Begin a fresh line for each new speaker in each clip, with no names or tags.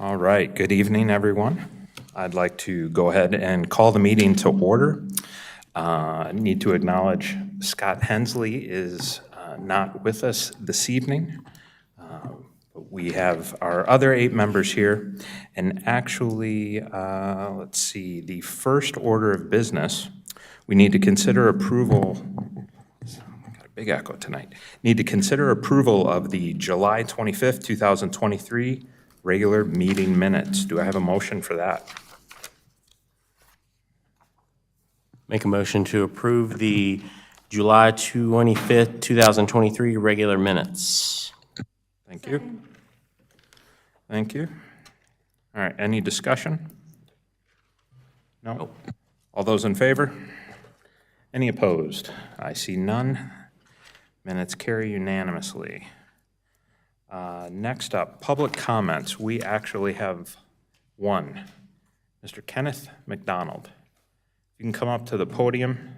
All right, good evening, everyone. I'd like to go ahead and call the meeting to order. I need to acknowledge Scott Hensley is not with us this evening. But we have our other 8 members here. And actually, let's see, the first order of business, we need to consider approval. Got a big echo tonight. Need to consider approval of the July 25th, 2023 regular meeting minutes. Do I have a motion for that?
Make a motion to approve the July 25th, 2023 regular minutes.
Thank you. Thank you. All right, any discussion? No? All those in favor? Any opposed? I see none. Minutes carry unanimously. Next up, public comments. We actually have one. Mr. Kenneth McDonald. You can come up to the podium,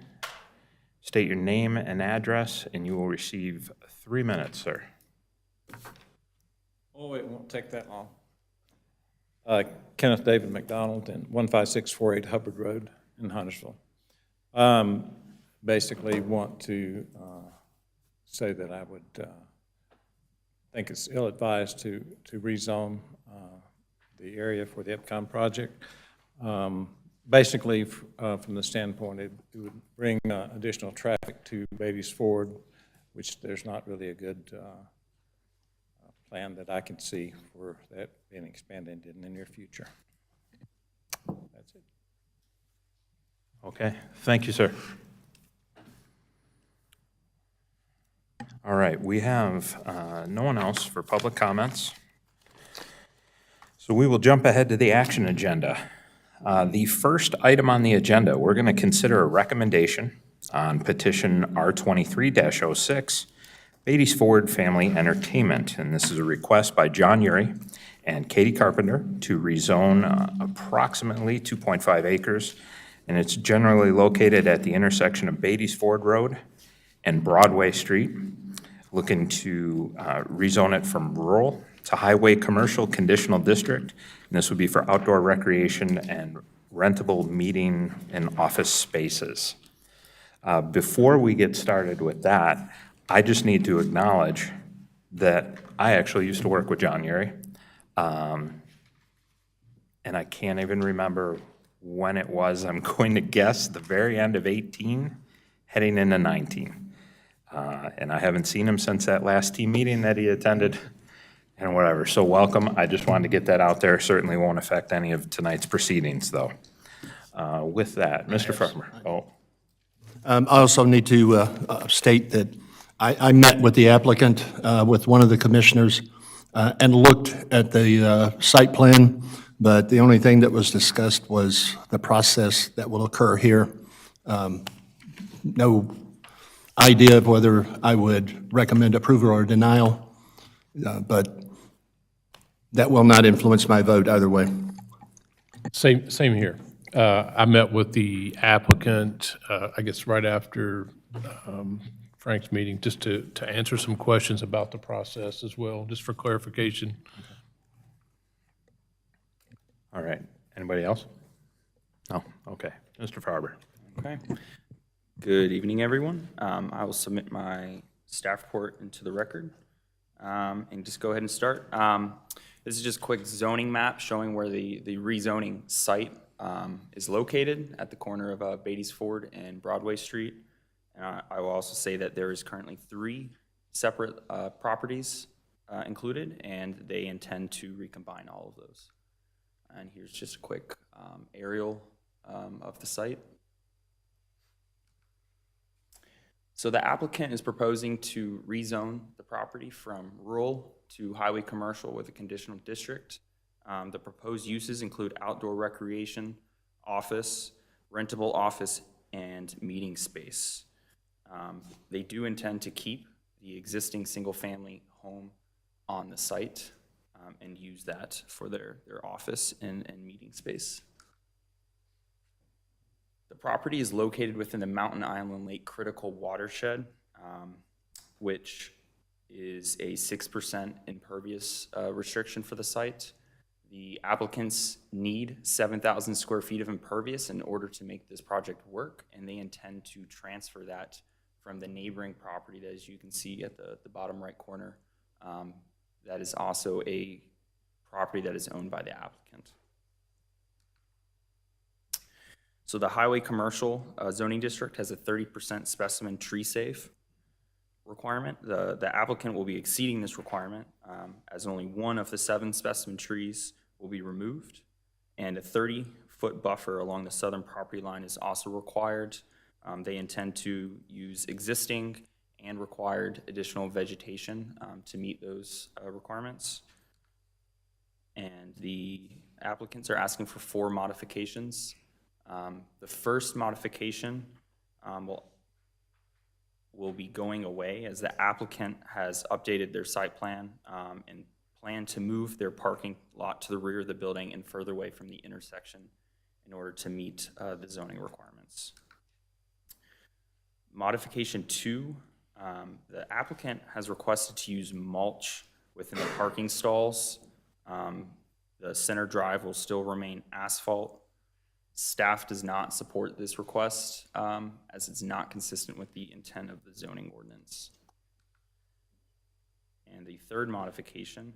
state your name and address, and you will receive 3 minutes, sir.
Oh, it won't take that long. Kenneth David McDonald, and 15648 Hubbard Road in Huntersville. Basically want to say that I would think it's ill-advised to rezone the area for the Epcon project. Basically, from the standpoint, it would bring additional traffic to Beatty's Ford, which there's not really a good plan that I can see for that being expanded in the near future. That's it.
Okay, thank you, sir. All right, we have no one else for public comments. So we will jump ahead to the action agenda. The first item on the agenda, we're going to consider a recommendation on petition R23-06, Beatty's Ford Family Entertainment. And this is a request by John Uri and Katie Carpenter to rezone approximately 2.5 acres. And it's generally located at the intersection of Beatty's Ford Road and Broadway Street, looking to rezone it from rural to highway commercial conditional district. And this would be for outdoor recreation and rentable meeting and office spaces. Before we get started with that, I just need to acknowledge that I actually used to work with John Uri. And I can't even remember when it was. I'm going to guess the very end of 18, heading into 19. And I haven't seen him since that last team meeting that he attended and whatever. So welcome. I just wanted to get that out there. Certainly won't affect any of tonight's proceedings, though. With that, Mr. Farmer. Oh.
I also need to state that I met with the applicant, with one of the commissioners, and looked at the site plan, but the only thing that was discussed was the process that will occur here. No idea of whether I would recommend approval or denial, but that will not influence my vote either way.
Same here. I met with the applicant, I guess right after Frank's meeting, just to answer some questions about the process as well, just for clarification.
All right. Anybody else? No? Okay. Mr. Farber.
Okay. Good evening, everyone. I will submit my staff report into the record and just go ahead and start. This is just a quick zoning map showing where the rezoning site is located at the corner of Beatty's Ford and Broadway Street. I will also say that there is currently 3 separate properties included, and they intend to recombine all of those. And here's just a quick aerial of the site. So the applicant is proposing to rezone the property from rural to highway commercial with a conditional district. The proposed uses include outdoor recreation, office, rentable office, and meeting space. They do intend to keep the existing single-family home on the site and use that for their office and meeting space. The property is located within the Mountain Island Lake Critical Watershed, which is a 6% impervious restriction for the site. The applicants need 7,000 square feet of impervious in order to make this project work, and they intend to transfer that from the neighboring property that, as you can see at the bottom right corner, that is also a property that is owned by the applicant. So the highway commercial zoning district has a 30% specimen tree safe requirement. The applicant will be exceeding this requirement as only one of the 7 specimen trees will be removed, and a 30-foot buffer along the southern property line is also required. They intend to use existing and required additional vegetation to meet those requirements. And the applicants are asking for 4 modifications. The first modification will be going away as the applicant has updated their site plan and plan to move their parking lot to the rear of the building and further away from the intersection in order to meet the zoning requirements. Modification 2, the applicant has requested to use mulch within the parking stalls. The center drive will still remain asphalt. Staff does not support this request as it's not consistent with the intent of the zoning ordinance. And the third modification,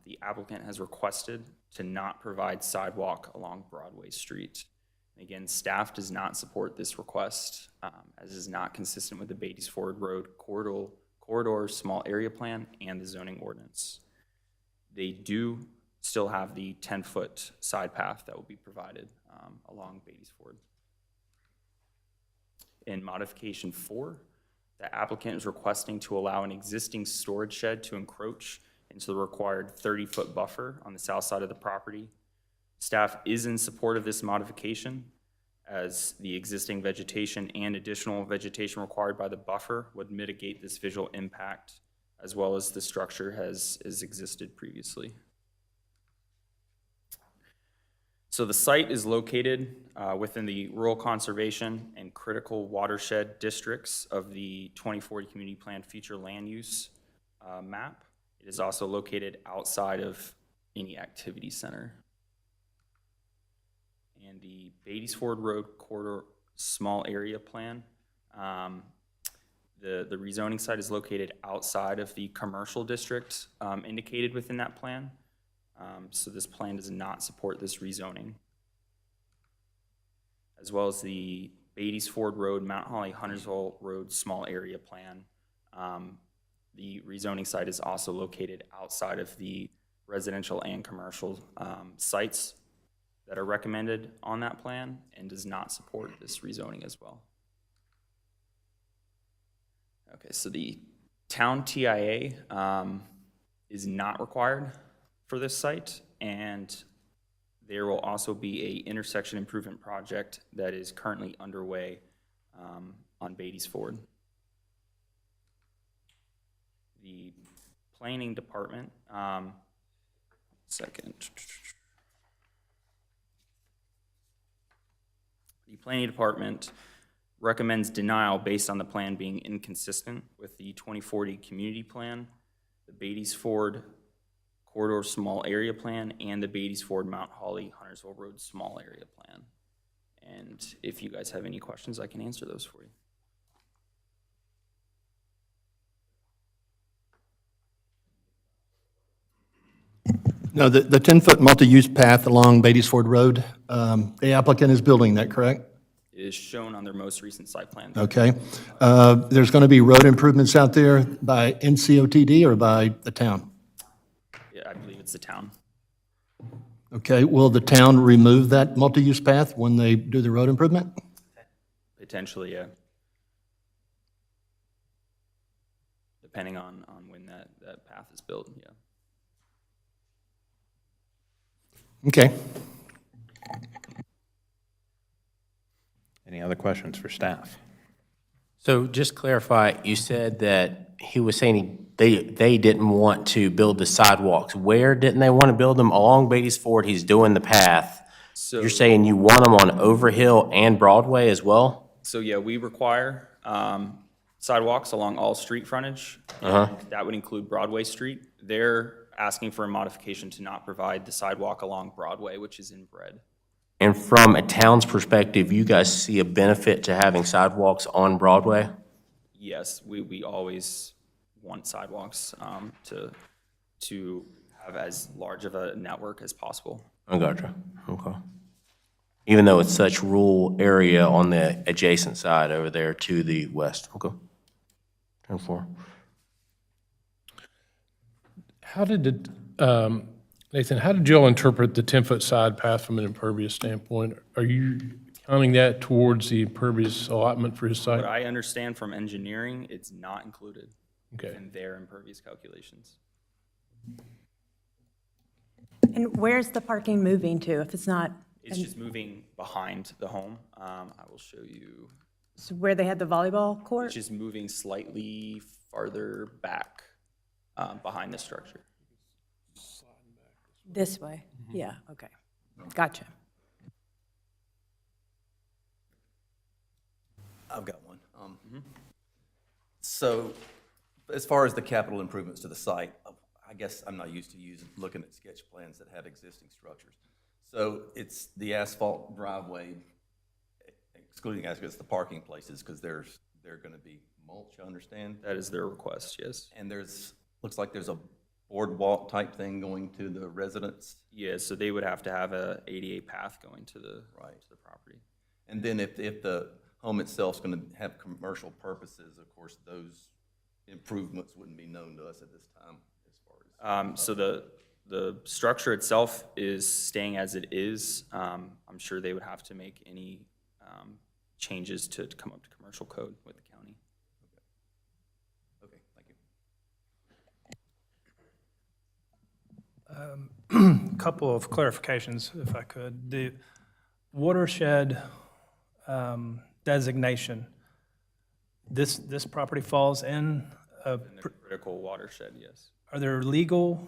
the applicant has requested to not provide sidewalk along Broadway Street. And again, staff does not support this request as is not consistent with the Beatties Ford Road corridor small area plan and the zoning ordinance. They do still have the 10-foot side path that will be provided along Beatties Ford. In modification 4, the applicant is requesting to allow an existing storage shed to encroach into the required 30-foot buffer on the south side of the property. Staff is in support of this modification as the existing vegetation and additional vegetation required by the buffer would mitigate this visual impact as well as the structure has existed previously. So the site is located within the rural conservation and critical watershed districts of the 2040 Community Plan Future Land Use map. It is also located outside of any activity center. And the Beatties Ford Road Corridor Small Area Plan, the rezoning site is located outside of the commercial district indicated within that plan. So this plan does not support this rezoning. As well as the Beatties Ford Road, Mount Holly, Huntersville Road Small Area Plan. The rezoning site is also located outside of the residential and commercial sites that are recommended on that plan and does not support this rezoning as well. Okay, so the town TIA is not required for this site, and there will also be a intersection improvement project that is currently underway on Beatties Ford. The planning department, the planning department recommends denial based on the plan being inconsistent with the 2040 community plan, the Beatties Ford Corridor Small Area Plan, and the Beatties Ford Mount Holly Huntersville Road Small Area Plan. And if you guys have any questions, I can answer those for you.
No, the 10-foot multi-use path along Beatties Ford Road, the applicant is building that, correct?
It is shown on their most recent site plan.
Okay. There's going to be road improvements out there by NCOTD or by the town?
Yeah, I believe it's the town.
Okay, will the town remove that multi-use path when they do the road improvement?
Potentially, yeah. Depending on when that path is built, yeah.
Okay.
Any other questions for staff?
So just clarify, you said that he was saying they didn't want to build the sidewalks. Where didn't they want to build them? Along Beatties Ford, he's doing the path.
So,
You're saying you want them on Overhill and Broadway as well?
so yeah, we require sidewalks along all street frontage. And that would include Broadway Street. Their asking for a modification to not provide the sidewalk along Broadway, which is in red.
And from a town's perspective, you guys see a benefit to having sidewalks on Broadway?
Yes, we always want sidewalks to have as large of a network as possible.
I gotcha, okay. Even though it's such rural area on the adjacent side over there to the west, okay. 10-4.
How did it, Nathan, how did y'all interpret the 10-foot side path from an impervious standpoint? Are you counting that towards the impervious allotment for his site?
What I understand from engineering, it's not included
Okay.
in their impervious calculations.
And where's the parking moving to if it's not,
It's just moving behind the home. I will show you.
so where they had the volleyball
It's
court?
just moving slightly farther back behind the structure.
This way? Yeah, okay. Gotcha.
I've got one. So as far as the capital improvements to the site, I guess I'm not used to looking at sketch plans that have existing structures. So it's the asphalt driveway, excluding, I guess, the parking places, because they're going to be mulch, I understand?
That is their request, yes.
And looks like there's a boardwalk type thing going to the residents.
Yeah, so they would have to have a ADA path going to the property.
And then if the home itself's going to have commercial purposes, of course, those improvements wouldn't be known to us at this time as far as.
So the structure itself is staying as it is. I'm sure they would have to make any changes to come up to commercial code with the county.
Okay, thank you.
Couple of clarifications, if I could. The watershed designation, this property falls in,
In the critical watershed, yes.
are there legal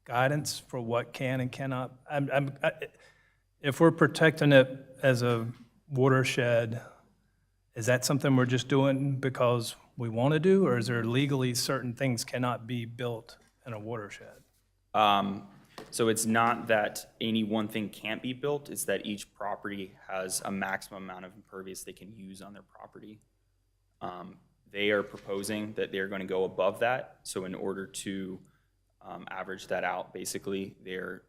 guidance for what can and cannot? If we're protecting it as a watershed, is that something we're just doing because we want to do, or is there legally certain things cannot be built in a watershed?
So it's not that any one thing can't be built, it's that each property has a maximum amount of impervious they can use on their property. They are proposing that they're going to go above that, so in order to average that out, basically, they're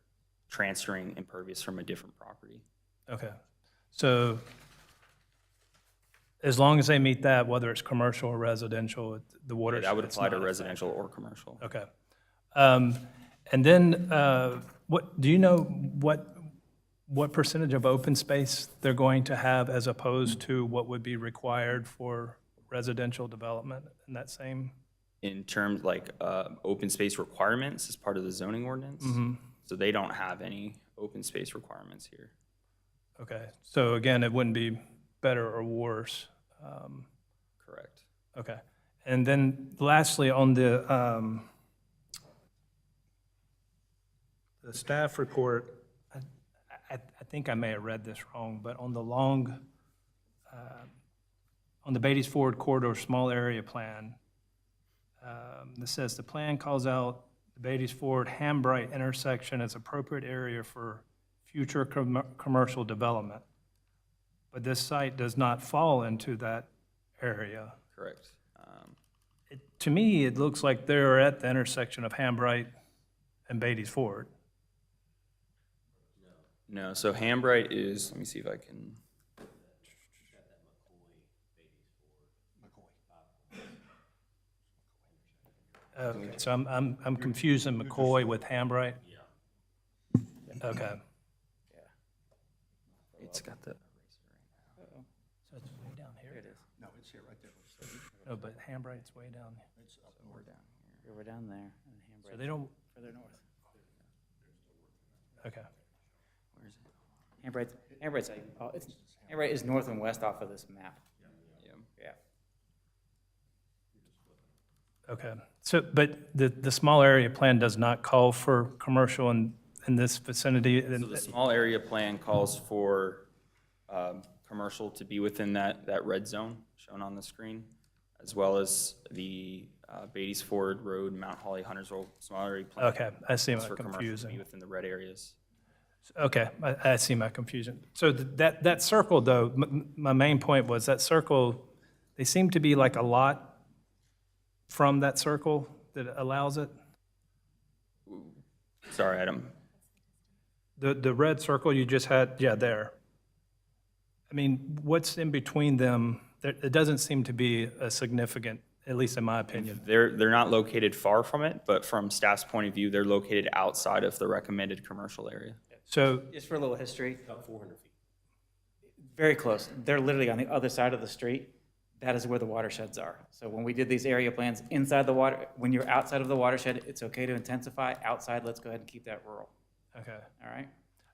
transferring impervious from a different property.
Okay, so as long as they meet that, whether it's commercial or residential, the watershed.
That would
it's
apply to
not affected.
residential or commercial.
Okay. And then, do you know what percentage of open space they're going to have as opposed to what would be required for residential development in that same?
In terms like open space requirements as part of the zoning ordinance, so they don't have any open space requirements here.
Okay, so again, it wouldn't be better or worse.
Correct.
Okay, and then lastly, on the staff report, I think I may have read this wrong, but on the on the Beatties Ford Corridor Small Area Plan, this says the plan calls out the Beatties Ford Hambright intersection as appropriate area for future commercial development. But this site does not fall into that area.
Correct.
To me, it looks like they're at the intersection of Hambright and Beatties Ford.
No, so Hambright is, let me see if I can.
Okay, so I'm confusing McCoy with Hambright? Yeah. Okay.
It's got the.
So it's way down here? It is. No, it's here, right there. No, but Hambright's way down.
We're down there.
So they don't,
Further north.
okay.
Hambright is north and west off of this map. Yeah.
Okay, so, but the small area plan does not call for commercial in this vicinity?
So the small area plan calls for commercial to be within that red zone shown on the screen. as well as the Beatty's Ford Road, Mount Holly, Huntersville small area plan.
Okay, I see my
for commercial to be
confusion.
within the red areas.
Okay, I see my confusion. So that circle, though, my main point was that circle, they seem to be like a lot from that circle that allows it.
Sorry, Adam.
The red circle you just had, yeah, there. I mean, what's in between them? It doesn't seem to be a significant, at least in my opinion.
They're not located far from it, but from staff's point of view, they're located outside of the recommended commercial area.
So,
Just for a little history. About 400 feet. Very close. They're literally on the other side of the street. That is where the watersheds are. So when we did these area plans inside the water, when you're outside of the watershed, it's okay to intensify. Outside, let's go ahead and keep that rural.
okay.
All right?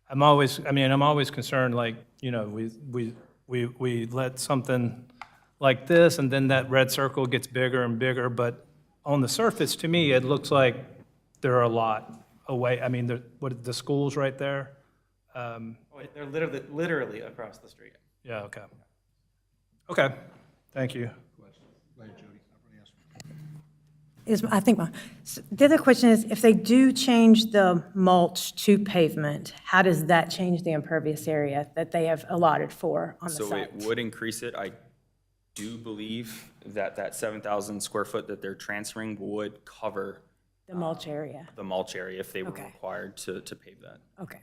I'm always concerned, like, you know, we let something like this, and then that red circle gets bigger and bigger, but on the surface, to me, it looks like there are a lot away. I mean, the school's right there.
They're literally across the street.
Yeah, okay. Okay, thank you.
The other question is, if they do change the mulch to pavement, how does that change the impervious area that they have allotted for on the
So
site?
it would increase it. I do believe that 7,000 square foot that they're transferring would cover
The mulch area,
the mulch area if they were
Okay.
required to pave that.
okay.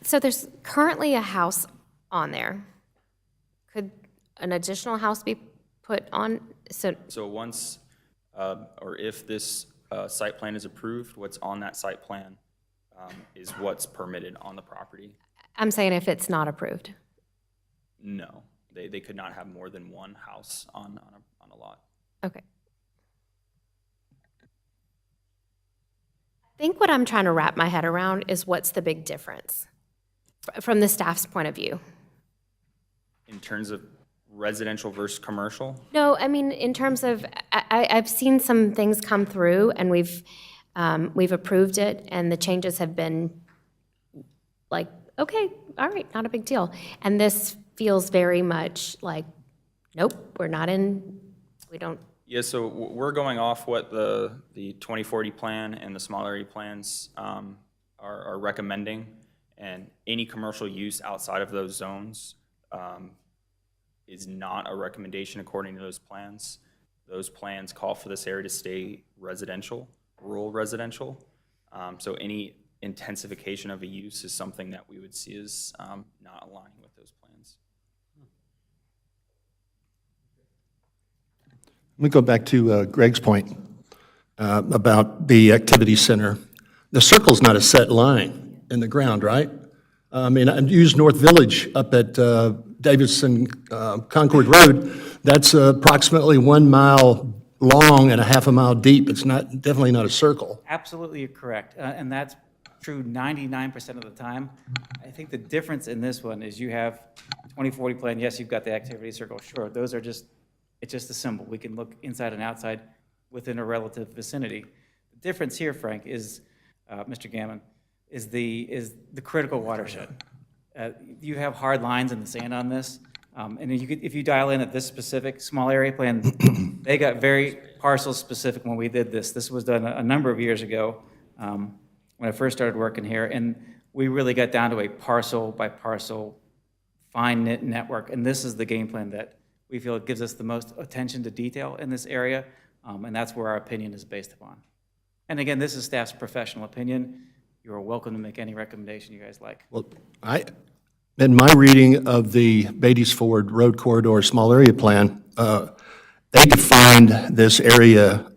So there's currently a house on there. Could an additional house be put on?
So once, or if this site plan is approved, what's on that site plan is what's permitted on the property.
I'm saying if it's not approved.
No, they could not have more than one house on a lot.
Okay. I think what I'm trying to wrap my head around is what's the big difference from the staff's point of view?
In terms of residential versus commercial,
No, I mean, in terms of, I've seen some things come through, and we've approved it, and the changes have been like, okay, all right, not a big deal. And this feels very much like, nope, we're not in, we don't.
yeah, so we're going off what the 2040 plan and the small area plans are recommending, and any commercial use outside of those zones is not a recommendation according to those plans. Those plans call for this area to stay residential, rural residential. So any intensification of a use is something that we would see as not aligning with those plans.
Let me go back to Greg's point about the activity center. The circle's not a set line in the ground, right? I mean, I use North Village up at Davidson Concord Road. That's approximately 1 mile long and a half a mile deep. It's definitely not a circle.
Absolutely, you're correct. And that's true 99% of the time. I think the difference in this one is you have 2040 plan, yes, you've got the activity circle, sure. Those are just, it's just a symbol. We can look inside and outside within a relative vicinity. The difference here, Frank, is, Mr. Gammon, is the critical watershed. You have hard lines in the sand on this, and if you dial in at this specific small area plan, they got very parcel specific when we did this. This was done a number of years ago when I first started working here, and we really got down to a parcel by parcel fine knit network, and this is the game plan that we feel gives us the most attention to detail in this area, and that's where our opinion is based upon. And again, this is staff's professional opinion. You are welcome to make any recommendation you guys like.
Well, in my reading of the Beatty's Ford Road Corridor Small Area Plan, they defined this area,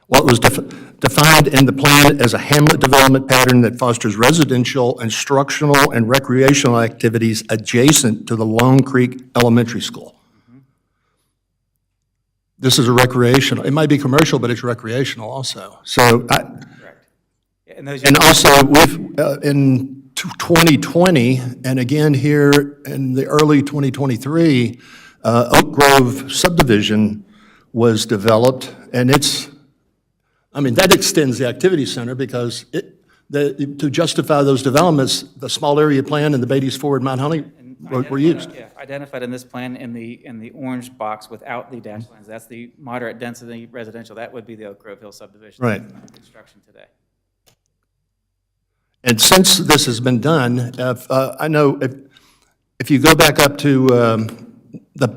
what was defined in the plan as a hamlet development pattern that fosters residential, instructional, and recreational activities adjacent to the Long Creek Elementary School. This is a recreational, it might be commercial, but it's recreational also. So
Correct. Yeah, and those.
and also, we've, in 2020, and again here in the early 2023, Oak Grove subdivision was developed, and that extends the activity center because to justify those developments, the small area plan and the Beatties Ford Mount Honey were used.
Yeah, identified in this plan in the orange box without the dash lines. That's the moderate density residential. That would be the Oak Grove Hill subdivision.
Right.
Construction today.
And since this has been done, I know if you go back up to the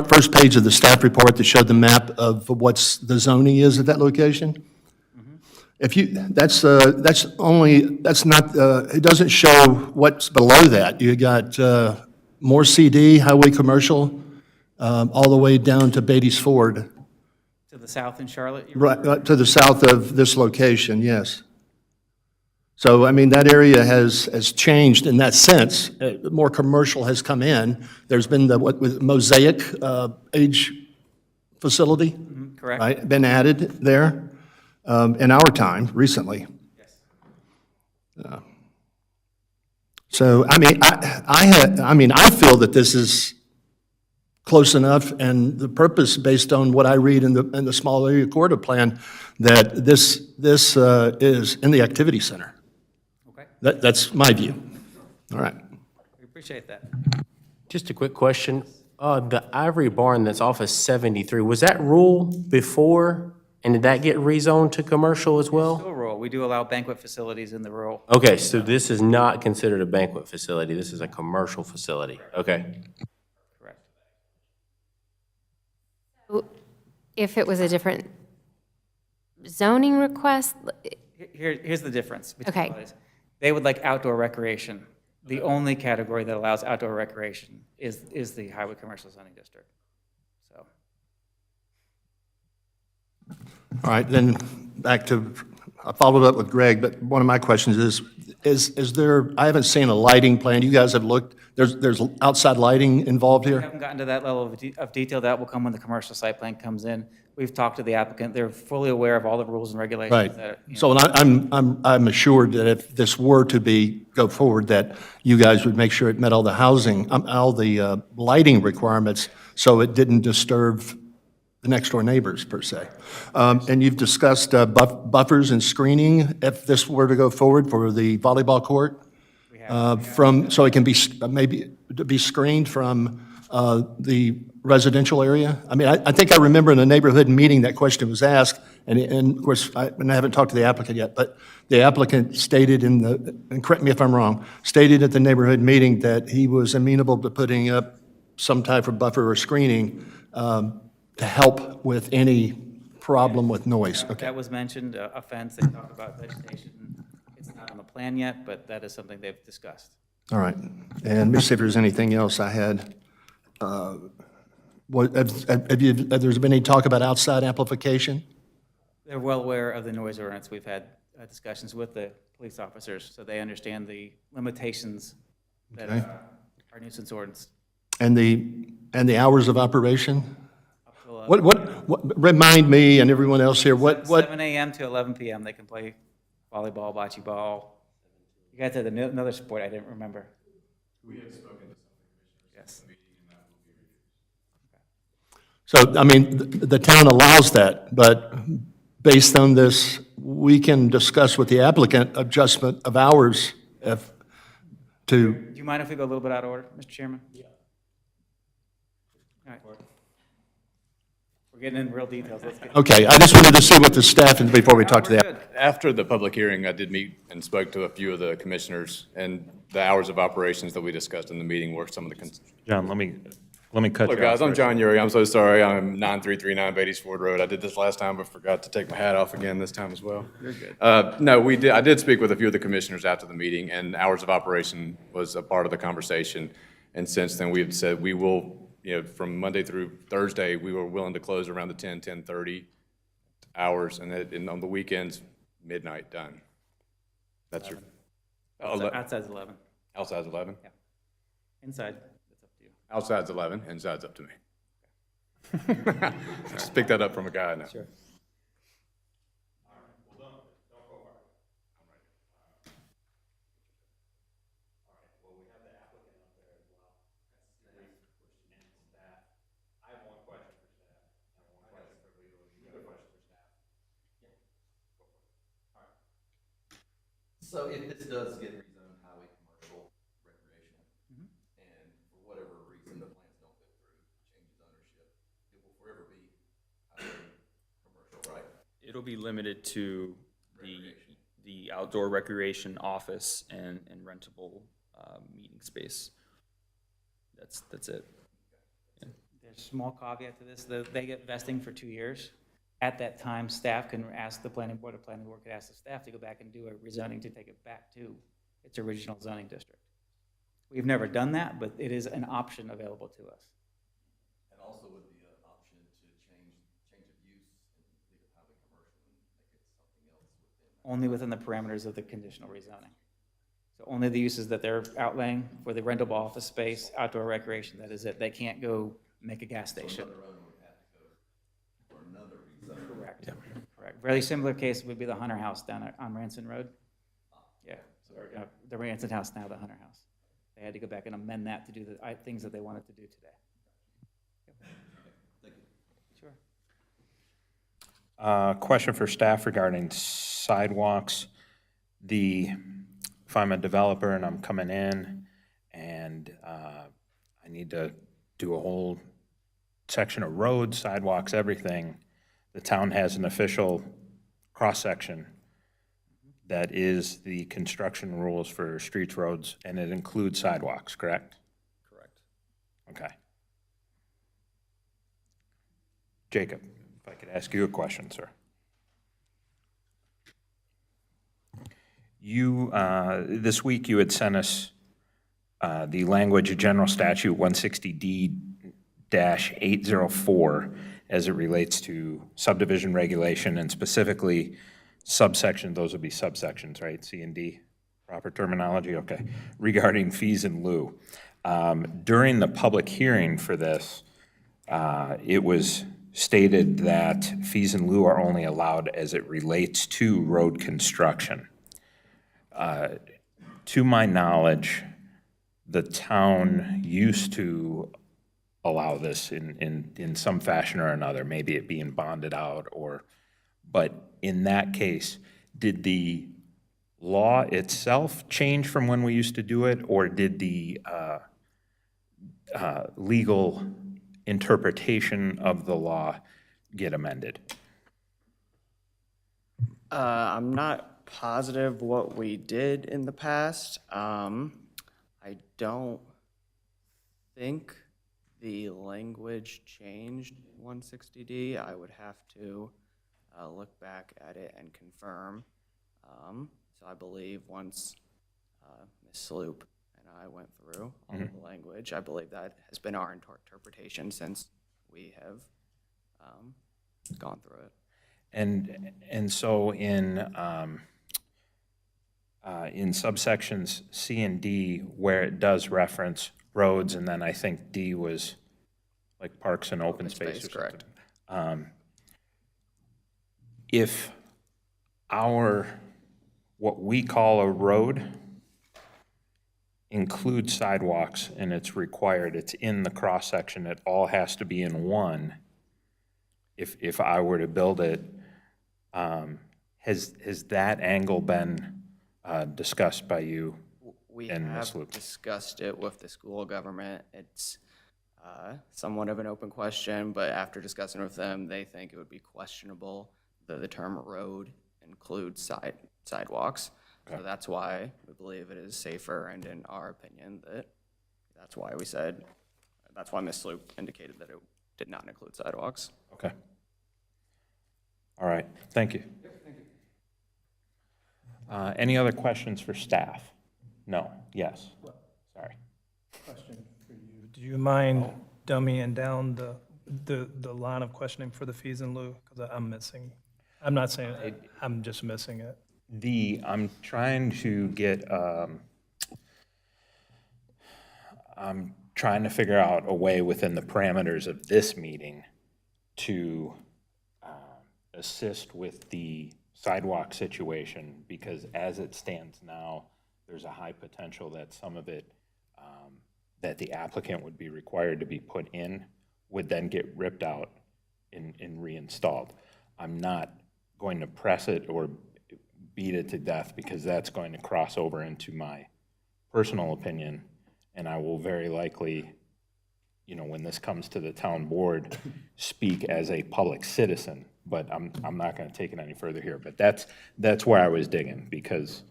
first page of the staff report that showed the map of what's the zoning is at that location, if you, that's only, that's not, it doesn't show what's below that. You got more CD, highway commercial, all the way down to Beatties Ford,
To the south in Charlotte?
right to the south of this location, yes. So, I mean, that area has changed in that sense. More commercial has come in. There's been the, what, with Mosaic age facility,
Correct?
right, been added there in our time, recently. So, I mean, I feel that this is close enough, and the purpose, based on what I read in the small area corridor plan, that this is in the activity center.
Okay,
That's my view. All right.
we appreciate that.
Just a quick question. The Ivory Barn that's off of 73, was that rural before? And did that get rezoned to commercial as well?
Still rural. We do allow banquet facilities in the rural.
Okay, so this is not considered a banquet facility. This is a commercial facility. Okay.
Correct.
If it was a different zoning request,
Here's the difference. between
Okay.
all these. They would like outdoor recreation. The only category that allows outdoor recreation is the highway commercial zoning district. So,
All right, then back to, I followed up with Greg, but one of my questions is there, I haven't seen a lighting plan. You guys have looked, there's outside lighting involved
we
here?
haven't gotten to that level of detail. That will come when the commercial site plan comes in. We've talked to the applicant. They're fully aware of all the rules and regulations.
Right.
that, you know,
So I'm assured that if this were to go forward, that you guys would make sure it met all the housing, all the lighting requirements, so it didn't disturb the next-door neighbors, per se. And you've discussed buffers and screening, if this were to go forward for the volleyball court? So it can be, maybe, to be screened from the residential area? I mean, I think I remember in a neighborhood meeting that question was asked, and of course, and I haven't talked to the applicant yet, but the applicant stated and correct me if I'm wrong, stated at the neighborhood meeting that he was amenable to putting up some type of buffer or screening to help with any problem with noise. Okay.
That was mentioned, a fence. They talked about vegetation. It's not on the plan yet, but that is something they've discussed.
All right. And let me see if there's anything else I had. There's been any talk about outside amplification?
They're well aware of the noise ordinance. We've had discussions with the police officers, so they understand the limitations that our nuisance ordinance.
And the hours of operation?
Up till,
What, remind me and everyone else here, what,
7 a.m. to 11 p.m. They can play volleyball, bocce ball. You guys had another sport I didn't remember. We have spoken to some commissioners. Yes.
so, I mean, the town allows that, but based on this, we can discuss with the applicant adjustment of hours to,
Do you mind if we go a little bit out of order, Mr. Chairman? Yeah. All right. We're getting in real details. Let's get.
okay, I just wanted to see what the staff, and before we talk to the
We're
applicant.
good.
After the public hearing, I did meet and spoke to a few of the commissioners, and the hours of operations that we discussed in the meeting were some of the.
John, let me cut you
Look,
off.
guys, I'm
for a
John Uri. I'm so sorry. I'm 9339 Beatties Ford Road. I did this last time, but forgot to take my hat off again this time as well. You're good. No, I did speak with a few of the commissioners after the meeting, and hours of operation was a part of the conversation. And since then, we've said we will, from Monday through Thursday, we were willing to close around the 10:30 hours, and on the weekends, midnight done. That's your.
Outside's 11.
Outside's 11?
Inside, it's up to you.
Outside's 11, inside's up to me. Just pick that up from a guy I know.
Sure.
So if this does get rezoned highway, commercial, recreational, and for whatever reason the plans don't go through, changes ownership, it will forever be highway, commercial, right?
It'll be limited to the outdoor recreation office and rentable meeting space. That's it.
There's a small caveat to this, they get vesting for 2 years. At that time, staff can ask the planning board, or planning board could ask the staff to go back and do a rezoning to take it back to its original zoning district. We've never done that, but it is an option available to us.
And also with the option to change of use and leave it highway commercial and make it something else within.
Only within the parameters of the conditional rezoning. So only the uses that they're outlaying for the rentable office space, outdoor recreation, that is it. They can't go make a gas station.
Another owner would have to go for another rezone.
Correct. Correct. Very similar case would be the Hunter House down on Ranson Road. Yeah, so, the Ranson House, now the Hunter House. They had to go back and amend that to do the things that they wanted to do today.
Thank you.
Sure.
Question for staff regarding sidewalks. If I'm a developer and I'm coming in and I need to do a whole section of roads, sidewalks, everything, the town has an official cross-section that is the construction rules for streets, roads, and it includes sidewalks, correct?
Correct.
Okay. Jacob, if I could ask you a question, sir. This week you had sent us the language of General Statute 160D-804 as it relates to subdivision regulation and specifically subsection, those would be subsections, right? C and D, proper terminology, okay. Regarding fees in lieu. During the public hearing for this, it was stated that fees in lieu are only allowed as it relates to road construction. To my knowledge, the town used to allow this in some fashion or another, maybe it being bonded out but in that case, did the law itself change from when we used to do it, or did the legal interpretation of the law get amended?
I'm not positive what we did in the past. I don't think the language changed 160D. I would have to look back at it and confirm. So I believe once Ms. Sloop and I went through all of the language, I believe that has been our interpretation since we have gone through it.
And so in subsections C and D, where it does reference roads, and then I think D was like parks and open space or something.
Correct.
If what we call a road includes sidewalks and it's required, it's in the cross-section, it all has to be in one. If I were to build it, has that angle been discussed by you?
We
and Ms.
have
Luke?
discussed it with the school government. It's somewhat of an open question, but after discussing with them, they think it would be questionable that the term road includes sidewalks.
Okay.
So that's why we believe it is safer, and in our opinion, that's why we said, that's why Ms. Sloop indicated that it did not include sidewalks.
Okay. All right, thank you. Any other questions for staff? No, yes, sorry.
Question for you. Do you mind dumbing down the line of questioning for the fees in lieu? Because I'm missing, I'm not saying, I'm just missing it.
I'm trying to get, I'm trying to figure out a way within the parameters of this meeting to assist with the sidewalk situation, because as it stands now, there's a high potential that some of it, that the applicant would be required to be put in, would then get ripped out and reinstalled. I'm not going to press it or beat it to death because that's going to cross over into my personal opinion, and I will very likely, you know, when this comes to the town board, speak as a public citizen, but I'm not gonna take it any further here. But that's where I was digging, because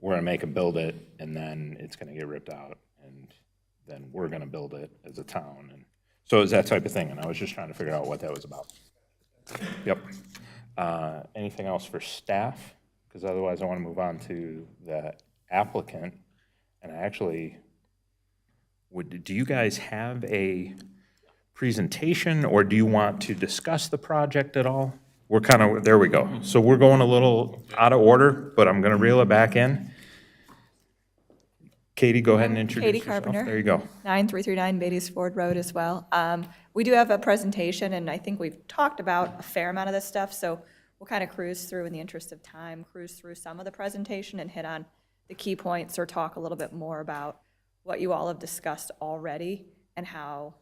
we're gonna make them build it, and then it's gonna get ripped out, and then we're gonna build it as a town. And so it's that type of thing, and I was just trying to figure out what that was about. Yep. Anything else for staff? Because otherwise I want to move on to the applicant. And I actually, do you guys have a presentation, or do you want to discuss the project at all? We're kind of, there we go. So we're going a little out of order, but I'm going to reel it back in. Katie, go ahead and introduce
Katie
yourself.
Carpenter.
There you go.
9339 Beatties Ford Road as well. We do have a presentation, and I think we've talked about a fair amount of this stuff, so we'll kind of cruise through, in the interest of time, cruise through some of the presentation and hit on the key points, or talk a little bit more about what you all have discussed already and how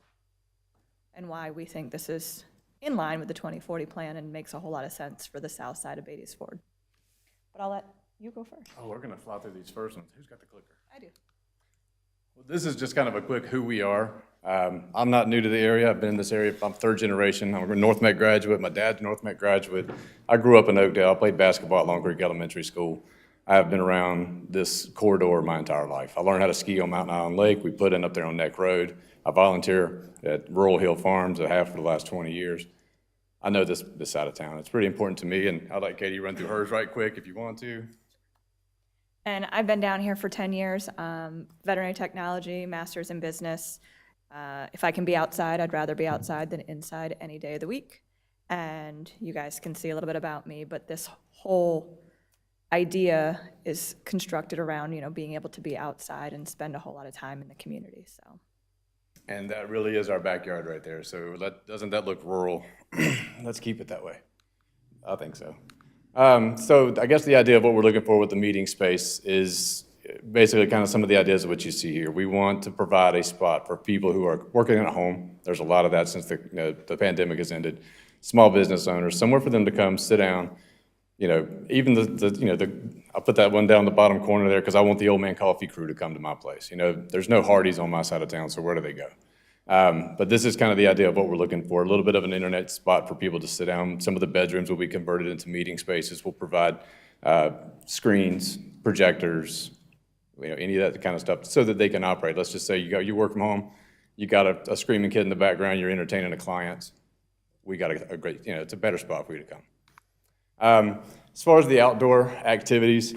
and why we think this is in line with the 2040 plan and makes a whole lot of sense for the south side of Beatties Ford. But I'll let you go first.
Oh, we're gonna fly through these first ones. Who's got the clicker?
I do.
Well, this is just kind of a quick who we are. I'm not new to the area. I've been in this area, I'm third generation. I'm a North Met graduate. My dad's a North Met graduate. I grew up in Oakdale. I played basketball at Long Creek Elementary School. I have been around this corridor my entire life. I learned how to ski on Mountain Island Lake. We put in up there on Neck Road. I volunteer at Rural Hill Farms. I have for the last 20 years. I know this side of town. It's pretty important to me, and I'd like Katie to run through hers right quick if you want to.
And I've been down here for 10 years, veterinary technology, master's in business. If I can be outside, I'd rather be outside than inside any day of the week. And you guys can see a little bit about me, but this whole idea is constructed around, you know, being able to be outside and spend a whole lot of time in the community, so.
And that really is our backyard right there. So doesn't that look rural? Let's keep it that way. I think so. So I guess the idea of what we're looking for with the meeting space is basically kind of some of the ideas of what you see here. We want to provide a spot for people who are working at home. There's a lot of that since the pandemic has ended. Small business owners, somewhere for them to come, sit down. You know, even I'll put that one down in the bottom corner there because I want the Old Man Coffee crew to come to my place. You know, there's no Hardee's on my side of town, so where do they go? But this is kind of the idea of what we're looking for, a little bit of an internet spot for people to sit down. Some of the bedrooms will be converted into meeting spaces. We'll provide screens, projectors, you know, any of that kind of stuff so that they can operate. Let's just say you work from home, you got a screaming kid in the background, you're entertaining a client. We got a great, you know, it's a better spot for you to come. As far as the outdoor activities,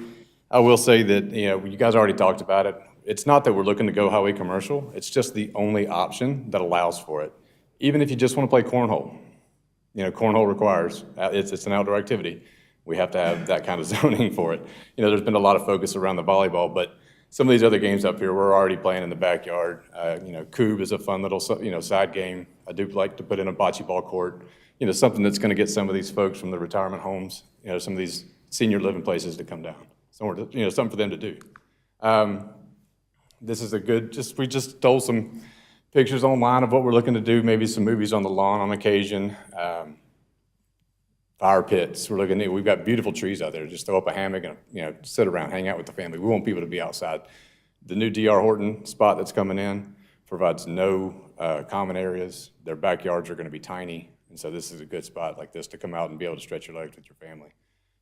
I will say that, you know, you guys already talked about it. It's not that we're looking to go highway commercial. It's just the only option that allows for it. Even if you just want to play cornhole, you know, cornhole requires, it's an outdoor activity. We have to have that kind of zoning for it. You know, there's been a lot of focus around the volleyball, but some of these other games up here, we're already playing in the backyard. You know, Coob is a fun little, you know, side game. I do like to put in a bocce ball court. You know, something that's going to get some of these folks from the retirement homes, you know, some of these senior living places to come down. Somewhere to, you know, something for them to do. This is a good, we just stole some pictures online of what we're looking to do, maybe some movies on the lawn on occasion. Fire pits, we've got beautiful trees out there. Just throw up a hammock and, you know, sit around, hang out with the family. We want people to be outside. The new D.R. Horton spot that's coming in provides no common areas. Their backyards are going to be tiny. And so this is a good spot like this to come out and be able to stretch your legs with your family.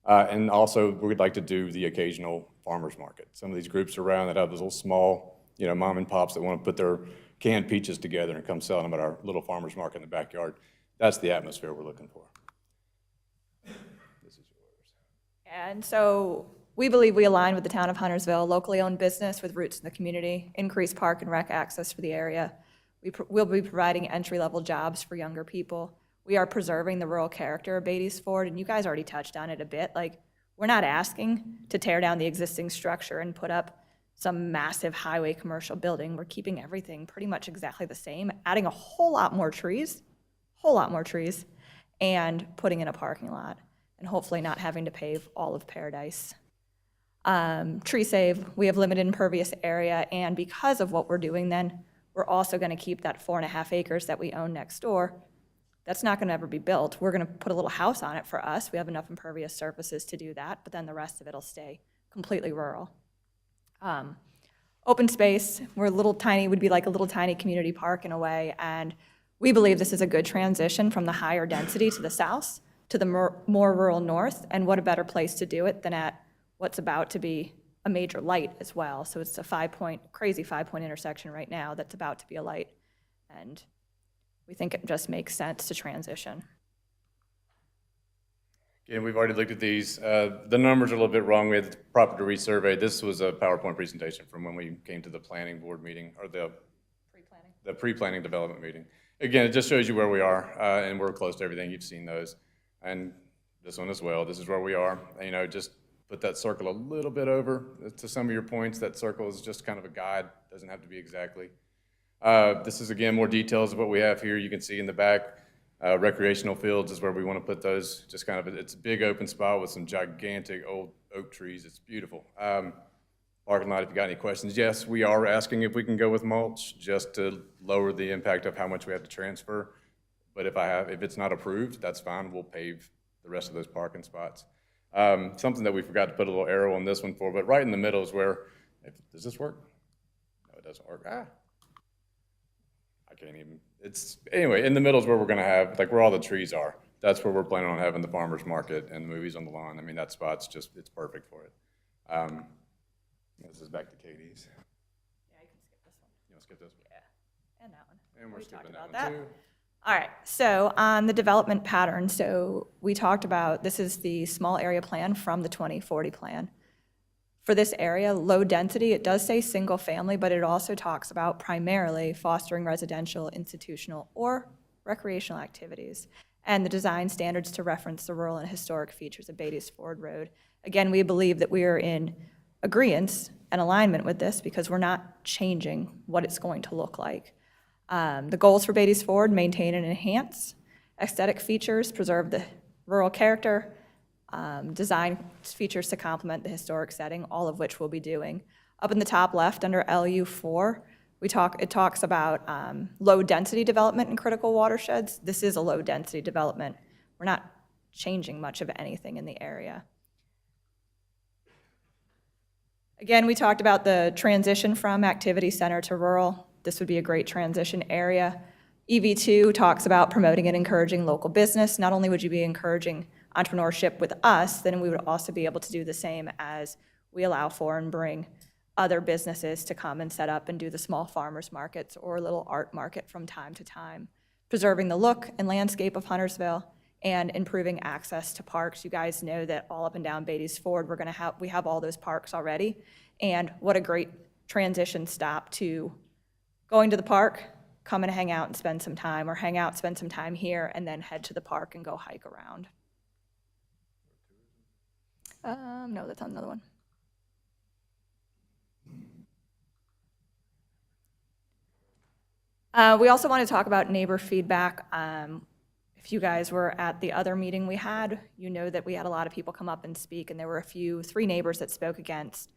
And also, we'd like to do the occasional farmer's market. Some of these groups around that have those little small, you know, mom and pops that want to put their canned peaches together and come sell them at our little farmer's market in the backyard. That's the atmosphere we're looking for. This is yours.
And so we believe we align with the town of Huntersville, locally owned business with roots in the community, increased park and rec access for the area. We'll be providing entry-level jobs for younger people. We are preserving the rural character of Beatties Ford, and you guys already touched on it a bit. Like, we're not asking to tear down the existing structure and put up some massive highway commercial building. We're keeping everything pretty much exactly the same, adding a whole lot more trees, and putting in a parking lot, and hopefully not having to pave all of Paradise. Tree save, we have limited impervious area, and because of what we're doing then, we're also gonna keep that 4.5 acres that we own next door That's not going to ever be built. We're going to put a little house on it for us. We have enough impervious surfaces to do that, but then the rest of it will stay completely rural. Open space, we're a little tiny, would be like a little tiny community park in a way, and we believe this is a good transition from the higher density to the south to the more rural north, and what a better place to do it than at what's about to be a major light as well. So it's a crazy five-point intersection right now that's about to be a light, and we think it just makes sense to transition.
Again, we've already looked at these. The numbers are a little bit wrong. We had the property resurvey. This was a PowerPoint presentation from when we came to the planning board meeting, or the pre-planning development meeting. Again, it just shows you where we are, and we're close to everything. You've seen those. And this one as well. This is where we are. You know, just put that circle a little bit over to some of your points. That circle is just kind of a guide. Doesn't have to be exactly. This is, again, more details of what we have here. You can see in the back, recreational fields is where we want to put those. Just kind of, it's a big open spot with some gigantic old oak trees. It's beautiful. Parking lot, if you got any questions. Yes, we are asking if we can go with mulch just to lower the impact of how much we have to transfer. But if it's not approved, that's fine. We'll pave the rest of those parking spots. Something that we forgot to put a little arrow on this one for, but right in the middle is where, does this work? No, it doesn't work. I can't even, anyway, in the middle is where we're gonna have, like where all the trees are. That's where we're planning on having the farmer's market and the movies on the lawn. I mean, that spot's just, it's perfect for it. This is back to Katie's.
Yeah, you can skip this one.
You wanna skip this one?
Yeah, and that one.
And we're
We talked
skipping
about
that one
that.
too.
All right, so on the development pattern, so we talked about, this is the small area plan from the 2040 plan. For this area, low density, it does say single family, but it also talks about primarily fostering residential, institutional, or recreational activities, and the design standards to reference the rural and historic features of Beatties Ford Road. Again, we believe that we are in agreement and alignment with this because we're not changing what it's going to look like. The goals for Beatties Ford: maintain and enhance aesthetic features, preserve the rural character, design features to complement the historic setting, all of which we'll be doing. Up in the top left, under LU4, it talks about low-density development in critical watersheds. This is a low-density development. We're not changing much of anything in the area. Again, we talked about the transition from activity center to rural. This would be a great transition area. EV2 talks about promoting and encouraging local business. Not only would you be encouraging entrepreneurship with us, then we would also be able to do the same as we allow for and bring other businesses to come and set up and do the small farmers markets or a little art market from time to time. Preserving the look and landscape of Huntersville and improving access to parks. You guys know that all up and down Beatties Ford, we have all those parks already. And what a great transition stop to going to the park, come and hang out and spend some time, or hang out, spend some time here, and then head to the park and go hike around. No, that's on another one. We also want to talk about neighbor feedback. If you guys were at the other meeting we had, you know that we had a lot of people come up and speak, and there were three neighbors that spoke against.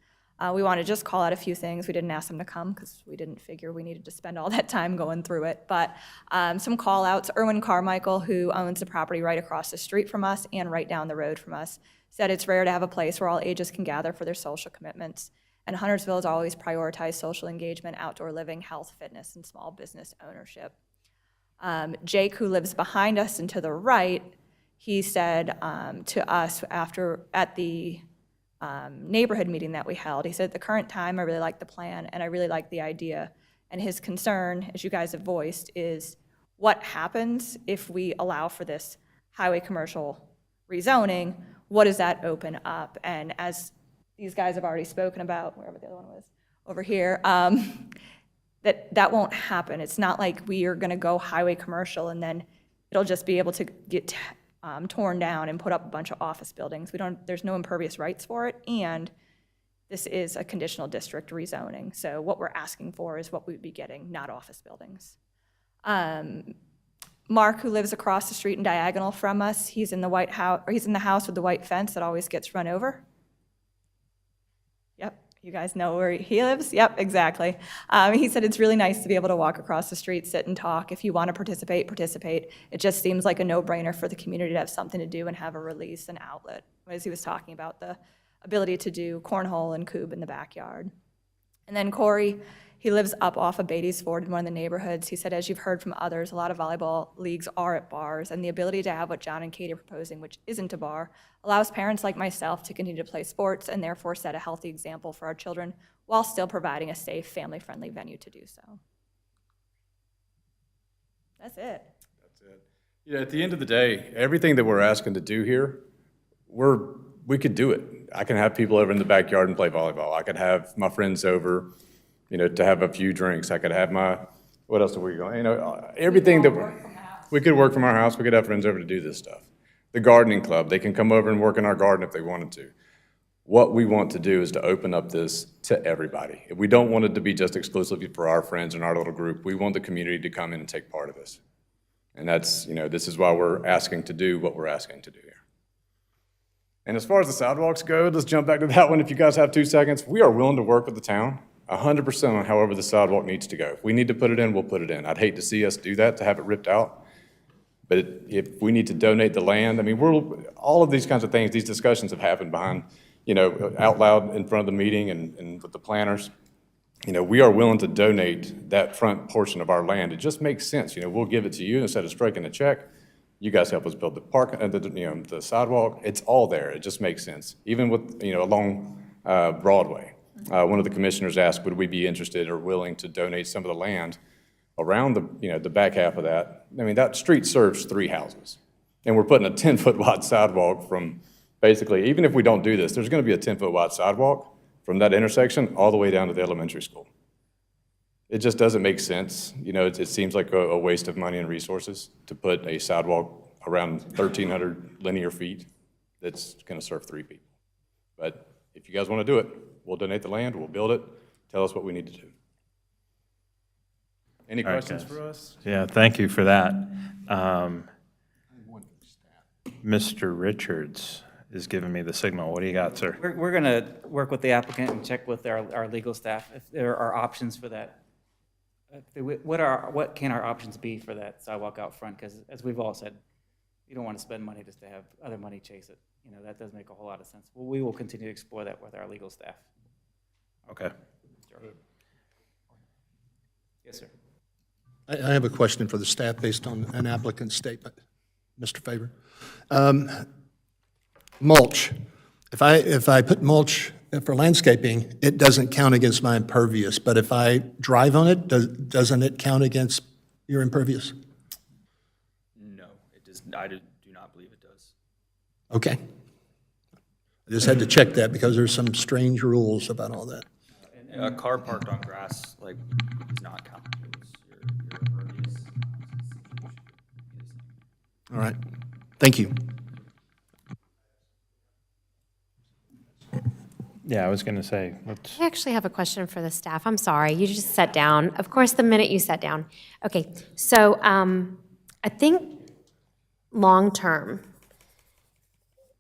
We want to just call out a few things. We didn't ask them to come because we didn't figure we needed to spend all that time going through it. But some call outs: Erwin Carmichael, who owns the property right across the street from us and right down the road from us, said it's rare to have a place where all ages can gather for their social commitments. And Huntersville has always prioritized social engagement, outdoor living, health, fitness, and small business ownership. Jake, who lives behind us and to the right, he said to us at the neighborhood meeting that we held, he said, at the current time, I really like the plan and I really like the idea. And his concern, as you guys have voiced, is what happens if we allow for this highway commercial rezoning? What does that open up? And as these guys have already spoken about, wherever the other one was, over here, that won't happen. It's not like we are going to go highway commercial and then it'll just be able to get torn down and put up a bunch of office buildings. There's no impervious rights for it, and this is a conditional district rezoning. So what we're asking for is what we'd be getting, not office buildings. Mark, who lives across the street and diagonal from us, he's in the white house, or he's in the house with the white fence that always gets run over. Yep, You guys know where he lives? Yep, exactly. He said it's really nice to be able to walk across the street, sit and talk. If you want to participate, participate. It just seems like a no-brainer for the community to have something to do and have a release and outlet. As he was talking about the ability to do cornhole and cube in the backyard. And then Corey, he lives up off of Beatty's Ford in one of the neighborhoods. He said, as you've heard from others, a lot of volleyball leagues are at bars, and the ability to have what John and Katie are proposing, which isn't a bar, allows parents like myself to continue to play sports and therefore set a healthy example for our children while still providing a safe, family-friendly venue to do so. That's it.
That's it. You know, at the end of the day, everything that we're asking to do here, we could do it. I can have people over in the backyard and play volleyball. I could have my friends over, you know, to have a few drinks. I could have what else are we going, you know, everything that, we could work from our house. We could have friends over to do this stuff. The gardening club, they can come over and work in our garden if they wanted to. What we want to do is to open up this to everybody. We don't want it to be just exclusively for our friends and our little group. We want the community to come in and take part of this. And that's, you know, this is why we're asking to do what we're asking to do here. And as far as the sidewalks go, let's jump back to that one if you guys have 2 seconds. We are willing to work with the town 100% on however the sidewalk needs to go. If we need to put it in, we'll put it in. I'd hate to see us do that, to have it ripped out. But if we need to donate the land, I mean, all of these kinds of things, these discussions have happened behind, you know, out loud in front of the meeting and with the planners. You know, we are willing to donate that front portion of our land. It just makes sense. You know, we'll give it to you instead of striking a check. You guys help us build the park, the sidewalk. It's all there. It just makes sense. Even with, you know, along Broadway. One of the commissioners asked, would we be interested or willing to donate some of the land around the, you know, the back half of that? I mean, that street serves 3 houses. And we're putting a 10-foot wide sidewalk from basically, even if we don't do this, there's going to be a 10-foot wide sidewalk from that intersection all the way down to the elementary school. It just doesn't make sense. You know, it seems like a waste of money and resources to put a sidewalk around 1,300 linear feet that's going to serve 3 people. But if you guys want to do it, we'll donate the land, we'll build it, tell us what we need to do. Any questions for us?
Yeah, thank you for that. Mr. Richards is giving me the signal. What do you got, sir?
We're going to work with the applicant and check with our legal staff if there are options for that. What can our options be for that sidewalk out front? Because as we've all said, you don't want to spend money just to have other money chase it. You know, that doesn't make a whole lot of sense. Well, we will continue to explore that with our legal staff.
Okay.
Yes, sir.
I have a question for the staff based on an applicant's statement. Mr. Faber. Mulch. If I put mulch for landscaping, it doesn't count against my impervious, but if I drive on it, doesn't it count against your impervious?
No, it does. I do not believe it does.
Okay. I just had to check that because there's some strange rules about all that.
A car parked on grass, like, does not count. Your impervious.
All right. Thank you.
Yeah, I was going to say, let's.
I actually have a question for the staff. I'm sorry, you just sat down. Of course, the minute you sat down. Okay, so I think long-term,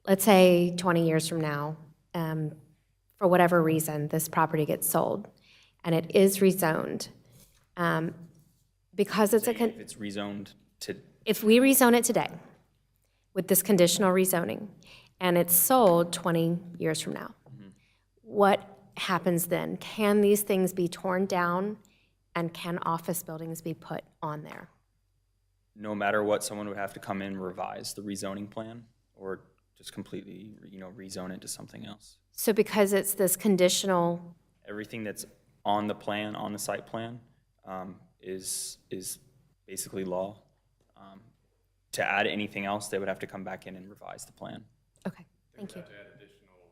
let's say 20 years from now, for whatever reason, this property gets sold, and it is rezoned, because it's
If it's rezoned to,
if we rezone it today with this conditional rezoning, and it's sold 20 years from now, what happens then? Can these things be torn down, and can office buildings be put on there?
no matter what, someone would have to come in and revise the rezoning plan or just completely, rezone it to something else.
So because it's this conditional,
Everything that's on the plan, on the site plan, is basically law. To add anything else, they would have to come back in and revise the plan.
okay, thank you.
To add additional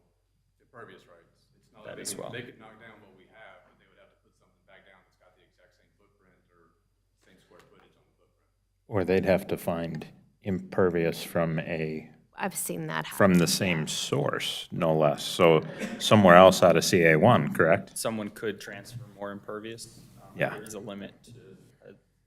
impervious rights. It's not
That
like
as well.
they could knock down what we have, but they would have to put something back down that's got the exact same footprint or same square footage on the footprint.
Or they'd have to find impervious from
I've seen that happen.
from the same source, no less. So somewhere else out of CA1, correct?
Someone could transfer more impervious.
Yeah.
There is a limit to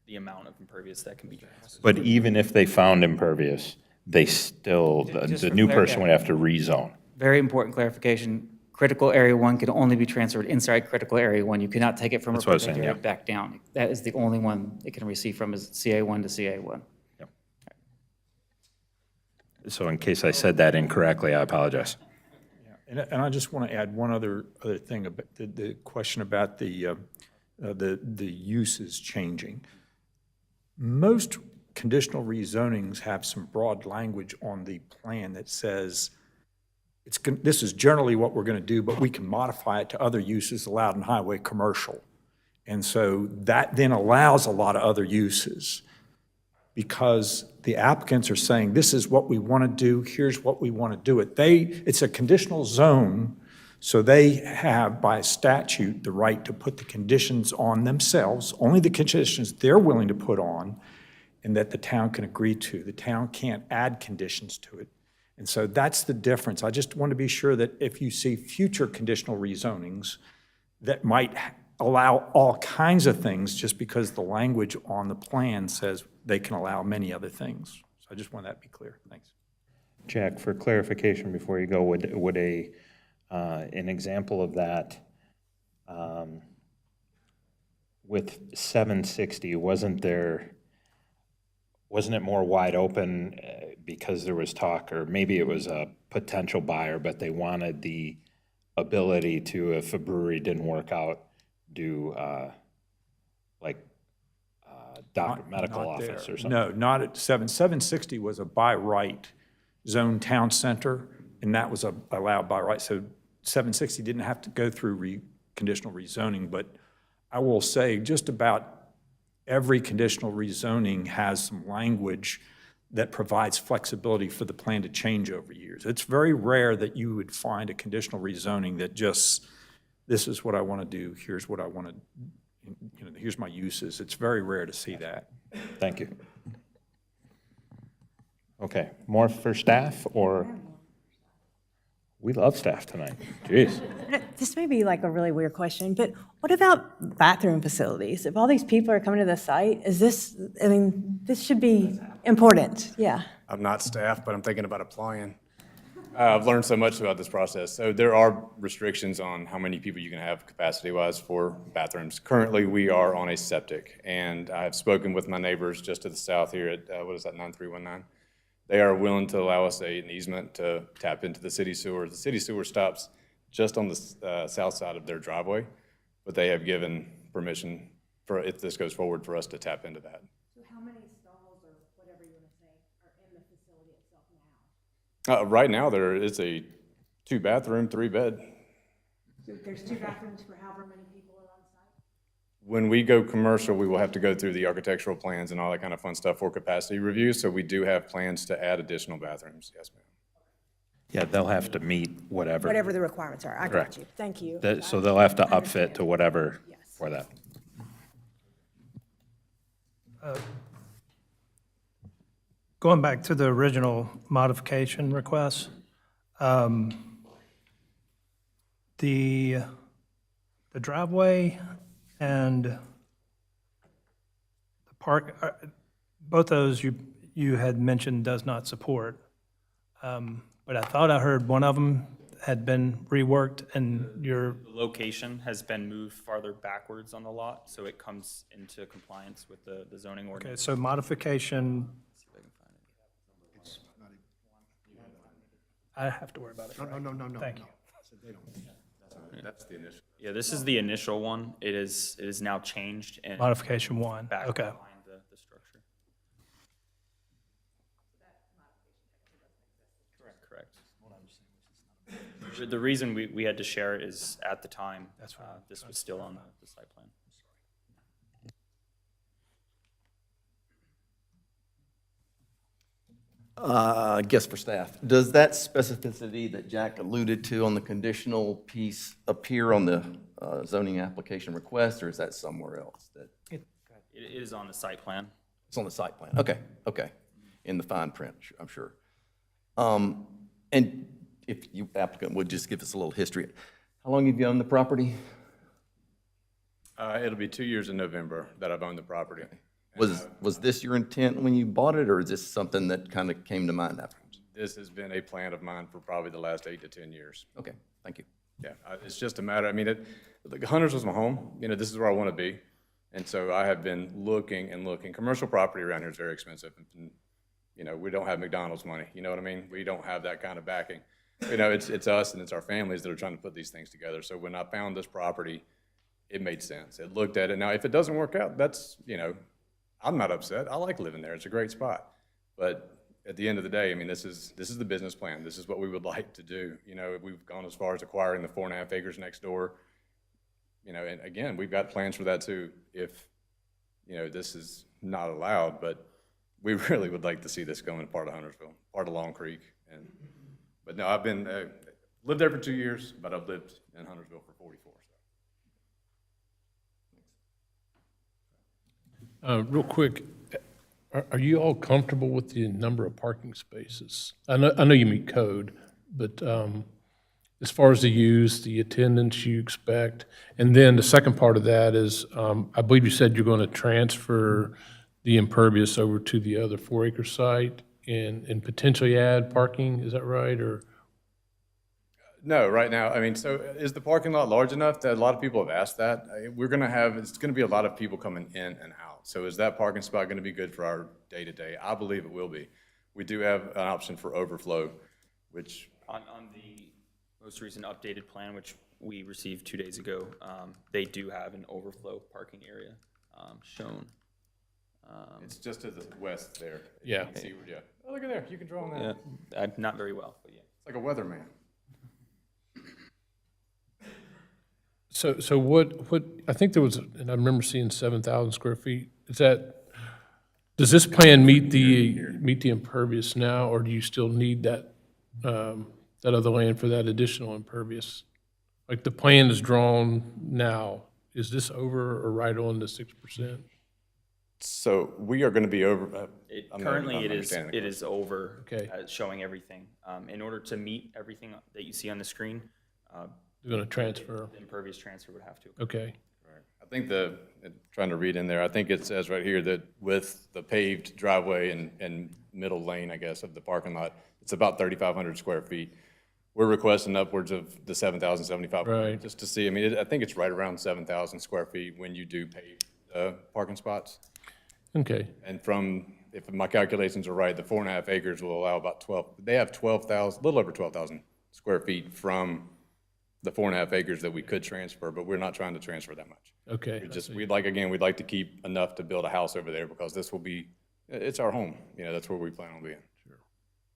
the amount of impervious that can be transferred.
But even if they found impervious, they still,
Just
the
for
new
clarity,
person would have to rezone.
Very important clarification. critical area 1 can only be transferred inside critical area 1. You cannot take it from a
That's what I was saying,
protected area
yeah.
back down. That is the only one it can receive from is CA1 to CA1.
So in case I said that incorrectly, I apologize.
And I just want to add one other thing about the question about the uses changing. Most conditional rezonings have some broad language on the plan that says, this is generally what we're going to do, but we can modify it to other uses allowed in highway commercial. And so that then allows a lot of other uses, because the applicants are saying, this is what we want to do, here's what we want to do it. It's a conditional zone, so they have, by statute, the right to put the conditions on themselves, only the conditions they're willing to put on, and that the town can agree to. The town can't add conditions to it. And so that's the difference. I just want to be sure that if you see future conditional rezonings that might allow all kinds of things just because the language on the plan says they can allow many other things. So I just want that to be clear. Thanks.
Jack, for clarification before you go, would an example of that with 760, wasn't it more wide open because there was talk, or maybe it was a potential buyer, but they wanted the ability to, if a brewery didn't work out, do medical office or something?
No, not at 760 was a by right zone town center, and that was allowed by right. So 760 didn't have to go through conditional rezoning, but I will say just about every conditional rezoning has some language that provides flexibility for the plan to change over years. It's very rare that you would find a conditional rezoning that just, this is what I want to do, here's what I want to, here's my uses. It's very rare to see that.
Thank you. Okay, more for staff, or? We love staff tonight. Jeez.
This may be like a really weird question, but what about bathroom facilities? If all these people are coming to the site, this should be important, yeah.
I'm not staff, but I'm thinking about applying. I've learned so much about this process. So there are restrictions on how many people you can have capacity-wise for bathrooms. Currently, we are on a septic, and I've spoken with my neighbors just to the south here at, 9319. They are willing to allow us an easement to tap into the city sewer. The city sewer stops just on the south side of their driveway, but they have given permission for, if this goes forward, for us to tap into that.
So how many stalls or whatever you want to say are in the facility itself now?
Right now, there is a 2-bathroom, 3-bed.
So there's 2 bathrooms for however many people are on site?
When we go commercial, we will have to go through the architectural plans and all that kind of fun stuff for capacity review, so we do have plans to add additional bathrooms, yes, ma'am.
Yeah, they'll have to meet whatever.
Whatever the requirements are, I got
Correct.
you, thank you.
So they'll have to upfit to whatever for that.
Going back to the original modification request, the driveway and the park, both those you had mentioned does not support. But I thought I heard one of them had been reworked and your,
The location has been moved farther backwards on the lot, so it comes into compliance with the zoning
okay,
ordinance.
so modification. I have to worry about it. No. Thank you.
That's the initial.
Yeah, this is the initial one. It is now changed and
Modification 1,
back
okay.
behind the structure. Correct. The reason we had to share it is, at the time, this was still on the site plan.
I guess for staff, does that specificity that Jack alluded to on the conditional piece appear on the zoning application request, or is that somewhere else?
It is on the site plan.
It's on the site plan, okay, in the fine print, I'm sure. And if you applicant would just give us a little history. How long have you owned the property?
It'll be 2 years in November that I've owned the property.
Was this your intent when you bought it, or is this something that kind of came to mind afterwards?
This has been a plan of mine for probably the last 8 to 10 years.
Okay, thank you.
Yeah, it's just a matter, I mean, like, Hunters was my home, you know, this is where I want to be. And so I have been looking and looking. Commercial property around here is very expensive. And, you know, we don't have McDonald's money, you know what I mean? We don't have that kind of backing. You know, it's us and it's our families that are trying to put these things together. So when I found this property, it made sense. It looked at it. Now, if it doesn't work out, that's, you know, I'm not upset. I like living there. It's a great spot. But at the end of the day, I mean, this is the business plan. This is what we would like to do. You know, we've gone as far as acquiring the 4.5 acres next door. You know, and again, we've got plans for that too, if, you know, this is not allowed, but we really would like to see this go in part of Huntersville, part of Long Creek. But no, I've been, lived there for 2 years, but I've lived in Huntersville for 44.
Real quick, are you all comfortable with the number of parking spaces? I know you meet code, but as far as the use, the attendance you expect, and then the second part of that is, I believe you said you're going to transfer the impervious over to the other 4-acre site and potentially add parking, is that right, or?
No, right now, I mean, so is the parking lot large enough that a lot of people have asked that? We're gonna have, it's gonna be a lot of people coming in and out. So is that parking spot gonna be good for our day-to-day? I believe it will be. We do have an option for overflow, which.
On the most recent updated plan, which we received 2 days ago, they do have an overflow parking area shown.
It's just to the west there.
Yeah.
You can see, yeah. Oh, look at there, you can draw on that.
Yeah, not very well, but yeah.
It's like a weatherman.
So what, I think there was, and I remember seeing 7,000 square feet. Does this plan meet the impervious now, or do you still need that other land for that additional impervious? Like the plan is drawn now, is this over or right on the 6%?
So we are gonna be over.
Currently, it is over,
Okay.
showing everything. In order to meet everything that you see on the screen,
You're going to transfer?
the impervious transfer would have to.
Okay.
I think trying to read in there, I think it says right here that with the paved driveway and middle lane, I guess, of the parking lot, it's about 3,500 square feet. We're requesting upwards of the 7,075.
Right.
Just to see, I mean, I think it's right around 7,000 square feet when you do pave parking spots.
Okay.
And if my calculations are right, the 4.5 acres will allow about 12, they have 12,000, a little over 12,000 square feet from the 4.5 acres that we could transfer, but we're not trying to transfer that much.
Okay.
We'd like to keep enough to build a house over there because this will be, it's our home. You know, that's where we plan on being.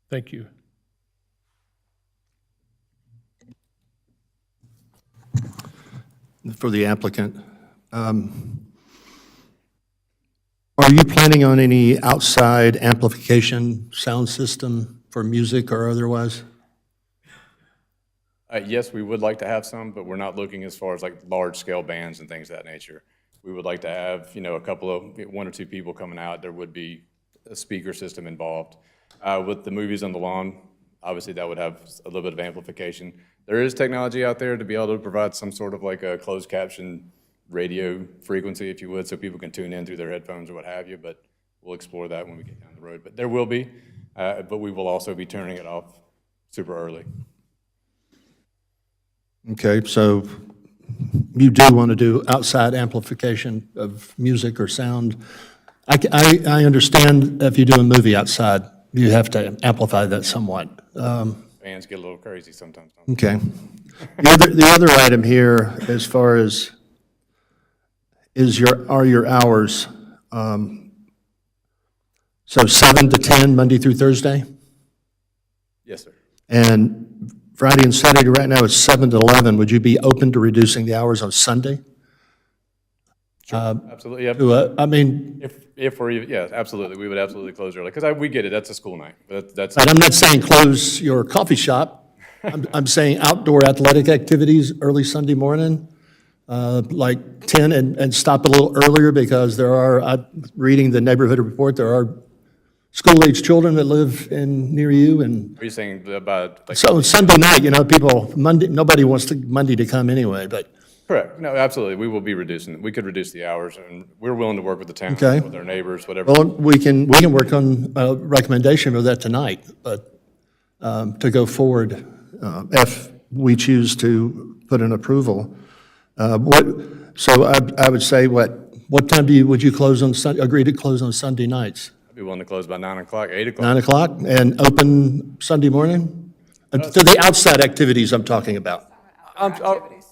Thank you.
For the applicant, are you planning on any outside amplification sound system for music or otherwise?
Yes, we would like to have some, but we're not looking as far as like large-scale bands and things of that nature. We would like to have, you know, one or two people coming out. There would be a speaker system involved. With the Movies on the Lawn, obviously that would have a little bit of amplification. There is technology out there to be able to provide some sort of like a closed caption radio frequency, if you would, so people can tune in through their headphones or what have you, but we'll explore that when we get down the road. But there will be, but we will also be turning it off super early.
Okay, so you do want to do outside amplification of music or sound. I understand if you do a movie outside, you have to amplify that somewhat.
Fans get a little crazy sometimes. Don't
Okay. The other item here, as far as, are your hours, so 7 to 10, Monday through Thursday?
Yes, sir.
And Friday and Saturday right now is 7 to 11. Would you be open to reducing the hours on Sunday?
Absolutely, yeah.
I mean,
If we're, yeah, absolutely, we would absolutely close early, because we get it, that's a school night. That's.
but I'm not saying close your coffee shop. I'm saying outdoor athletic activities early Sunday morning, like 10, and stop a little earlier because I'm reading the neighborhood report, there are school-age children that live near you, and
Are you saying about? Like,
so Sunday night, you know, nobody wants Monday to come anyway, but.
correct, no, absolutely, we will be reducing, we could reduce the hours, and we're willing to work with the town,
Okay.
with our neighbors, whatever.
Well, we can work on a recommendation of that tonight, but to go forward, if we choose to put an approval. So I would say, what time would you close on, agree to close on Sunday nights?
I'd be willing to close by 9 o'clock, 8 o'clock.
9 o'clock, and open Sunday morning? To the outside activities I'm talking about.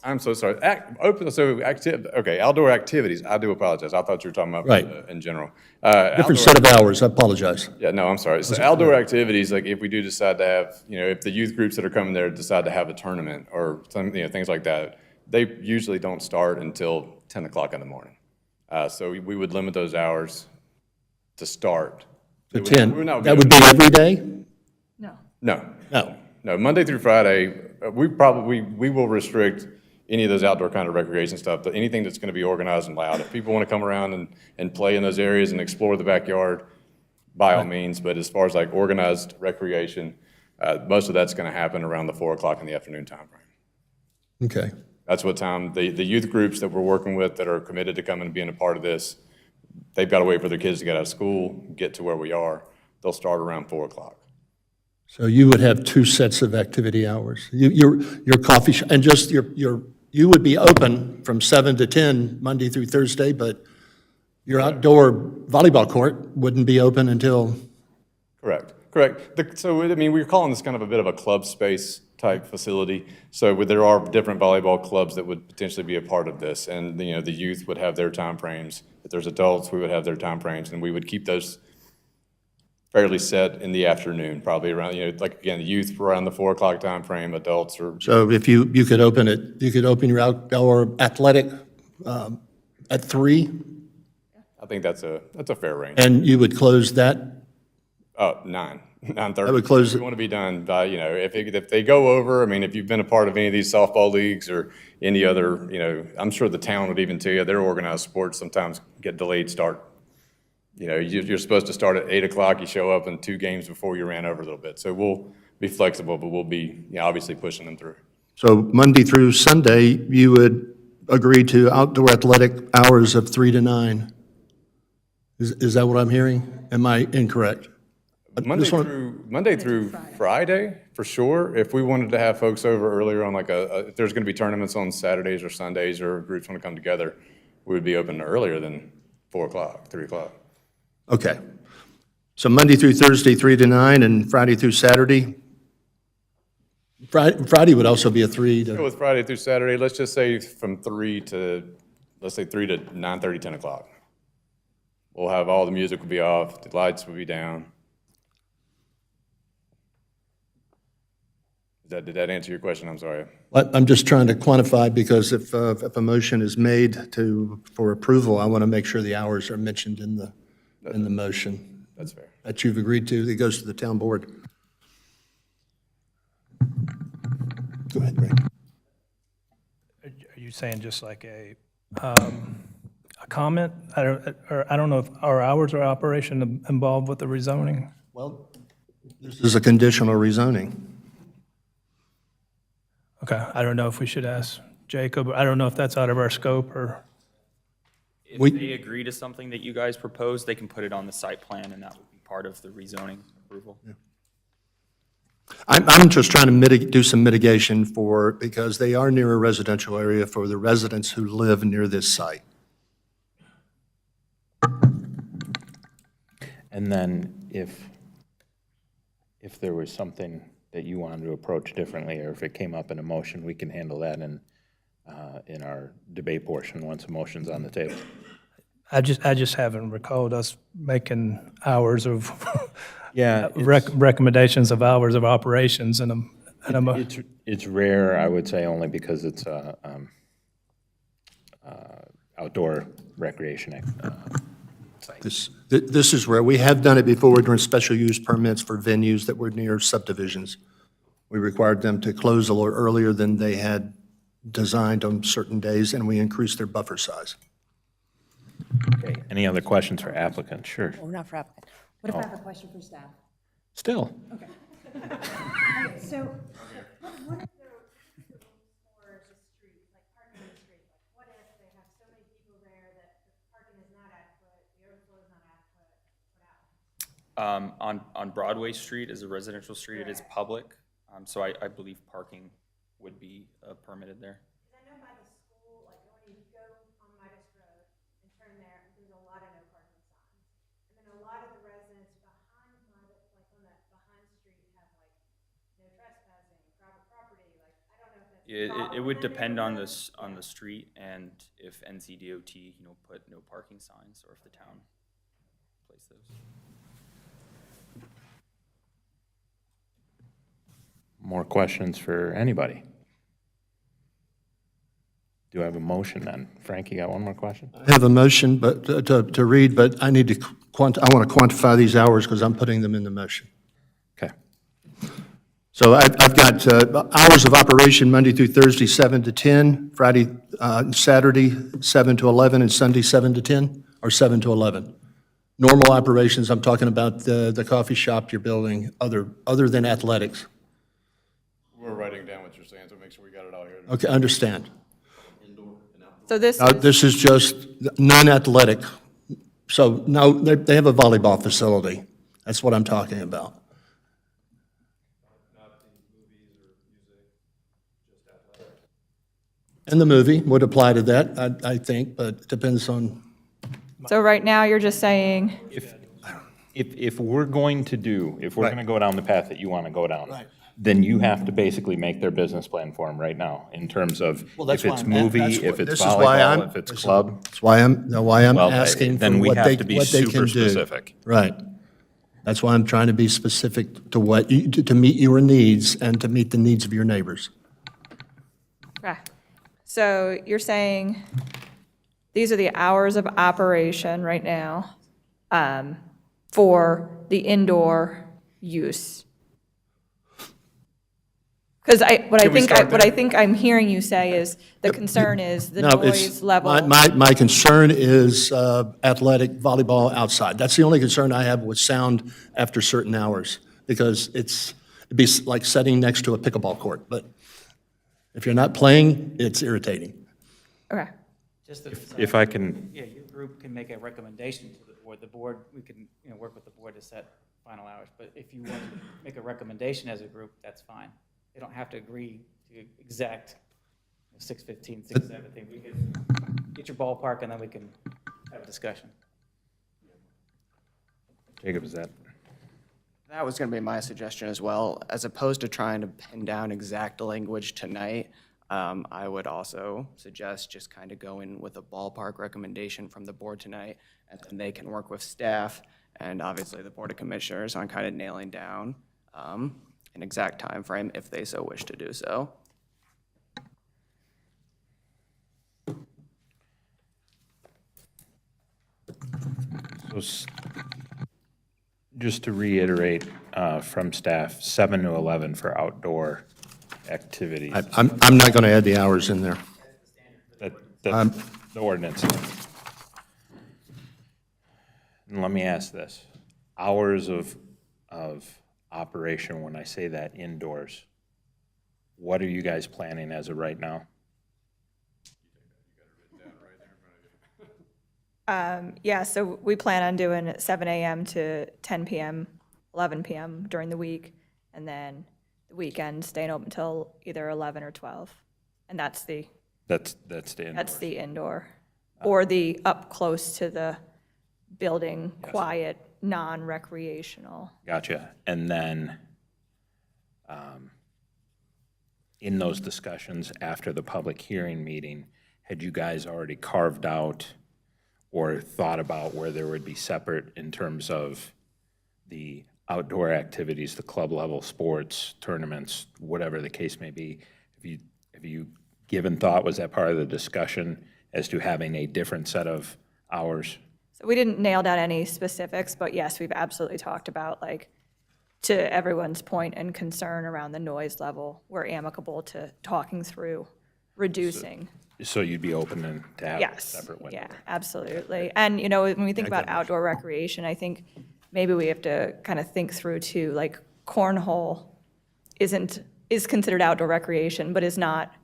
I'm so sorry. Outdoor activities, I do apologize. I thought you were talking about
Right.
in general.
Different set of hours, I apologize.
Yeah, no, I'm sorry. So outdoor activities, like if we do decide to have, if the youth groups that are coming there decide to have a tournament or some, things like that, they usually don't start until 10 o'clock in the morning. So we would limit those hours to start.
To
It would-
10,
we're not
that would be every day?
No.
No.
No, Monday through Friday, we will restrict any of those outdoor kind of recreation stuff, but anything that's gonna be organized and loud. If people wanna come around and play in those areas and explore the backyard, by all means, but as far as like organized recreation, most of that's gonna happen around the 4 o'clock in the afternoon timeframe.
Okay.
That's what time, the youth groups that we're working with that are committed to coming and being a part of this, they've gotta wait for their kids to get out of school, get to where we are. They'll start around 4 o'clock.
So you would have two sets of activity hours. Your coffee shop, and just you would be open from 7 to 10, Monday through Thursday, but your outdoor volleyball court wouldn't be open until,
Correct. We're calling this kind of a bit of a club space type facility. So there are different volleyball clubs that would potentially be a part of this. And, the youth would have their timeframes. If there's adults, we would have their timeframes, and we would keep those fairly set in the afternoon, probably around, the youth around the 4 o'clock timeframe, adults are.
so if you could open it, you could open your outdoor athletic at 3,
I think that's a fair range.
and you would close that?
9:30.
I would close
We
it-
want to be done by, if they go over, if you've been a part of any of these softball leagues or any other, I'm sure the town would even tell you, their organized sports sometimes get delayed start. You're supposed to start at 8 o'clock, you show up in 2 games before you ran over a little bit. So we'll be flexible, but we'll be, obviously pushing them through.
So Monday through Sunday, you would agree to outdoor athletic hours of 3 to 9? Is that what I'm hearing? Am I incorrect?
Monday through Friday, for sure. If we wanted to have folks over earlier on if there's going to be tournaments on Saturdays or Sundays or groups want to come together, we would be open earlier than 4 o'clock, 3 o'clock.
Okay. So Monday through Thursday, 3 to 9, and Friday through Saturday? Friday would also be a 3
Go
to,
with Friday through Saturday, let's just say from 3 to 9:30, 10 o'clock. We'll have all the music will be off, the lights will be down. Did that answer your question? I'm sorry.
I'm just trying to quantify, because if a motion is made for approval, I want to make sure the hours are mentioned in the motion.
That's fair.
That you've agreed to, that goes to the town board. Go ahead, Ray.
Are you saying just like a comment? I don't know if our hours of operation involved with the rezoning?
Well, this is a conditional rezoning.
Okay, I don't know if we should ask Jacob. I don't know if that's out of our scope or.
If
We-
they agree to something that you guys propose, they can put it on the site plan, and that would be part of the rezoning approval.
I'm just trying to do some mitigation because they are near a residential area for the residents who live near this site.
And then if there was something that you wanted to approach differently, or if it came up in a motion, we can handle that in our debate portion once a motion's on the table.
I just haven't recalled us making hours of
Yeah,
recommendations of hours of operations and
it's rare, I would say, only because it's outdoor recreation site.
This is where we have done it before during special use permits for venues that were near subdivisions. We required them to close a little earlier than they had designed on certain days, and we increased their buffer size.
Okay, any other questions for applicants? Sure.
Or not for applicant. What if I have a question for staff?
Still.
Okay. So, what if there were for the street, like parking on the street? Like, what if they have so many people there that the parking is not adequate, the overflow is not adequate? What happens?
On Broadway Street is a residential street, it is public, so I believe parking would be permitted there.
I know by the school, like when you go on Midas Road and turn there, there's a lot of no parking signs. And then a lot of the residents behind Midas, like on that behind street have like no trespassing, private property, like, I don't know if that's. a problem
It would
in their
depend on
neighborhood.
on the street and if NCDOT, put no parking signs, or if the town place those.
More questions for anybody? Do I have a motion then? Frank, you got one more question?
I have a motion, but to read, but I need to I want to quantify these hours because I'm putting them in the motion.
Okay.
So I've got hours of operation Monday through Thursday, 7 to 10, Friday, Saturday, 7 to 11, and Sunday, 7 to 10, or 7 to 11. Normal operations, I'm talking about the coffee shop you're building, other than athletics.
We're writing down what you're saying, so make sure we got it all here.
Okay, understand.
So this
Now,
is,
this is just non-athletic. So, no, they have a volleyball facility. That's what I'm talking about. And the movie would apply to that, I think, but it depends on,
so right now, you're just saying,
If we're going to go down the path that you want to go down, then you have to basically make their business plan for them right now, in terms of
Well, that's
if
why
it's
I'm-
movie,
that's
if
what-
it's
this is why I'm-
volleyball, if it's club.
that's why I'm
Well,
asking for
then we
what
have
they
to be
what they
super
can do.
specific.
Right. That's why I'm trying to be specific to what, to meet your needs and to meet the needs of your neighbors.
okay. So you're saying these are the hours of operation right now for the indoor use? Because what I think I'm hearing you say is, the concern is the
No, it's-
noise level.
My concern is athletic volleyball outside. That's the only concern I have with sound after certain hours, because it'd be like sitting next to a pickleball court. But if you're not playing, it's irritating.
Okay.
Just that,
If I can,
yeah, your group can make a recommendation to the board. The board, we can, work with the board to set final hours. But if you want to make a recommendation as a group, that's fine. They don't have to agree to exact 6:15, 6:17. We can get your ballpark, and then we can have a discussion.
Jacob, is that?
That was going to be my suggestion as well. As opposed to trying to pin down exact language tonight, I would also suggest just kind of going with a ballpark recommendation from the board tonight, and then they can work with staff and obviously the Board of Commissioners on kind of nailing down an exact time frame if they so wish to do so.
So just to reiterate from staff, 7 to 11 for outdoor activities.
I'm not going to add the hours in there.
That's the ordinance. And let me ask this. Hours of operation, when I say that indoors, what are you guys planning as of right now?
Yeah, so we plan on doing it 7 a.m. to 10 p.m., 11 p.m. during the week, and then the weekend staying open until either 11 or 12. And that's the indoor, or the up close to the building, quiet, non-recreational.
Gotcha. And then, in those discussions after the public hearing meeting, had you guys already carved out or thought about where there would be separate in terms of the outdoor activities, the club level sports, tournaments, whatever the case may be? Have you given thought, was that part of the discussion as to having a different set of hours?
So we didn't nail down any specifics, but yes, we've absolutely talked about, like, to everyone's point and concern around the noise level, we're amicable to talking through reducing.
So you'd be open to have a
Yes,
separate window?
yeah, absolutely. And, when we think about outdoor recreation, I think maybe we have to kind of think through too, like, cornhole is considered outdoor recreation, but is not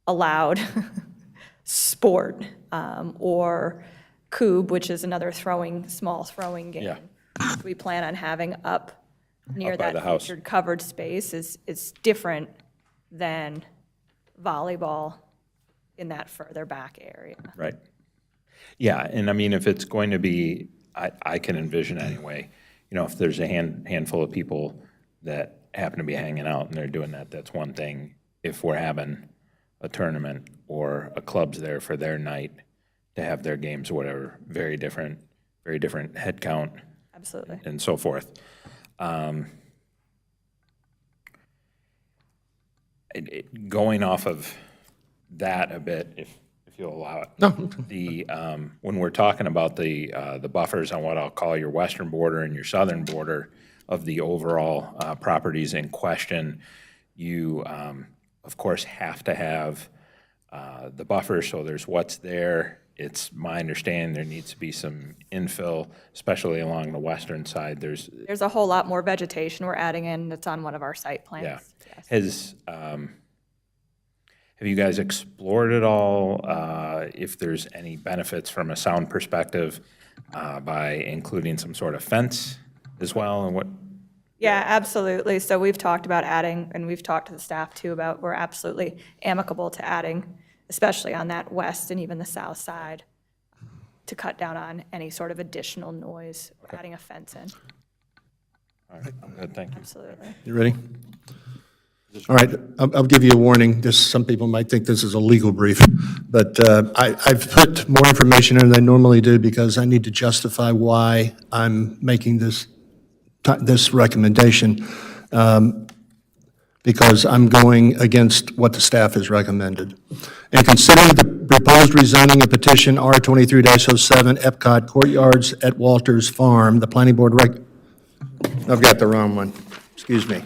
allowed sport, or Cube, which is another small throwing game.
Yeah.
We plan on having up near
Up by the
that
house.
featured covered space is different than volleyball in that further back area.
Right. Yeah, and I mean, if it's going to be, I can envision anyway, you know, if there's a handful of people that happen to be hanging out and they're doing that, that's one thing. If we're having a tournament or a club's there for their night to have their games or whatever, very different head count
Absolutely.
and so forth. Going off of that a bit, if you'll allow it.
No.
When we're talking about the buffers on what I'll call your western border and your southern border of the overall properties in question, you, of course, have to have the buffer, so there's what's there. It's my understanding there needs to be some infill, especially along the western side. There's
a whole lot more vegetation we're adding in that's on one of our site plans.
Yeah.
Yes.
Have you guys explored at all if there's any benefits from a sound perspective by including some sort of fence as well, and what?
Yeah, absolutely. So we've talked about adding, and we've talked to the staff too about, we're absolutely amicable to adding, especially on that west and even the south side, to cut down on any sort of additional noise, adding a fence in.
All right, I'm good, thank you.
Absolutely.
You ready? All right, I'll give you a warning. Some people might think this is a legal brief, but I've put more information in than I normally do because I need to justify why I'm making this recommendation, because I'm going against what the staff has recommended. And considering the proposed rezoning of petition R23-07 Epcot Courtyards at Walters Farm, the planning board I've got the wrong one, excuse me.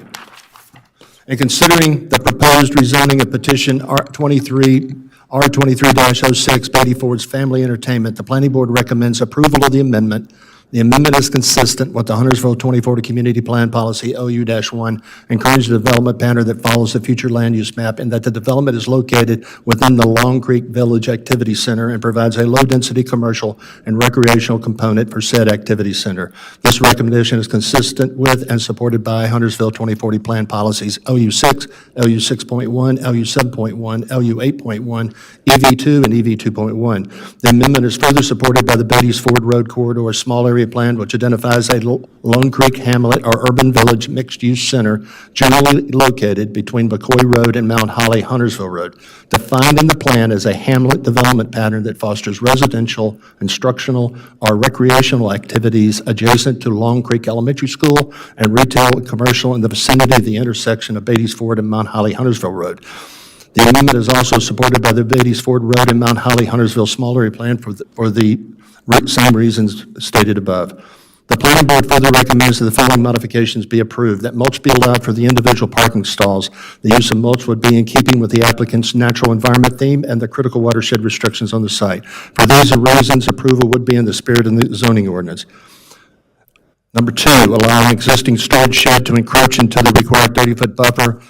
And considering the proposed rezoning of petition R23-06 Beatty Ford's Family Entertainment, the planning board recommends approval of the amendment. The amendment is consistent with the Huntersville 2040 Community Plan Policy OU-1, encouraging the development pattern that follows the future land use map, and that the development is located within the Long Creek Village Activity Center and provides a low-density commercial and recreational component for said activity center. This recommendation is consistent with and supported by Huntersville 2040 Plan Policies OU-6, OU-6.1, OU-7.1, OU-8.1, EV2, and EV2.1. The amendment is further supported by the Beatties Ford Road Corridor Small Area Plan, which identifies a Lone Creek Hamlet or urban village mixed-use center generally located between McCoy Road and Mount Holly Huntersville Road, defined in the plan as a hamlet development pattern that fosters residential, instructional, or recreational activities adjacent to Long Creek Elementary School and retail and commercial in the vicinity of the intersection of Beatties Ford and Mount Holly Huntersville Road. The amendment is also supported by the Beatties Ford Road and Mount Holly Huntersville Small Area Plan for the same reasons stated above. The planning board further recommends that the following modifications be approved: that mulch be allowed for the individual parking stalls. The use of mulch would be in keeping with the applicant's natural environment theme and the critical watershed restrictions on the site. For these reasons, approval would be in the spirit of the zoning ordinance. Number two, allowing existing storage shed to encroach into the required 30-foot buffer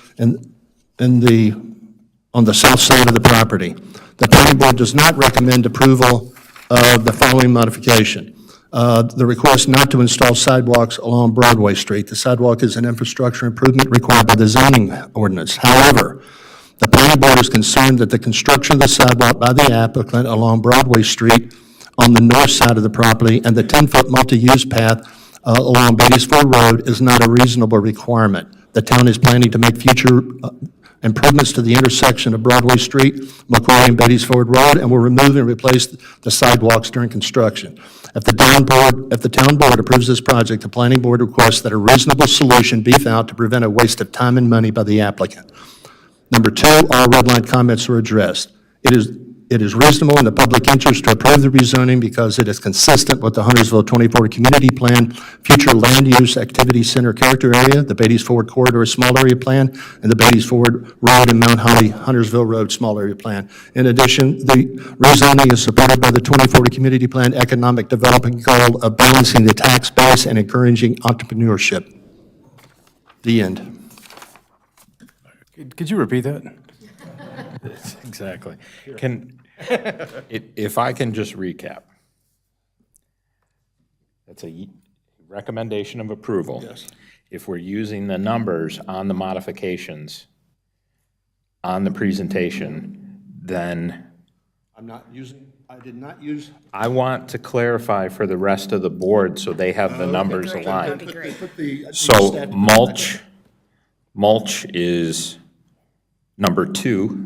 on the south side of the property. The planning board does not recommend approval of the following modification. The request not to install sidewalks along Broadway Street. The sidewalk is an infrastructure improvement required by the zoning ordinance. However, the planning board is concerned that the construction of the sidewalk by the applicant along Broadway Street on the north side of the property and the 10-foot multi-use path along Beatties Ford Road is not a reasonable requirement. The town is planning to make future improvements to the intersection of Broadway Street, McCoy, and Beatties Ford Road, and will remove and replace the sidewalks during construction. If the town board approves this project, the planning board requests that a reasonable solution be found to prevent a waste of time and money by the applicant. Number two, all red line comments were addressed. It is reasonable in the public interest to approve the rezoning because it is consistent with the Huntersville 2040 Community Plan, Future Land Use Activity Center Character Area, the Beatties Ford Corridor Small Area Plan, and the Beatties Ford Road and Mount Holly Huntersville Road Small Area Plan. In addition, the rezoning is supported by the 2040 Community Plan economic development goal of balancing the tax base and encouraging entrepreneurship. The end.
Could you repeat that?
Exactly. If I can just recap. That's a recommendation of approval.
Yes.
If we're using the numbers on the modifications on the presentation, then
I did not use.
I want to clarify for the rest of the board so they have the numbers aligned. So mulch is number 2,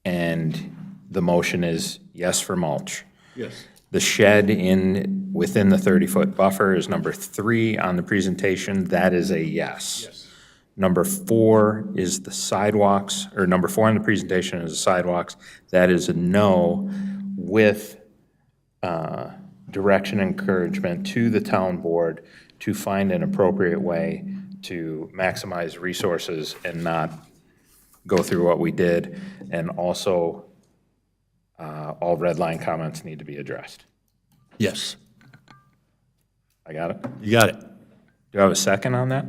and the motion is yes for mulch.
Yes.
The shed within the 30-foot buffer is number 3 on the presentation. That is a yes.
Yes.
Number 4 is the sidewalks, or number 4 on the presentation is the sidewalks. That is a no with direction and encouragement to the town board to find an appropriate way to maximize resources and not go through what we did. And also, all red line comments need to be addressed.
Yes.
I got it?
You got it.
Do I have a second on that?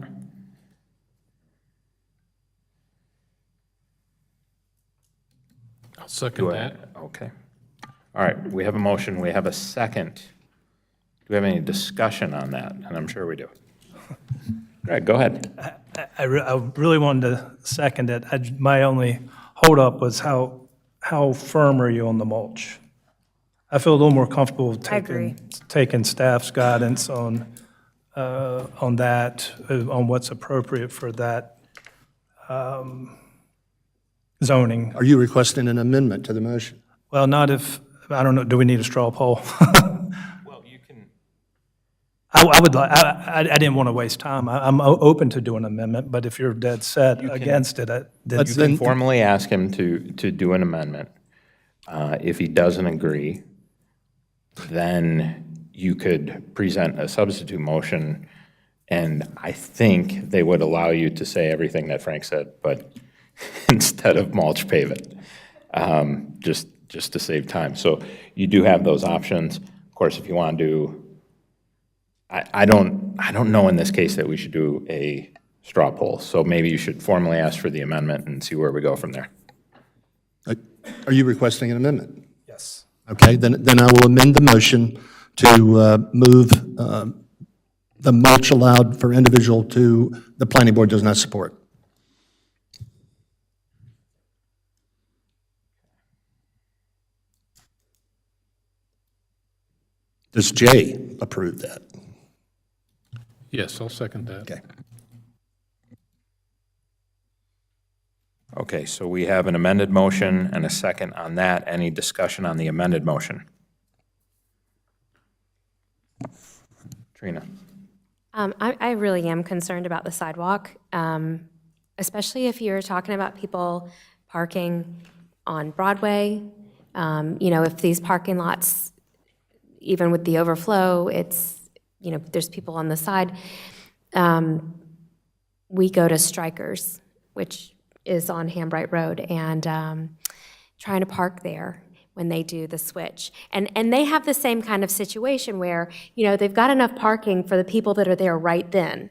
I'll second
Do I-
that.
Okay. All right, we have a motion, we have a second. Do we have any discussion on that? And I'm sure we do. Greg, go ahead.
I really wanted to second it. My only holdup was how firm are you on the mulch? I feel a little more comfortable taking staff's guidance on that, on what's appropriate for that zoning.
Are you requesting an amendment to the motion?
Well, not if, I don't know, do we need a straw poll?
Well, you can.
I didn't want to waste time. I'm open to do an amendment, but if you're dead set against it, then.
You can formally ask him to do an amendment. If he doesn't agree, then you could present a substitute motion, and I think they would allow you to say everything that Frank said, but instead of mulch, pave it, just to save time. So you do have those options. Of course, if you want to do, I don't know in this case that we should do a straw poll, so maybe you should formally ask for the amendment and see where we go from there.
Are you requesting an amendment?
Yes.
Okay, then I will amend the motion to move the mulch allowed for individual to the planning board does not support. Does Jay approve that?
Yes, I'll second that.
Okay.
Okay, so we have an amended motion and a second on that. Any discussion on the amended motion? Trina?
I really am concerned about the sidewalk, especially if you're talking about people parking on Broadway. If these parking lots, even with the overflow, there's people on the side. We go to Strikers, which is on Hambright Road, and trying to park there when they do the switch. And they have the same kind of situation where, they've got enough parking for the people that are there right then.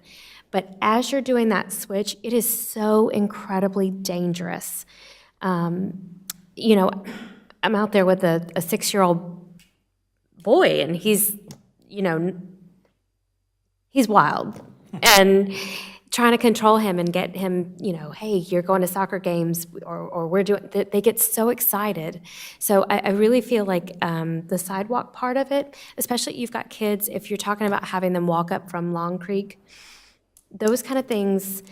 But as you're doing that switch, it is so incredibly dangerous. I'm out there with a 6-year-old boy, and he's wild. And trying to control him and get him, hey, you're going to soccer games, or we're doing, they get so excited. So I really feel like the sidewalk part of it, especially you've got kids, if you're talking about having them walk up from Long Creek, those kind of things,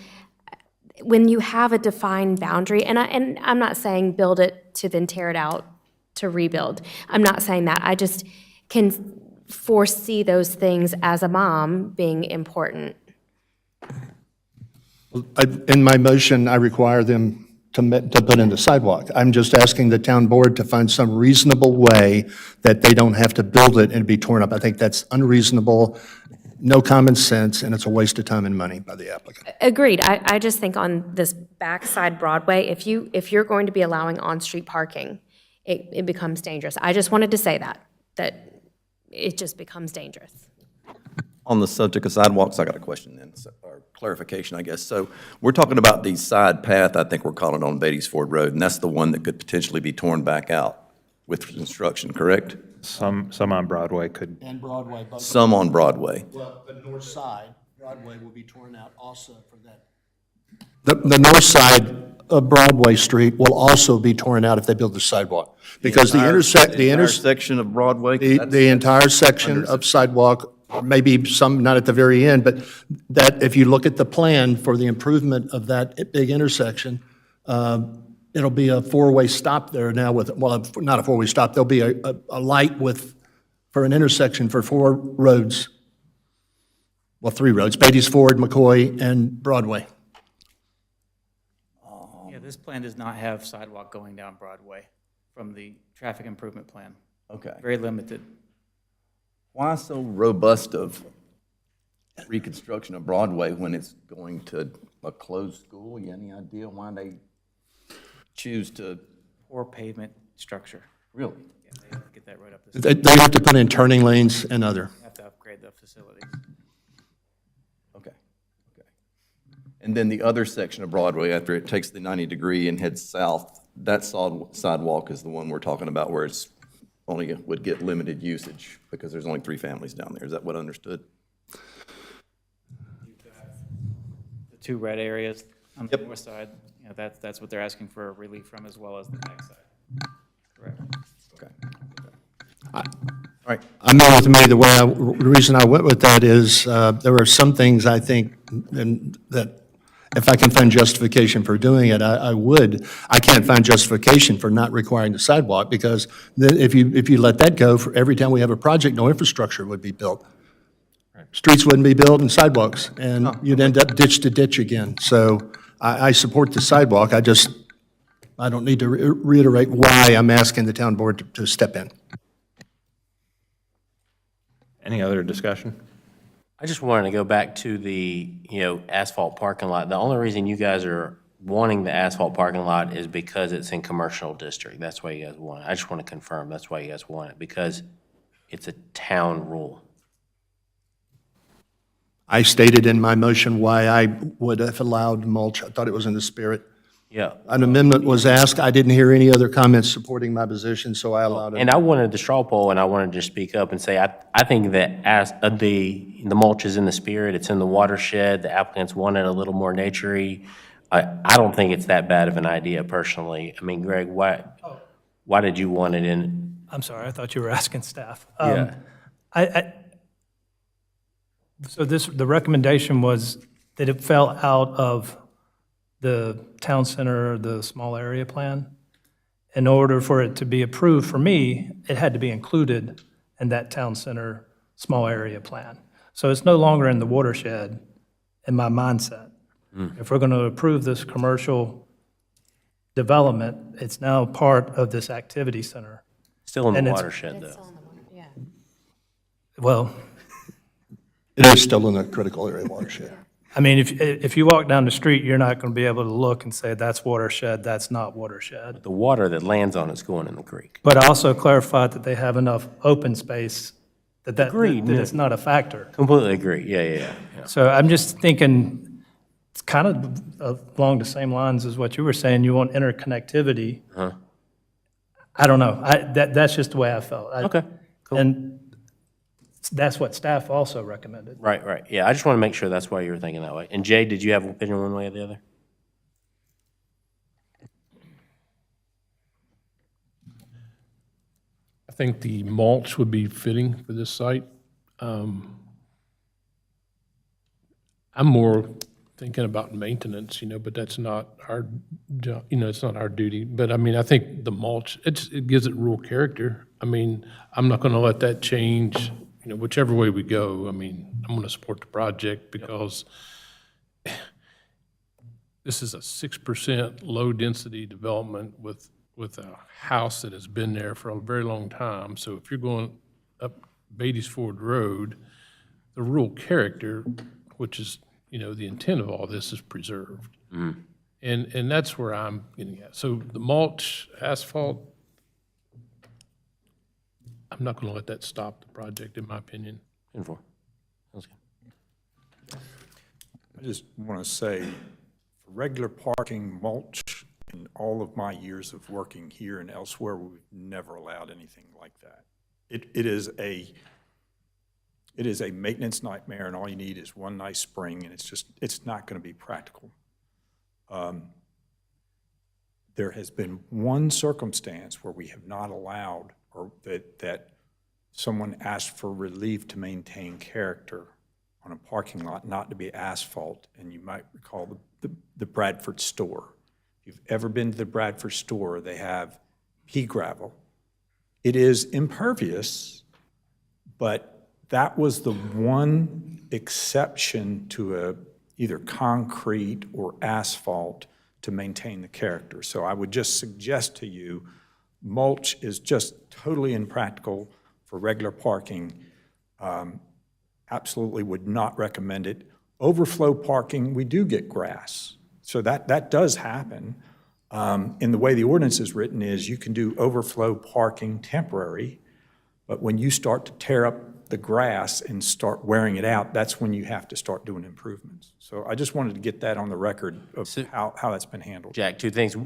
when you have a defined boundary, and I'm not saying build it to then tear it out to rebuild. I'm not saying that. I just can foresee those things as a mom being important.
In my motion, I require them to put in the sidewalk. I'm just asking the town board to find some reasonable way that they don't have to build it and be torn up. I think that's unreasonable, no common sense, and it's a waste of time and money by the applicant.
Agreed. I just think on this backside Broadway, if you're going to be allowing on-street parking, it becomes dangerous. I just wanted to say that it just becomes dangerous.
On the subject of sidewalks, I got a question then, or clarification, I guess. So we're talking about the side path, I think we're calling it on Beatties Ford Road, and that's the one that could potentially be torn back out with construction, correct?
Some on Broadway could.
And Broadway.
Some on Broadway.
Well, the north side, Broadway will be torn out also for that The north side of Broadway Street will also be torn out if they build the sidewalk. Because the
entire section of Broadway?
the entire section of sidewalk, maybe some, not at the very end, but that, if you look at the plan for the improvement of that big intersection, it'll be a four-way stop there now with, well, not a four-way stop, there'll be a light with, for an intersection for 4 roads. Well, 3 roads, Beatty's Ford, McCoy, and Broadway.
Yeah, this plan does not have sidewalk going down Broadway from the traffic improvement plan.
Okay.
Very limited.
Why so robust of reconstruction of Broadway when it's going to a closed school? You any idea why they choose to?
Poor pavement structure.
Really?
Yeah, they have to get that right up.
They have to put in turning lanes and other.
They have to upgrade the facilities.
Okay. And then the other section of Broadway, after it takes the 90-degree and heads south, that sidewalk is the one we're talking about where it's only would get limited usage because there's only 3 families down there. Is that what I understood?
The 2 red areas on the north side, you know, that's what they're asking for relief from as well as the back side. Correct.
Okay. All right.
I mean, with me, the reason I went with that is there were some things I think that if I can find justification for doing it, I would. I can't find justification for not requiring the sidewalk because if you let that go, for every time we have a project, no infrastructure would be built. Streets wouldn't be built and sidewalks, and you'd end up ditch to ditch again. So I support the sidewalk. I don't need to reiterate why I'm asking the town board to step in.
Any other discussion?
I just wanted to go back to the, asphalt parking lot. The only reason you guys are wanting the asphalt parking lot is because it's in commercial district. That's why you guys want it. I just want to confirm that's why you guys want it, because it's a town rule.
I stated in my motion why I would have allowed mulch. I thought it was in the spirit.
Yeah.
An amendment was asked. I didn't hear any other comments supporting my position, so I allowed it.
And I wanted the straw poll, and I wanted to speak up and say, I think that as the mulch is in the spirit, it's in the watershed, the applicants wanted a little more naturey. I don't think it's that bad of an idea personally. I mean, Greg, why did you want it in?
I'm sorry, I thought you were asking staff.
Yeah.
So the recommendation was that it fell out of the town center, the small area plan. In order for it to be approved for me, it had to be included in that town center, small area plan. So it's no longer in the watershed in my mindset. If we're going to approve this commercial development, it's now part of this activity center.
Still in
And
the
it's-
watershed, though.
Well,
It is still in the critical area watershed.
I mean, if you walk down the street, you're not going to be able to look and say, that's watershed, that's not watershed.
The water that lands on it's going in the creek.
But I also clarified that they have enough open space that
Agreed,
that
yeah.
it's not a factor.
Completely agree, yeah.
So I'm just thinking, it's kind of along the same lines as what you were saying, you want interconnectivity. I don't know, that's just the way I felt.
Okay, cool.
And that's what staff also recommended.
Right, yeah, I just want to make sure that's why you were thinking that way. And Jay, did you have an opinion one way or the other?
I think the mulch would be fitting for this site. I'm more thinking about maintenance, but that's not our job, it's not our duty. But I mean, I think the mulch, it gives it rural character. I mean, I'm not going to let that change, whichever way we go. I mean, I'm going to support the project because this is a 6% low-density development with a house that has been there for a very long time. So if you're going up Beatty's Ford Road, the rural character, which is, the intent of all this, is preserved. And that's where I'm getting at. So the mulch, asphalt, I'm not going to let that stop the project, in my opinion.
Sounds good.
I just want to say, for regular parking mulch, in all of my years of working here and elsewhere, we've never allowed anything like that. It is a maintenance nightmare, and all you need is one nice spring, and it's not going to be practical. there has been one circumstance where we have not allowed, or that someone asked for relief to maintain character on a parking lot not to be asphalt, and you might recall the Bradford store. If you've ever been to the Bradford store, they have pea gravel. It is impervious, but that was the one exception to either concrete or asphalt to maintain the character. So I would just suggest to you, mulch is just totally impractical for regular parking. Absolutely would not recommend it. Overflow parking, we do get grass. So that does happen. In the way the ordinance is written is you can do overflow parking temporary, but when you start to tear up the grass and start wearing it out, that's when you have to start doing improvements. So I just wanted to get that on the record of how that's been handled.
Jack, two things.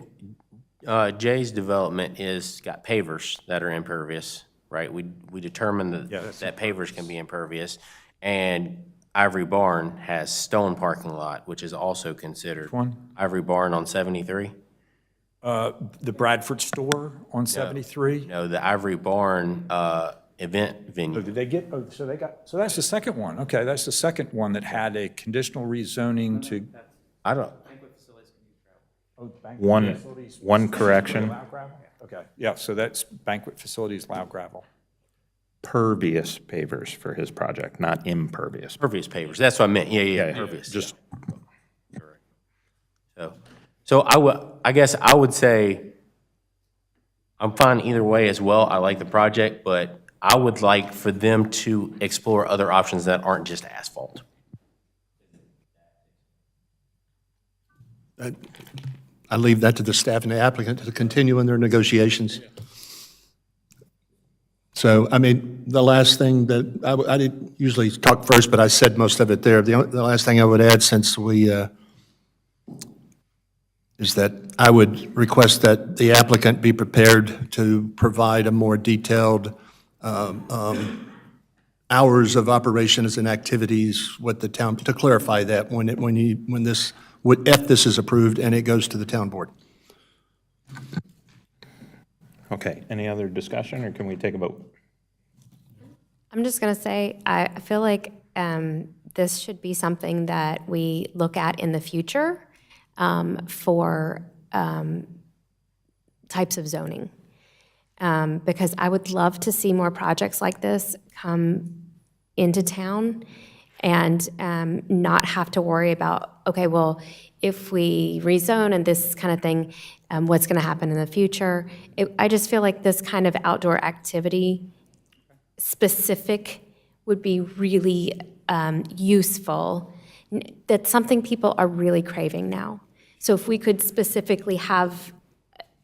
Jay's development got pavers that are impervious, right? We determined that pavers can be impervious. And Ivory Barn has stone parking lot, which is also considered.
Which one?
Ivory Barn on 73.
The Bradford store on 73?
No, the Ivory Barn event venue.
So did they get, so that's the second one. Okay, that's the second one that had a conditional rezoning to.
I don't.
One correction.
Okay, yeah, so that's banquet facilities allow gravel.
Pervious pavers for his project, not impervious.
Pervious pavers, that's what I meant, yeah, pervious.
Just,
So I guess I would say, I'm fine either way as well, I like the project, but I would like for them to explore other options that aren't just asphalt.
I leave that to the staff and the applicant to continue in their negotiations. So, I mean, the last thing that, I didn't usually talk first, but I said most of it there. The last thing I would add, since we, is that I would request that the applicant be prepared to provide a more detailed hours of operations and activities with the town, to clarify that if this is approved and it goes to the town board.
okay, any other discussion, or can we take a vote?
I'm just going to say, I feel like this should be something that we look at in the future for types of zoning. Because I would love to see more projects like this come into town and not have to worry about, okay, well, if we rezone and this kind of thing, what's going to happen in the future? I just feel like this kind of outdoor activity specific would be really useful. That's something people are really craving now. So if we could specifically have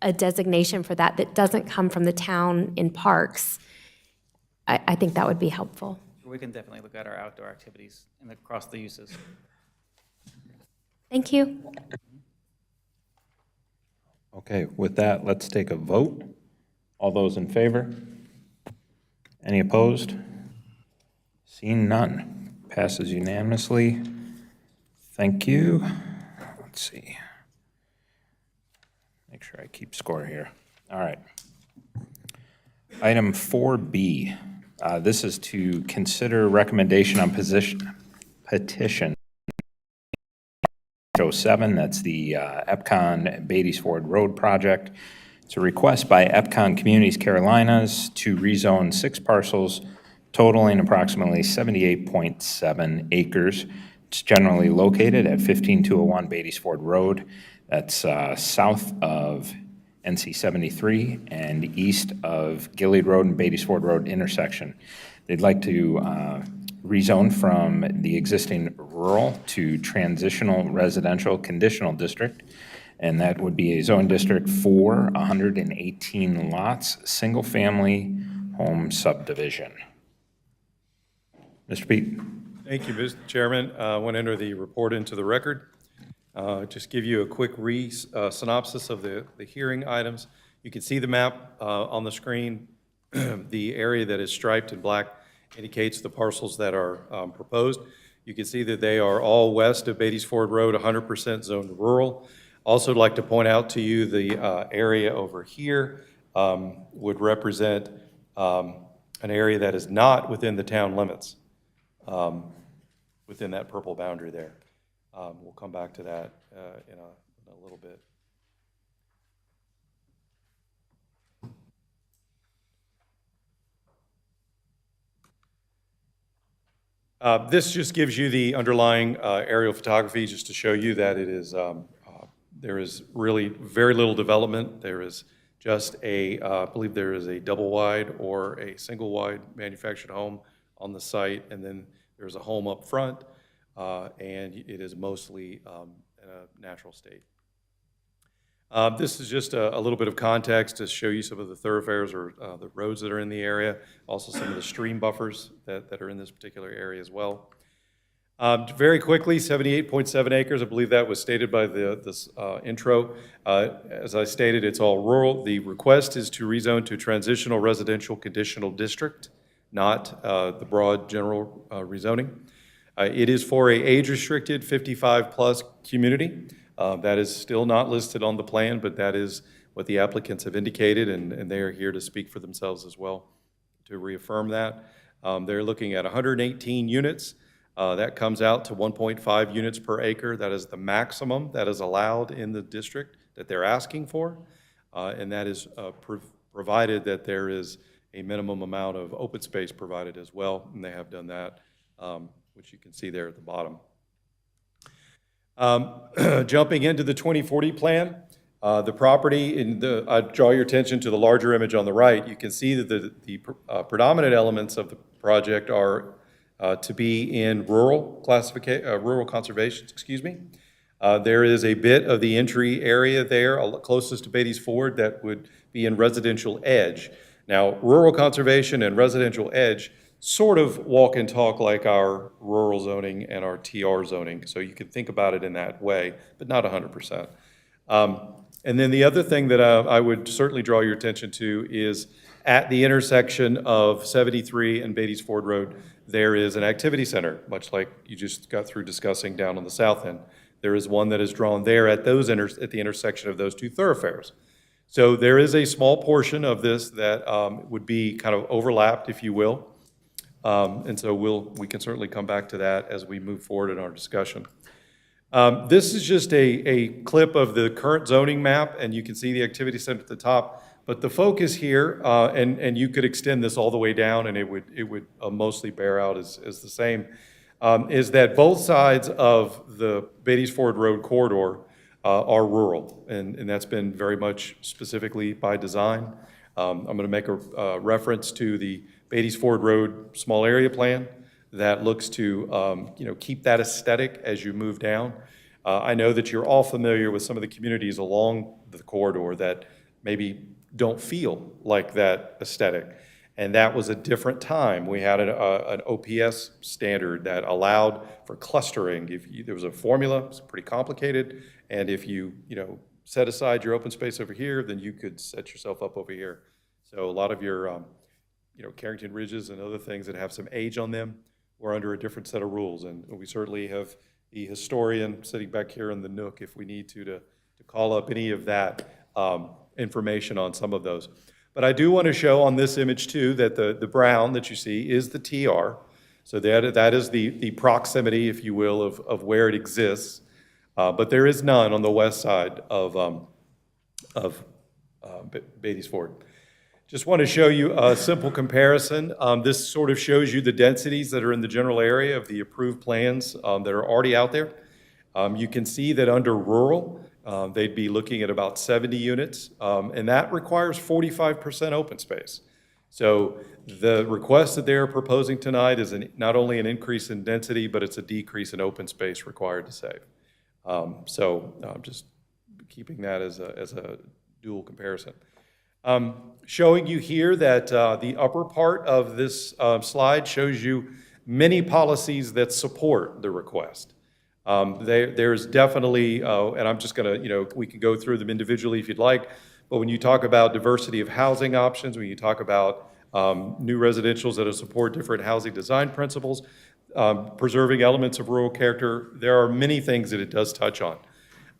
a designation for that doesn't come from the town in parks, I think that would be helpful.
We can definitely look at our outdoor activities and across the uses.
Thank you.
Okay, with that, let's take a vote. All those in favor? Any opposed? Seeing none. Passes unanimously. Thank you. Let's see. Make sure I keep score here. All right. Item 4B. This is to consider recommendation on petition 07, that's the Epcon Beatties Ford Road project. It's a request by Epcon Communities Carolinas to rezone 6 parcels totaling approximately 78.7 acres. It's generally located at 15201 Beatties Ford Road. That's south of NC 73 and east of Gilead Road and Beatties Ford Road intersection. They'd like to rezone from the existing rural to transitional residential conditional district, and that would be a zone district for 118 lots, single-family home subdivision. Mr. Pete.
Thank you, Mr. Chairman. I want to enter the report into the record. Just give you a quick synopsis of the hearing items. You can see the map on the screen. The area that is striped in black indicates the parcels that are proposed. You can see that they are all west of Beatties Ford Road, 100% zoned rural.
Also like to point out to you the area over here would represent an area that is not within the town limits, within that purple boundary there. We'll come back to that in a little bit. This just gives you the underlying aerial photography, just to show you that it is, there is really very little development. There is just I believe there is a double wide or a single wide manufactured home on the site, and then there's a home up front, and it is mostly in a natural state. This is just a little bit of context to show you some of the thoroughfares or the roads that are in the area, also some of the stream buffers that are in this particular area as well. Very quickly, 78.7 acres, I believe that was stated by this intro. As I stated, it's all rural. The request is to rezone to transitional residential conditional district, not the broad general rezoning. It is for a age-restricted 55-plus community. That is still not listed on the plan, but that is what the applicants have indicated, and they are here to speak for themselves as well to reaffirm that. They're looking at 118 units. That comes out to 1.5 units per acre. That is the maximum that is allowed in the district that they're asking for, and that is provided that there is a minimum amount of open space provided as well, and they have done that, which you can see there at the bottom. Jumping into the 2040 plan, the property, I draw your attention to the larger image on the right. You can see that the predominant elements of the project are to be in rural conservation, excuse me. There is a bit of the entry area there, closest to Beatty's Ford, that would be in residential edge. Now, rural conservation and residential edge sort of walk and talk like our rural zoning and our TR zoning, so you can think about it in that way, but not 100%. And then the other thing that I would certainly draw your attention to is at the intersection of 73 and Beatty's Ford Road, there is an activity center, much like you just got through discussing down on the south end. There is one that is drawn there at the intersection of those two thoroughfares. So there is a small portion of this that would be kind of overlapped, if you will. And so we can certainly come back to that as we move forward in our discussion. This is just a clip of the current zoning map, and you can see the activity center at the top. But the focus here, and you could extend this all the way down, and it would mostly bear out as the same, is that both sides of the Beatty's Ford Road corridor are rural, and that's been very much specifically by design. I'm going to make a reference to the Beatty's Ford Road small area plan that looks to keep that aesthetic as you move down. I know that you're all familiar with some of the communities along the corridor that maybe don't feel like that aesthetic, and that was a different time. We had an OPS standard that allowed for clustering. There was a formula, it was pretty complicated, and if you set aside your open space over here, then you could set yourself up over here. So a lot of your Carrington Ridges and other things that have some age on them were under a different set of rules, and we certainly have the historian sitting back here in the nook if we need to call up any of that information on some of those. But I do want to show on this image too that the brown that you see is the TR. So that is the proximity, if you will, of where it exists. But there is none on the west side of Beatty's Ford. Just want to show you a simple comparison. This sort of shows you the densities that are in the general area of the approved plans that are already out there. You can see that under rural, they'd be looking at about 70 units, and that requires 45% open space. So the request that they're proposing tonight is not only an increase in density, but it's a decrease in open space required to save. Just keeping that as a dual comparison. Showing you here that the upper part of this slide shows you many policies that support the request. There's definitely, and I'm just going to, we can go through them individually if you'd like, but when you talk about diversity of housing options, when you talk about new residentials that support different housing design principles, preserving elements of rural character, there are many things that it does touch on.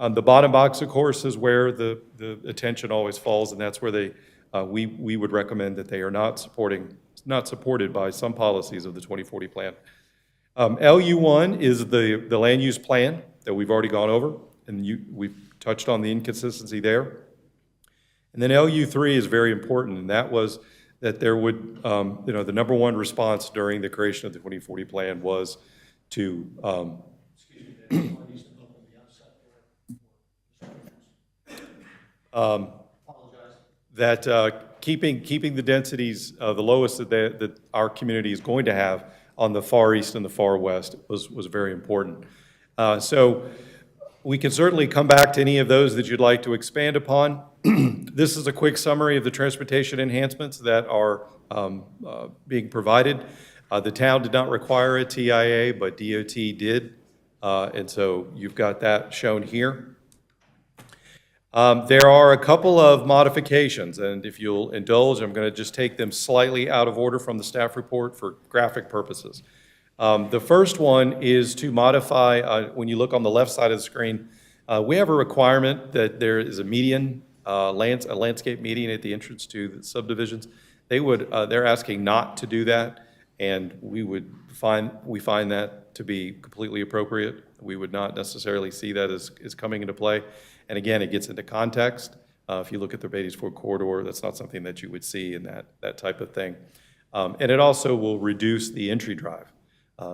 The bottom box, of course, is where the attention always falls, and that's where we would recommend that they are not supported by some policies of the 2040 plan. LU1 is the land use plan that we've already gone over, and we've touched on the inconsistency there. And then LU3 is very important, and that was that there would, the number one response during the creation of the 2040 plan was to, keeping the densities the lowest that our community is going to have on the far east and the far west was very important. So we can certainly come back to any of those that you'd like to expand upon. This is a quick summary of the transportation enhancements that are being provided. The town did not require a TIA, but DOT did, and so you've got that shown here. There are a couple of modifications, and if you'll indulge, I'm going to just take them slightly out of order from the staff report for graphic purposes. The first one is to modify, when you look on the left side of the screen, we have a requirement that there is a median, a landscape median at the entrance to the subdivisions. They're asking not to do that, and we find that to be completely appropriate. We would not necessarily see that as coming into play. And again, it gets into context. If you look at the Beatties Ford corridor, that's not something that you would see in that type of thing. And it also will reduce the entry drive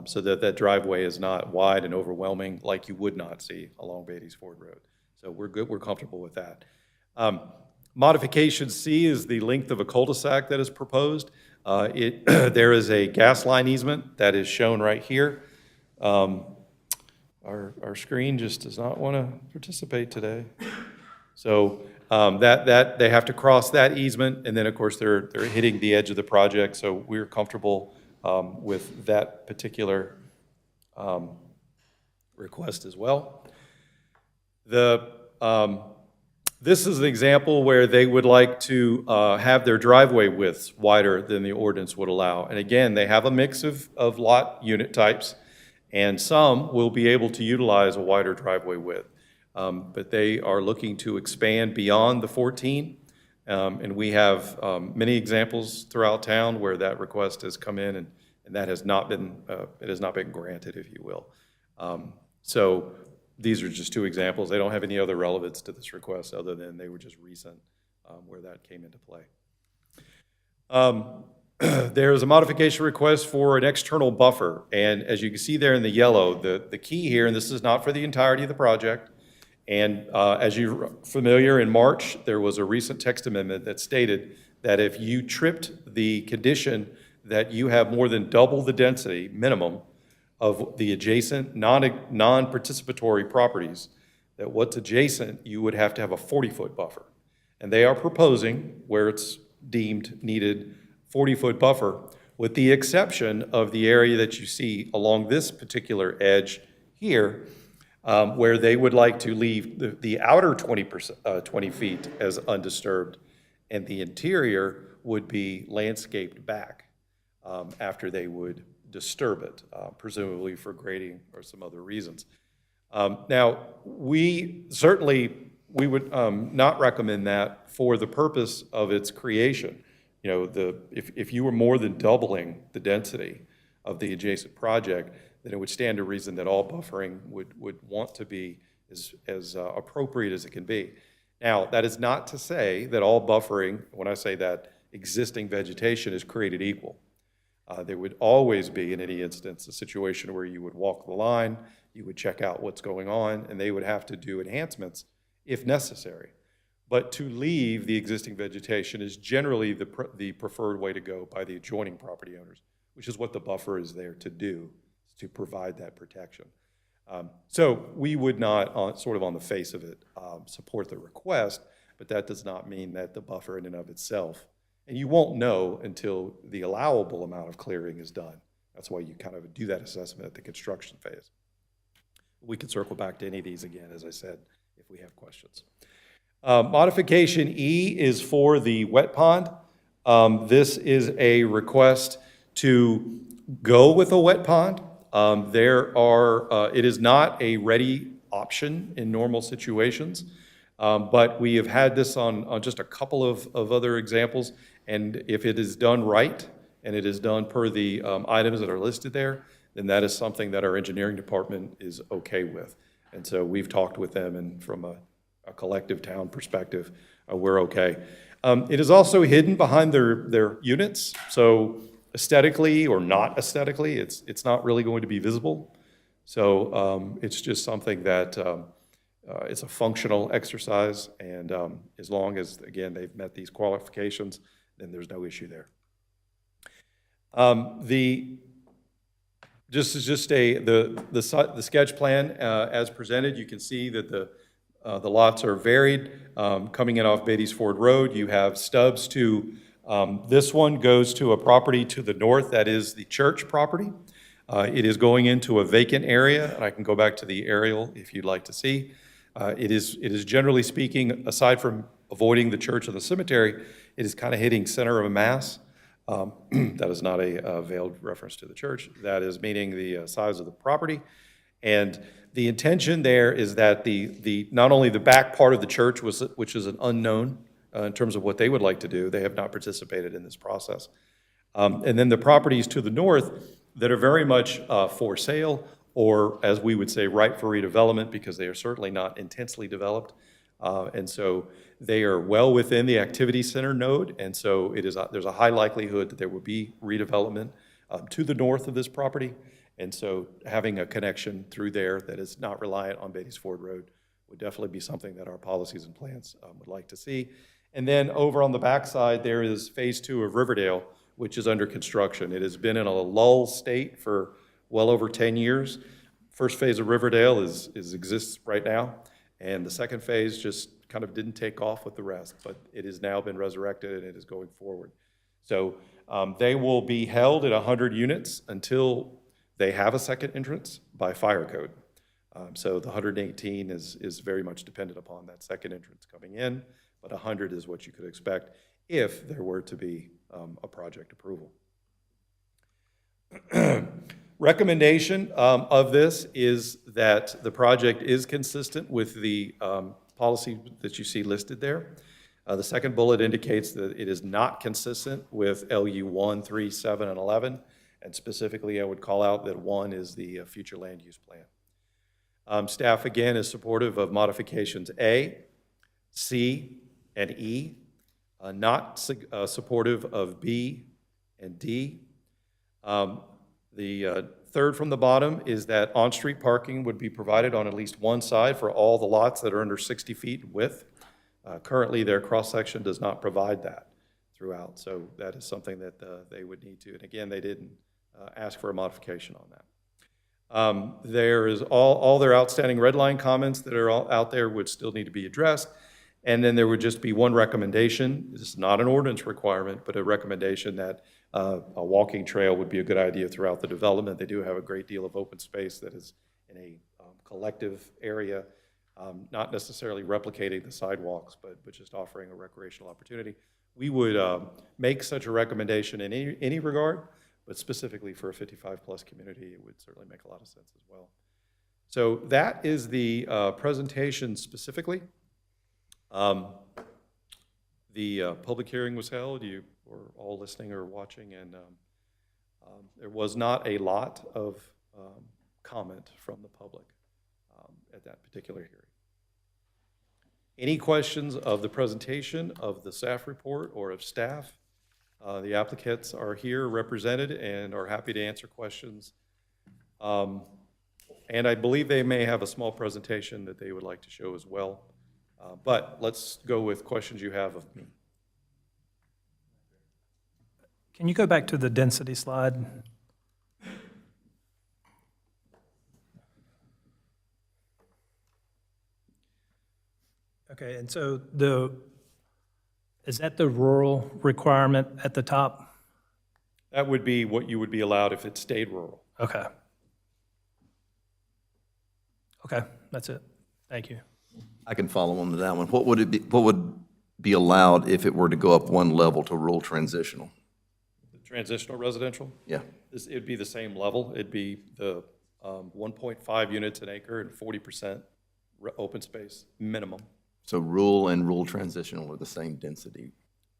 so that driveway is not wide and overwhelming like you would not see along Beatties Ford Road. So we're good, we're comfortable with that. Modification C is the length of a cul-de-sac that is proposed. There is a gas line easement that is shown right here. Our screen just does not want to participate today. So that they have to cross that easement, and then of course they're hitting the edge of the project. So we're comfortable with that particular request as well. This is an example where they would like to have their driveway widths wider than the ordinance would allow. And again, they have a mix of lot unit types, and some will be able to utilize a wider driveway width. But they are looking to expand beyond the 14. And we have many examples throughout town where that request has come in, and that has not been, it has not been granted, if you will. So these are just two examples. They don't have any other relevance to this request other than they were just recent where that came into play. There is a modification request for an external buffer, and as you can see there in the yellow, the key here, and this is not for the entirety of the project, and as you're familiar, in March, there was a recent text amendment that stated that if you tripped the condition that you have more than double the density minimum of the adjacent non-participatory properties, that what's adjacent, you would have to have a 40-foot buffer. And they are proposing, where it's deemed needed, 40-foot buffer, with the exception of the area that you see along this particular edge here, where they would like to leave the outer 20 feet as undisturbed, and the interior would be landscaped back after they would disturb it, presumably for grading or some other reasons. Now, we would not recommend that for the purpose of its creation. You know, if you were more than doubling the density of the adjacent project, then it would stand to reason that all buffering would want to be as appropriate as it can be. Now, that is not to say that all buffering, when I say that, existing vegetation is created equal. There would always be, in any instance, a situation where you would walk the line, you would check out what's going on, and they would have to do enhancements if necessary. But to leave the existing vegetation is generally the preferred way to go by the adjoining property owners, which is what the buffer is there to do, to provide that protection. So we would not, sort of on the face of it, support the request, but that does not mean that the buffer in and of itself, and you won't know until the allowable amount of clearing is done. That's why you kind of do that assessment at the construction phase. We can circle back to any of these again, as I said, if we have questions. Modification E is for the wet pond. This is a request to go with a wet pond. It is not a ready option in normal situations. But we have had this on just a couple of other examples, and if it is done right, and it is done per the items that are listed there, then that is something that our engineering department is okay with. And so we've talked with them, and from a collective town perspective, we're okay. It is also hidden behind their units, so aesthetically or not aesthetically, it's not really going to be visible. So it's just something that it's a functional exercise, and as long as, again, they've met these qualifications, then there's no issue there. The sketch plan as presented, you can see that the lots are varied. Coming in off Beatties Ford Road, you have stubs to, this one goes to a property to the north, that is the church property. It is going into a vacant area, and I can go back to the aerial if you'd like to see. It is generally speaking, aside from avoiding the church and the cemetery, it is kind of hitting center of a mass. That is not a veiled reference to the church. That is meaning the size of the property. And the intention there is that not only the back part of the church, which is an unknown in terms of what they would like to do, they have not participated in this process. And then the properties to the north that are very much for sale, or as we would say, ripe for redevelopment, because they are certainly not intensely developed. And so they are well within the activity center node, and so there's a high likelihood that there will be redevelopment to the north of this property. And so having a connection through there that is not reliant on Beatties Ford Road would definitely be something that our policies and plans would like to see. And then over on the backside, there is phase 2 of Riverdale, which is under construction. It has been in a lull state for well over 10 years. First phase of Riverdale exists right now, and the second phase just kind of didn't take off with the rest, but it has now been resurrected and it is going forward. So they will be held at 100 units until they have a second entrance by fire code. So the 118 is very much dependent upon that second entrance coming in, but 100 is what you could expect if there were to be a project approval. Recommendation of this is that the project is consistent with the policy that you see listed there. The second bullet indicates that it is not consistent with LU 1, 3, 7, and 11. And specifically, I would call out that 1 is the future land use plan. Staff, again, is supportive of modifications A, C, and E, not supportive of B and D. The third from the bottom is that on-street parking would be provided on at least one side for all the lots that are under 60 feet in width. Currently, their cross-section does not provide that throughout, so that is something that they would need to. And again, they didn't ask for a modification on that. There is all their outstanding red line comments that are out there would still need to be addressed. And then there would just be one recommendation. This is not an ordinance requirement, but a recommendation that a walking trail would be a good idea throughout the development. They do have a great deal of open space that is in a collective area, not necessarily replicating the sidewalks, but just offering a recreational opportunity. We would make such a recommendation in any regard, but specifically for a 55-plus community, it would certainly make a lot of sense as well. So that is the presentation specifically. The public hearing was held. You were all listening or watching, and there was not a lot of comment from the public at that particular hearing. Any questions of the presentation of the staff report or of staff? The applicants are here represented and are happy to answer questions. And I believe they may have a small presentation that they would like to show as well. But let's go with questions you have of me.
Can you go back to the density slide? Okay, and so is that the rural requirement at the top?
That would be what you would be allowed if it stayed rural.
Okay. Okay, that's it. Thank you.
I can follow on to that one. What would be allowed if it were to go up one level to rural transitional?
The transitional residential?
Yeah.
It'd be the same level. It'd be the 1.5 units an acre and 40% open space, minimum.
So rural and rural transitional are the same density.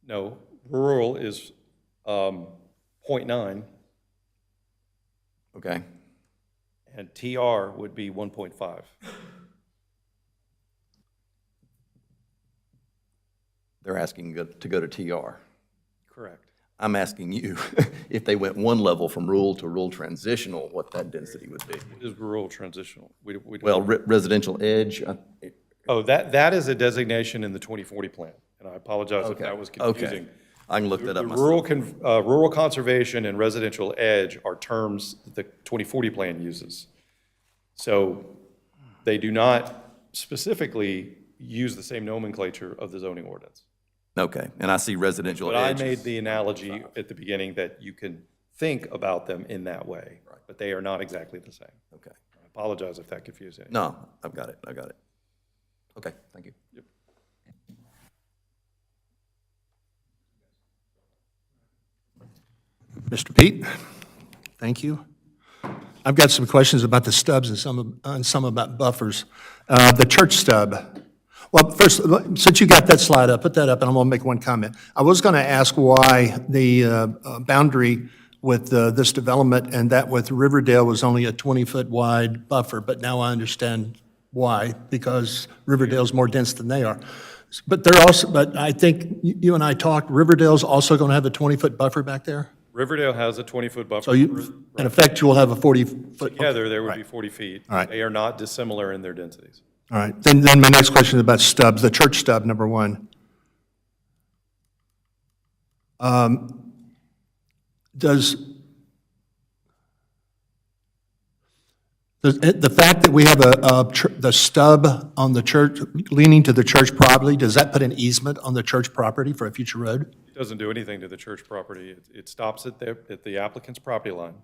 No, rural is 0.9,
Okay?
and TR would be 1.5.
They're asking to go to TR.
Correct.
I'm asking you, if they went one level from rural to rural transitional, what that density would be.
It is rural transitional.
Well, residential edge,
Oh, that is a designation in the 2040 plan, and I apologize if that was confusing.
okay. I can look that up
The
myself.
rural conservation and residential edge are terms that the 2040 plan uses. So they do not specifically use the same nomenclature of the zoning ordinance.
Okay, and I see residential
But I
edge.
made the analogy at the beginning that you can think about them in that way, but they are not exactly the same.
Okay.
I apologize if that confused you.
No, I've got it. Okay, thank you.
Mr. Pete, thank you. I've got some questions about the stubs and some about buffers. The church stub. Well, first, since you got that slide up, put that up, and I'm going to make one comment. I was going to ask why the boundary with this development and that with Riverdale was only a 20-foot wide buffer, but now I understand why, because Riverdale's more dense than they are. But they're also, but I think you and I talked, Riverdale's also going to have a 20-foot buffer back there?
Riverdale has a 20-foot buffer.
So you, in effect, you will have a 40-foot.
Together, there would be 40 feet.
All right.
They are not dissimilar in their densities.
All right, then my next question is about stubs, the church stub, number one. Does the fact that we have the stub on the church, leaning to the church property, does that put an easement on the church property for a future road?
It doesn't do anything to the church property. It stops at the applicant's property line.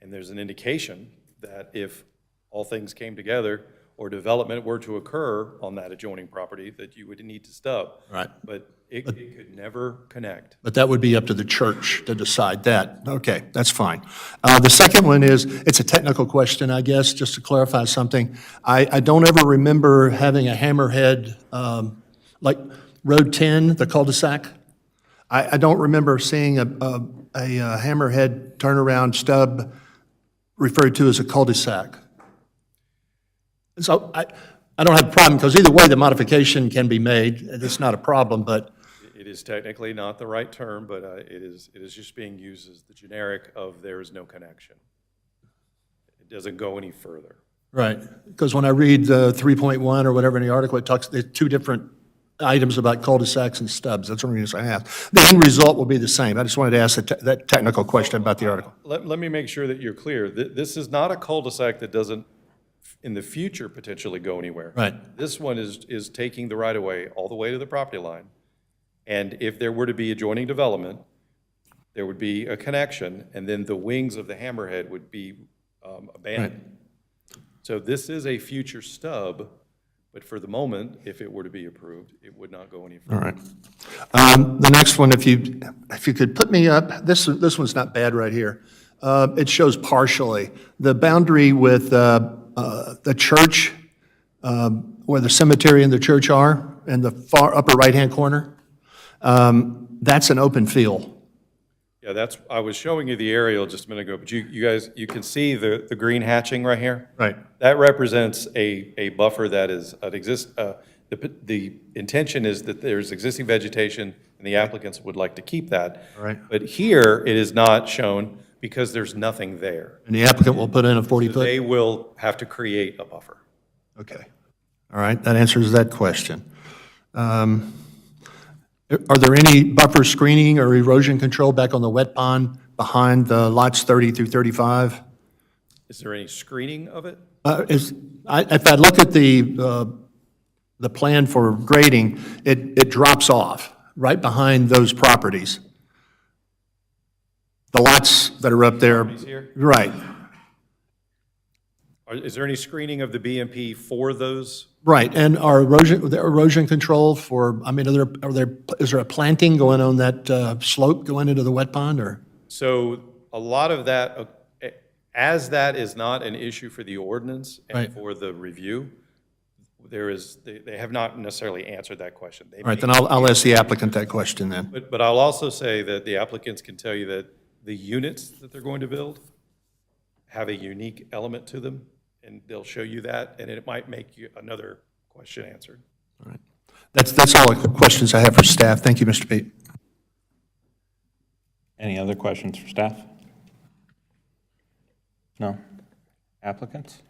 And there's an indication that if all things came together or development were to occur on that adjoining property, that you would need to stub.
Right.
But it could never connect.
But that would be up to the church to decide that. Okay, that's fine. The second one is, it's a technical question, I guess, just to clarify something. I don't ever remember having a hammerhead, like Road 10, the cul-de-sac. I don't remember seeing a hammerhead turnaround stub referred to as a cul-de-sac. So I don't have a problem, because either way, the modification can be made. It's not a problem, but
It is technically not the right term, but it is just being used as the generic of there is no connection. It doesn't go any further.
right, because when I read 3.1 or whatever in the article, it talks, there's two different items about cul-de-sacs and stubs. That's the reason I asked. The end result will be the same. I just wanted to ask that technical question about the article.
Let me make sure that you're clear. This is not a cul-de-sac that doesn't, in the future, potentially go anywhere.
Right.
This one is taking the right-of-way all the way to the property line. And if there were to be adjoining development, there would be a connection, and then the wings of the hammerhead would be abandoned. So this is a future stub, but for the moment, if it were to be approved, it would not go any further.
All right. The next one, if you could put me up, this one's not bad right here. It shows partially. The boundary with the church, where the cemetery and the church are, in the far upper right-hand corner, that's an open field.
Yeah, I was showing you the aerial just a minute ago, but you guys, you can see the green hatching right here?
Right.
That represents a buffer that is, the intention is that there's existing vegetation, and the applicants would like to keep that.
Right.
But here, it is not shown because there's nothing there.
And the applicant will put in a
So
40-foot?
they will have to create a buffer.
Okay. All right, that answers that question. Are there any buffer screening or erosion control back on the wet pond behind the lots 30 through 35?
Is there any screening of it?
If I look at the plan for grading, it drops off right behind those properties. The lots that are up there.
Properties here?
Right,
Is there any screening of the BMP for those?
right. And are erosion control for, I mean, is there a planting going on that slope going into the wet pond, or?
So a lot of that, as that is not an issue for the ordinance and
Right.
for the review, they have not necessarily answered that question. They
All right,
may-
then I'll ask the applicant that question then.
But I'll also say that the applicants can tell you that the units that they're going to build have a unique element to them, and they'll show you that, and it might make you another question answered.
All right. That's all the questions I have for staff. Thank you, Mr. Pete.
Any other questions for staff? No? Applicants?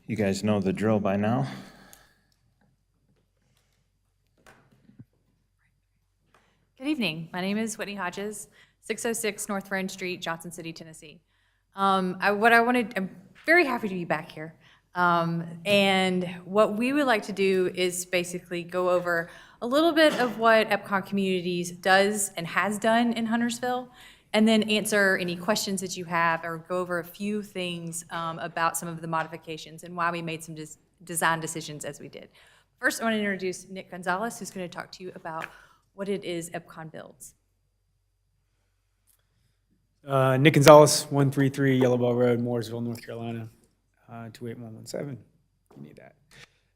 You guys know the drill by now.
Good evening. My name is Whitney Hodges, 606 North French Street, Johnson City, Tennessee. I'm very happy to be back here. And what we would like to do is basically go over a little bit of what Epcot Communities does and has done in Huntersville, and then answer any questions that you have or go over a few things about some of the modifications and why we made some design decisions as we did. First, I want to introduce Nick Gonzalez, who's going to talk to you about what it is Epcot builds.
Nick Gonzalez, 133 Yellow Bell Road, Mooresville, North Carolina, 28117. You need that.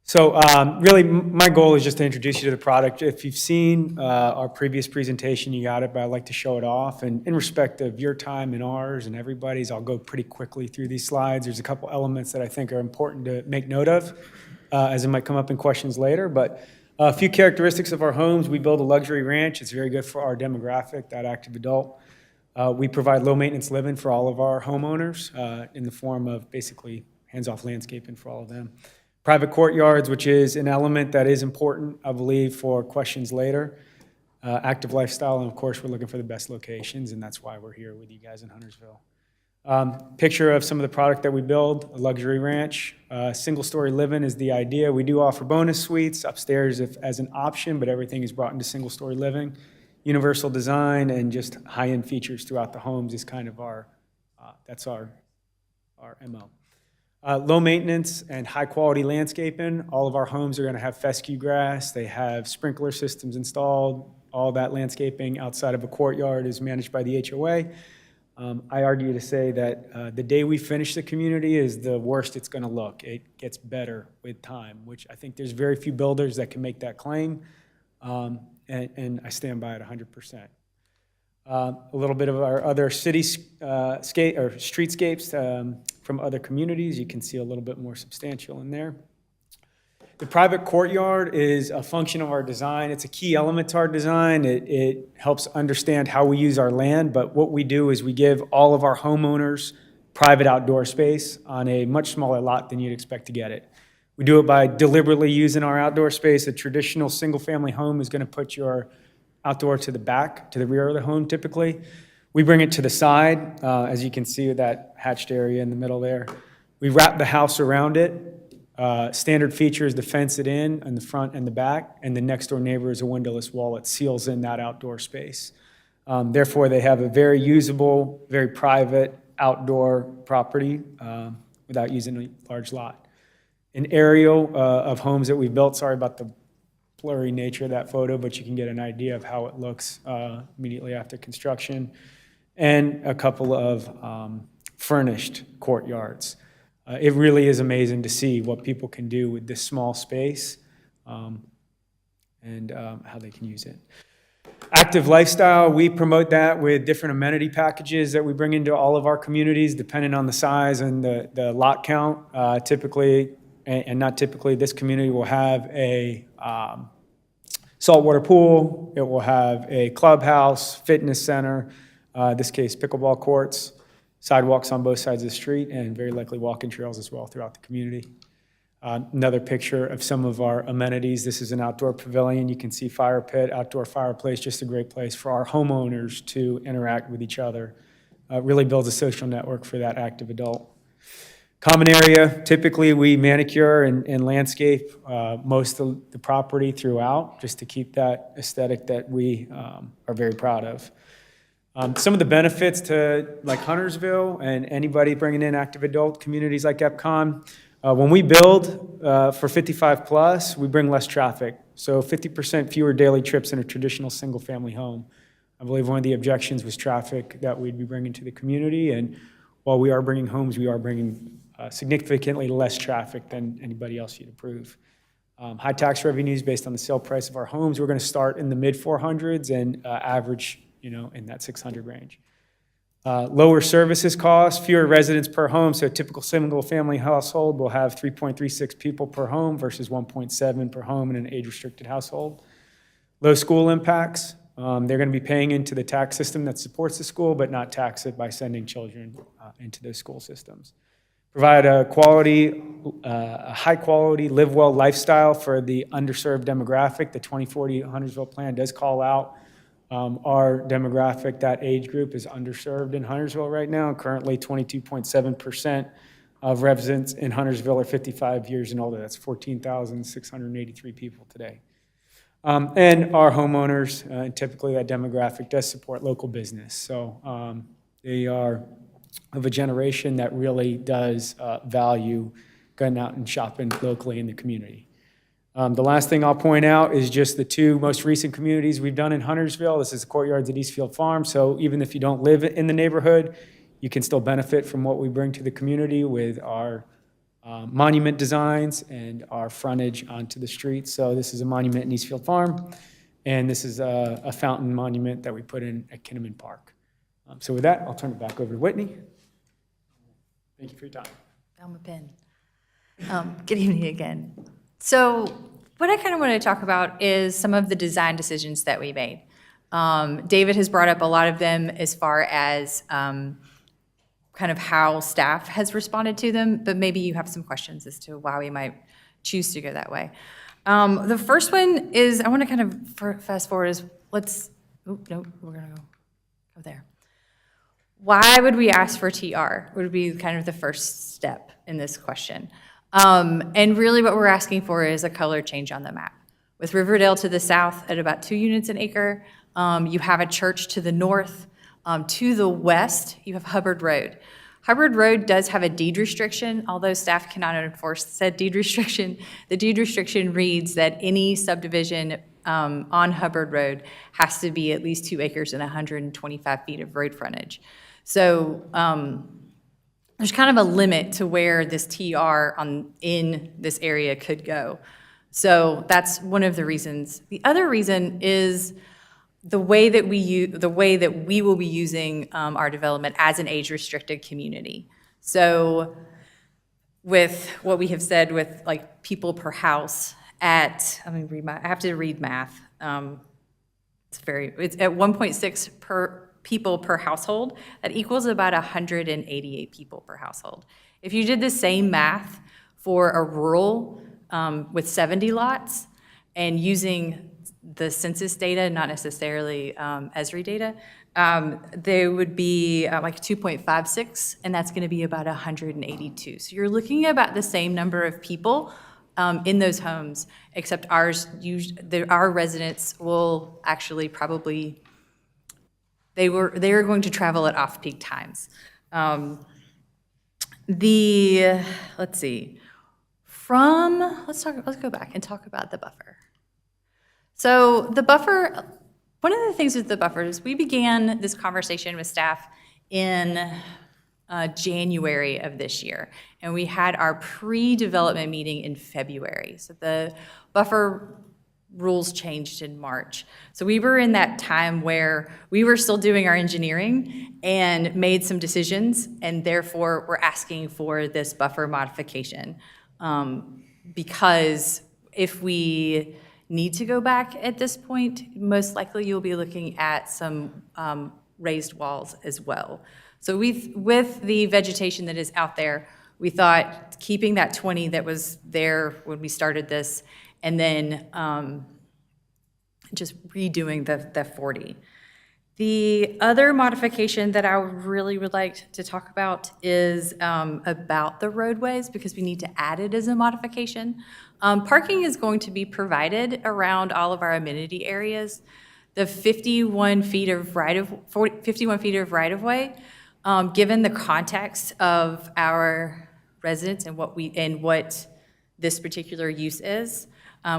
So really, my goal is just to introduce you to the product. If you've seen our previous presentation, you got it, but I'd like to show it off. And in respect of your time and ours and everybody's, I'll go pretty quickly through these slides. There's a couple elements that I think are important to make note of, as it might come up in questions later. But a few characteristics of our homes. We build a luxury ranch. It's very good for our demographic, that active adult. We provide low-maintenance living for all of our homeowners in the form of basically hands-off landscaping for all of them. Private courtyards, which is an element that is important, I believe, for questions later. Active lifestyle, and of course, we're looking for the best locations, and that's why we're here with you guys in Huntersville. Picture of some of the product that we build, a luxury ranch. Single-story living is the idea. We do offer bonus suites upstairs as an option, but everything is brought into single-story living. Universal design and just high-end features throughout the homes is kind of that's our MO. Low maintenance and high-quality landscaping. All of our homes are going to have fescue grass. They have sprinkler systems installed. All that landscaping outside of a courtyard is managed by the HOA. I argue to say that the day we finish the community is the worst it's going to look. It gets better with time, which I think there's very few builders that can make that claim. And I stand by it 100%. A little bit of our other streetscapes from other communities. You can see a little bit more substantial in there. The private courtyard is a function of our design. It's a key element to our design. It helps understand how we use our land, but what we do is we give all of our homeowners private outdoor space on a much smaller lot than you'd expect to get it. We do it by deliberately using our outdoor space. A traditional single-family home is going to put your outdoor to the back, to the rear of the home typically. We bring it to the side, as you can see with that hatched area in the middle there. We wrap the house around it. Standard feature is to fence it in the front and the back, and the next door neighbor is a windowless wall that seals in that outdoor space. Therefore, they have a very usable, very private outdoor property without using a large lot. An aerial of homes that we've built. Sorry about the blurry nature of that photo, but you can get an idea of how it looks immediately after construction. And a couple of furnished courtyards. It really is amazing to see what people can do with this small space and how they can use it. Active lifestyle, we promote that with different amenity packages that we bring into all of our communities, depending on the size and the lot count. Typically, and not typically, this community will have a saltwater pool. It will have a clubhouse, fitness center, this case pickleball courts, sidewalks on both sides of the street, and very likely walking trails as well throughout the community. Another picture of some of our amenities. This is an outdoor pavilion. You can see fire pit, outdoor fireplace, just a great place for our homeowners to interact with each other. Really builds a social network for that active adult. Common area, typically we manicure and landscape most of the property throughout, just to keep that aesthetic that we are very proud of. Some of the benefits to like Huntersville and anybody bringing in active adult communities like EPCON, when we build for 55 plus, we bring less traffic. So 50% fewer daily trips in a traditional single family home. I believe one of the objections was traffic that we'd be bringing to the community. And while we are bringing homes, we are bringing significantly less traffic than anybody else you'd approve. High tax revenues based on the sale price of our homes. We're going to start in the mid 400s and average, in that 600 range. Lower services costs, fewer residents per home. So a typical single-family household will have 3.36 people per home versus 1.7 per home in an age-restricted household. Low school impacts. They're going to be paying into the tax system that supports the school, but not tax it by sending children into those school systems. Provide a high-quality, live-well lifestyle for the underserved demographic. The 2040 Huntersville Plan does call out our demographic. That age group is underserved in Huntersville right now. Currently, 22.7% of residents in Huntersville are 55 years and older. That's 14,683 people today. And our homeowners, typically that demographic does support local business. So they are of a generation that really does value going out and shopping locally in the community. The last thing I'll point out is just the two most recent communities we've done in Huntersville. This is the Courtyards at Eastfield Farm. So even if you don't live in the neighborhood, you can still benefit from what we bring to the community with our monument designs and our frontage onto the street. So this is a monument in Eastfield Farm, and this is a fountain monument that we put in at Kinnaman Park. So with that, I'll turn it back over to Whitney. Thank you for your time.
Velma Penn. Good evening again. So what I kind of want to talk about is some of the design decisions that we made. David has brought up a lot of them as far as kind of how staff has responded to them, but maybe you have some questions as to why we might choose to go that way. The first one is, I want to kind of fast forward is, we're going to go there. Why would we ask for TR? Would be kind of the first step in this question. And really what we're asking for is a color change on the map. With Riverdale to the south at about 2 units an acre, you have a church to the north. To the west, you have Hubbard Road. Hubbard Road does have a deed restriction, although staff cannot enforce said deed restriction. The deed restriction reads that any subdivision on Hubbard Road has to be at least 2 acres and 125 feet of road frontage. So there's kind of a limit to where this TR in this area could go. So that's one of the reasons. The other reason is the way that we will be using our development as an age-restricted community. So with what we have said with like people per house at, I have to read math. It's at 1.6 per people per household. That equals about 188 people per household. If you did the same math for a rural with 70 lots and using the census data, not necessarily Esri data, they would be like 2.56, and that's going to be about 182. So you're looking at about the same number of people in those homes, except our residents will actually probably, they are going to travel at off-peak times. Let's see, let's go back and talk about the buffer. So the buffer, one of the things with the buffer is we began this conversation with staff in January of this year, and we had our pre-development meeting in February. So the buffer rules changed in March. So we were in that time where we were still doing our engineering and made some decisions, and therefore we're asking for this buffer modification. Because if we need to go back at this point, most likely you'll be looking at some raised walls as well. So with the vegetation that is out there, we thought keeping that 20 that was there when we started this, and then just redoing the 40. The other modification that I really would like to talk about is about the roadways, because we need to add it as a modification. Parking is going to be provided around all of our amenity areas. The 51 feet of right-of-way, given the context of our residents and what this particular use is,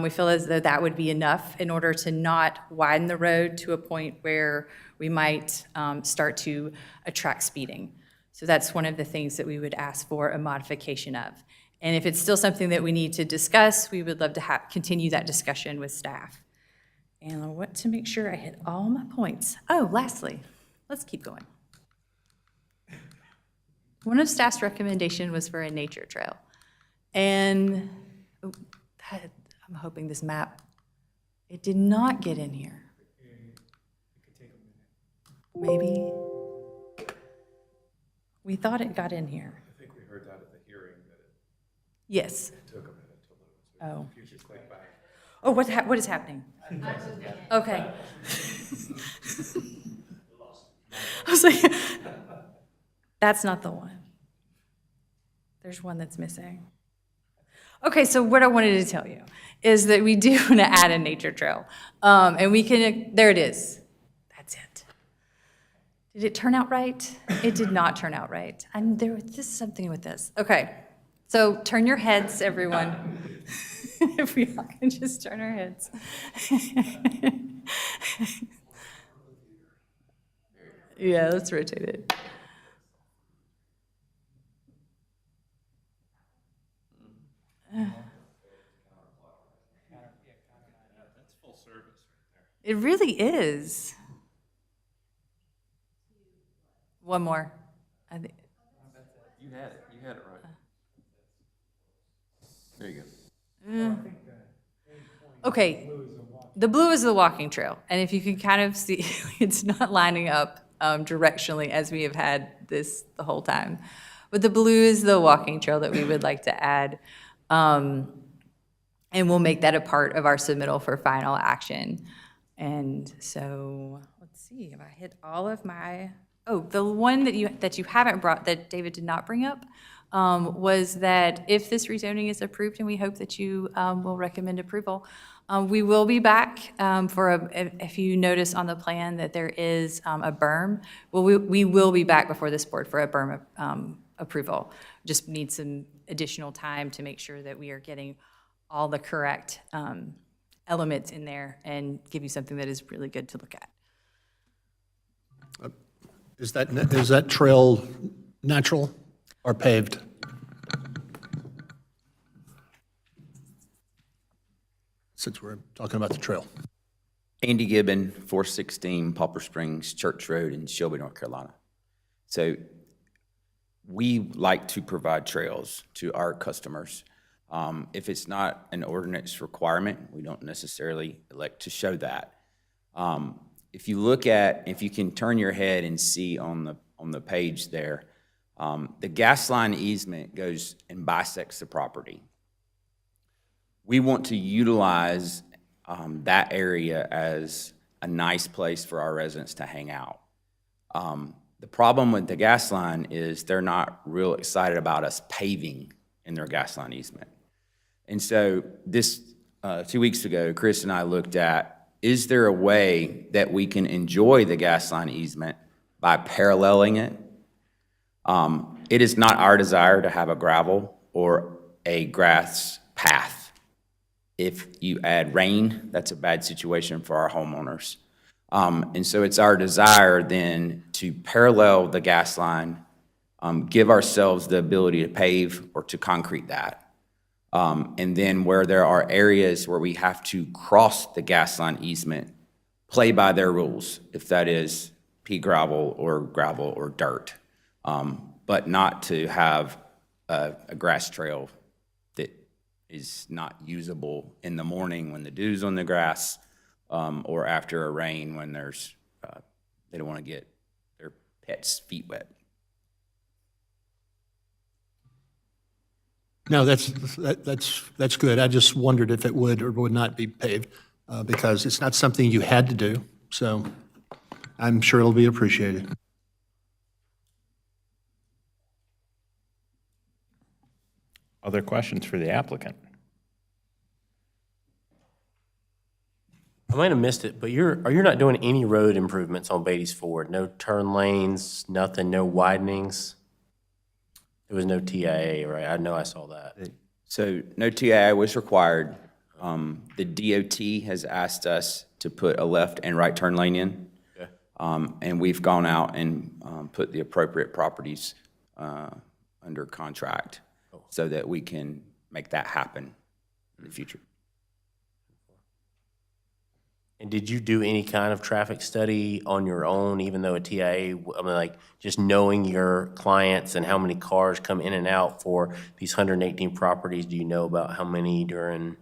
we feel as though that would be enough in order to not widen the road to a point where we might start to attract speeding. So that's one of the things that we would ask for a modification of. And if it's still something that we need to discuss, we would love to continue that discussion with staff. And I want to make sure I hit all my points. Oh, lastly, let's keep going. One of staff's recommendation was for a nature trail. And I'm hoping this map, it did not get in here. Maybe. We thought it got in here.
I think we heard that at the hearing, that it
Yes.
took a minute to load.
Oh.
If you should click back.
Oh, what is happening? Okay. I was like, that's not the one. There's one that's missing. Okay, so what I wanted to tell you is that we do want to add a nature trail. And we can, there it is. That's it. Did it turn out right? It did not turn out right. And there was just something with this. Okay, so turn your heads, everyone. If we all can just turn our heads. Yeah, let's rotate it. It really is. One more. I think.
You had it right. There you go.
Okay, the blue is the walking trail, and if you can kind of see, it's not lining up directionally as we have had this the whole time. But the blue is the walking trail that we would like to add, and we'll make that a part of our submittal for final action. And so, let's see, if I hit all of my, oh, the one that you haven't brought, that David did not bring up, was that if this rezoning is approved, and we hope that you will recommend approval, we will be back for if you notice on the plan that there is a berm, well, we will be back before this board for a berm approval. Just need some additional time to make sure that we are getting all the correct elements in there and give you something that is really good to look at.
Is that trail natural or paved? Since we're talking about the trail.
Andy Gibbon, 416 Poplar Springs Church Road in Shelby, North Carolina. So we like to provide trails to our customers. If it's not an ordinance requirement, we don't necessarily elect to show that. If you can turn your head and see on the page there, the gas line easement goes and bisects the property. We want to utilize that area as a nice place for our residents to hang out. The problem with the gas line is they're not real excited about us paving in their gas line easement. And so this, 2 weeks ago, Chris and I looked at, is there a way that we can enjoy the gas line easement by paralleling it? It is not our desire to have a gravel or a grass path. If you add rain, that's a bad situation for our homeowners. And so it's our desire then to parallel the gas line, give ourselves the ability to pave or to concrete that. And then where there are areas where we have to cross the gas line easement, play by their rules, if that is pea gravel or dirt, but not to have a grass trail that is not usable in the morning when the dew's on the grass, or after a rain when there's they don't want to get their pets' feet wet.
No, that's good. I just wondered if it would or would not be paved, because it's not something you had to do, so I'm sure it'll be appreciated.
Other questions for the applicant?
I might have missed it, but you're not doing any road improvements on Beatty's Ford? No turn lanes, nothing, no widenings? There was no TIA, right? I know I saw that.
So no TIA was required. The DOT has asked us to put a left and right turn lane in.
Okay.
And we've gone out and put the appropriate properties under contract so that we can make that happen in the future.
And did you do any kind of traffic study on your own, even though a TIA, I mean, like, just knowing your clients and how many cars come in and out for these 118 properties? Do you know about how many during,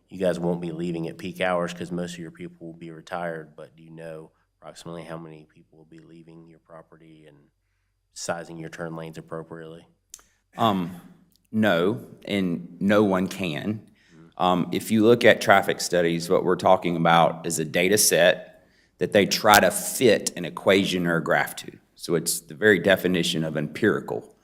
you guys won't be leaving at peak hours because most of your people will be retired, but do you know approximately how many people will be leaving your property and sizing your turn lanes appropriately?
No, and no one can. If you look at traffic studies, what we're talking about is a data set that they try to fit an equation or a graph to. So it's the very definition of empirical.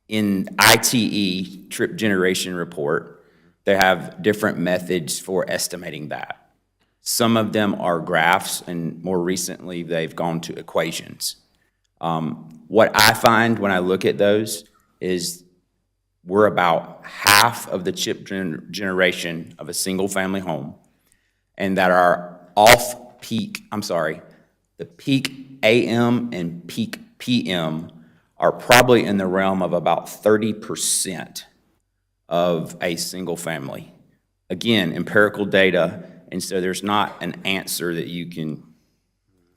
In ITE, Trip Generation Report, they have different methods for estimating that. Some of them are graphs, and more recently, they've gone to equations. What I find when I look at those is we're about half of the chip generation of a single-family home, and that our the peak AM and peak PM are probably in the realm of about 30% of a single family. Again, empirical data, and so there's not an answer that you can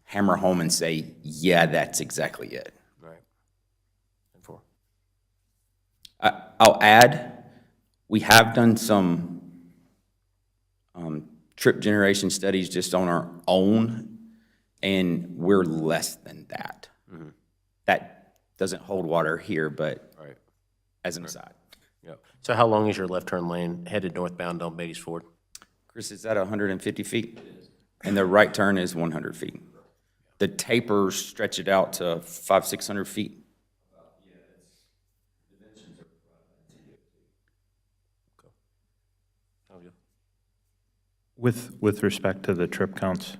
hammer home and say, yeah, that's exactly it.
Right. And four.
I'll add, we have done some trip generation studies just on our own, and we're less than that. That doesn't hold water here, but as an aside.
Yeah. So how long is your left turn lane headed northbound on Beatty's Ford?
Chris, is that 150 feet? And the right turn is 100 feet. The tapers stretch it out to 500-600 feet.
With respect to the trip counts,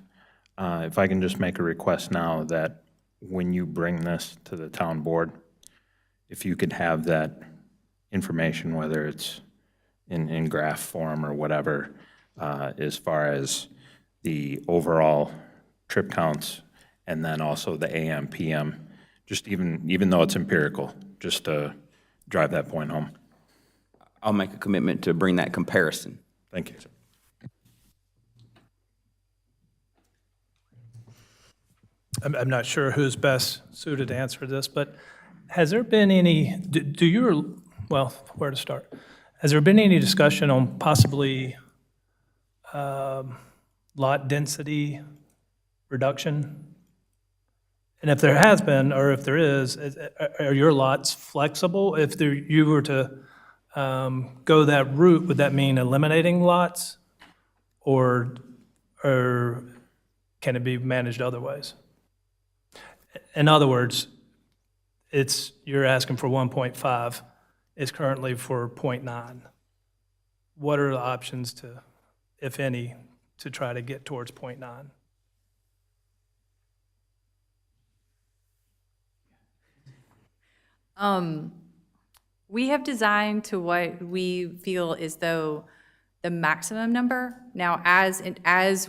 if I can just make a request now that when you bring this to the town board, if you could have that information, whether it's in graph form or whatever, as far as the overall trip counts, and then also the AM, PM, just even though it's empirical, just to drive that point home.
I'll make a commitment to bring that comparison.
Thank you.
I'm not sure who's best suited to answer this, but has there been any, where to start? Has there been any discussion on possibly lot density reduction? And if there has been, or if there is, are your lots flexible? If you were to go that route, would that mean eliminating lots? Or can it be managed other ways? In other words, you're asking for 1.5, it's currently for 0.9. What are the options to, if any, to try to get towards 0.9?
We have designed to what we feel is though the maximum number. Now, as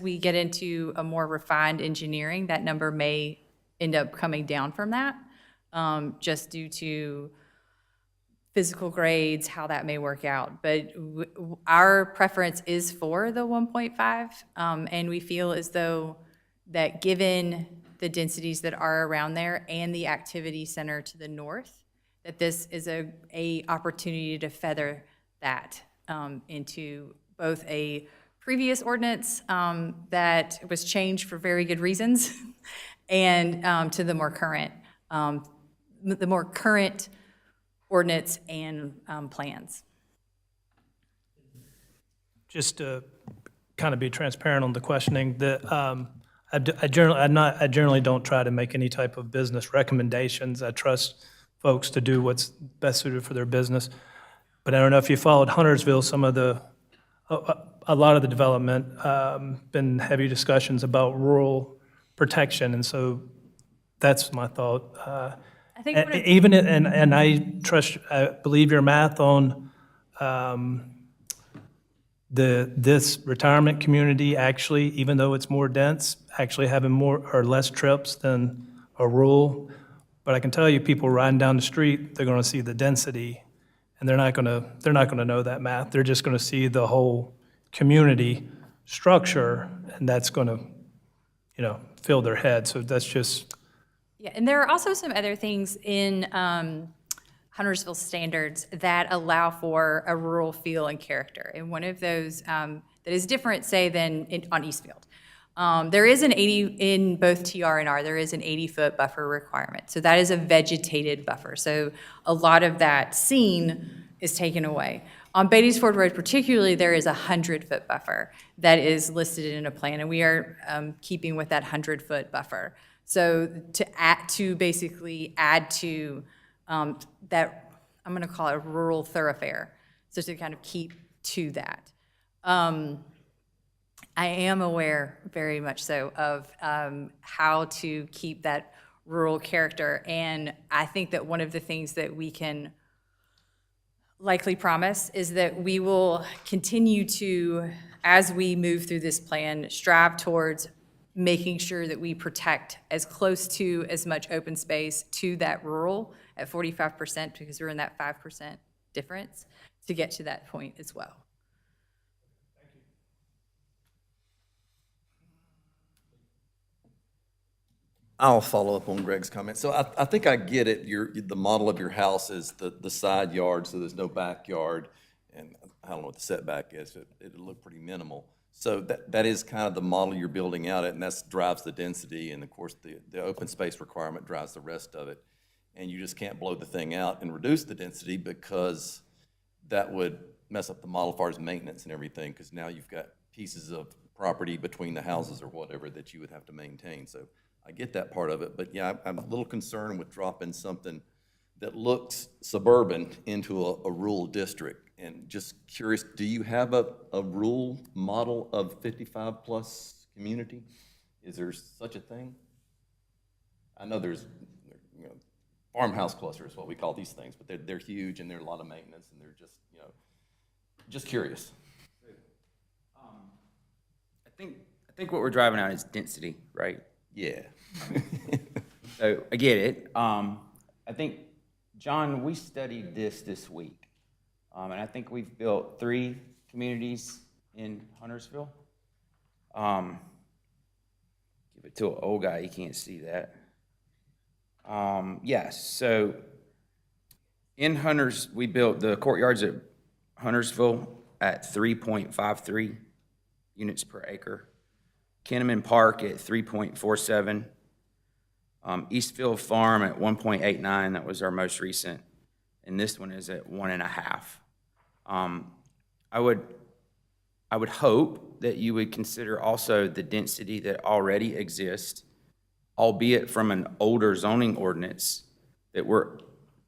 we get into a more refined engineering, that number may end up coming down from that, just due to physical grades, how that may work out. But our preference is for the 1.5, and we feel as though that given the densities that are around there and the activity center to the north, that this is a opportunity to feather that into both a previous ordinance that was changed for very good reasons, and to the more current ordinance and plans.
Just to kind of be transparent on the questioning, I generally don't try to make any type of business recommendations. I trust folks to do what's best suited for their business. But I don't know if you followed Huntersville, a lot of the development, been heavy discussions about rural protection, and so that's my thought.
I think
I believe your math on this retirement community actually, even though it's more dense, actually having more or less trips than a rural But I can tell you, people riding down the street, they're going to see the density, and they're not going to know that math. They're just going to see the whole community structure, and that's going to, fill their head. So that's just,
Yeah, and there are also some other things in Huntersville standards that allow for a rural feel and character. And one of those that is different, say, than on Eastfield. There is an 80, in both TR and R, there is an 80-foot buffer requirement. So that is a vegetated buffer. So a lot of that scene is taken away. On Beatties Ford Road particularly, there is a 100-foot buffer that is listed in a plan, and we are keeping with that 100-foot buffer. So to basically add to that, I'm going to call it a rural thoroughfare, so to kind of keep to that. I am aware, very much so, of how to keep that rural character, and I think that one of the things that we can likely promise is that we will continue to, as we move through this plan, strive towards making sure that we protect as close to as much open space to that rural at 45%, because we're in that 5% difference, to get to that point as well.
I'll follow up on Greg's comment. So I think I get it. The model of your house is the side yard, so there's no backyard. And I don't know what the setback is. It'll look pretty minimal. So that is kind of the model you're building out at, and that drives the density. And of course, the open space requirement drives the rest of it. And you just can't blow the thing out and reduce the density, because that would mess up the model as far as maintenance and everything, because now you've got pieces of property between the houses or whatever that you would have to maintain. So I get that part of it, but yeah, I'm a little concerned with dropping something that looks suburban into a rural district. And just curious, do you have a rural model of 55-plus community? Is there such a thing? I know there's, farmhouse cluster is what we call these things, but they're huge and they're a lot of maintenance, and they're just, just curious.
I think what we're driving at is density, right?
Yeah.
So I get it. I think, John, we studied this week, and I think we've built 3 communities in Huntersville. Give it to an old guy, he can't see that. Yes, so in we built the courtyards at Huntersville at 3.53 units per acre. Kenneman Park at 3.47. Eastfield Farm at 1.89, that was our most recent. And this one is at 1.5. I would hope that you would consider also the density that already exists, albeit from an older zoning ordinance that we're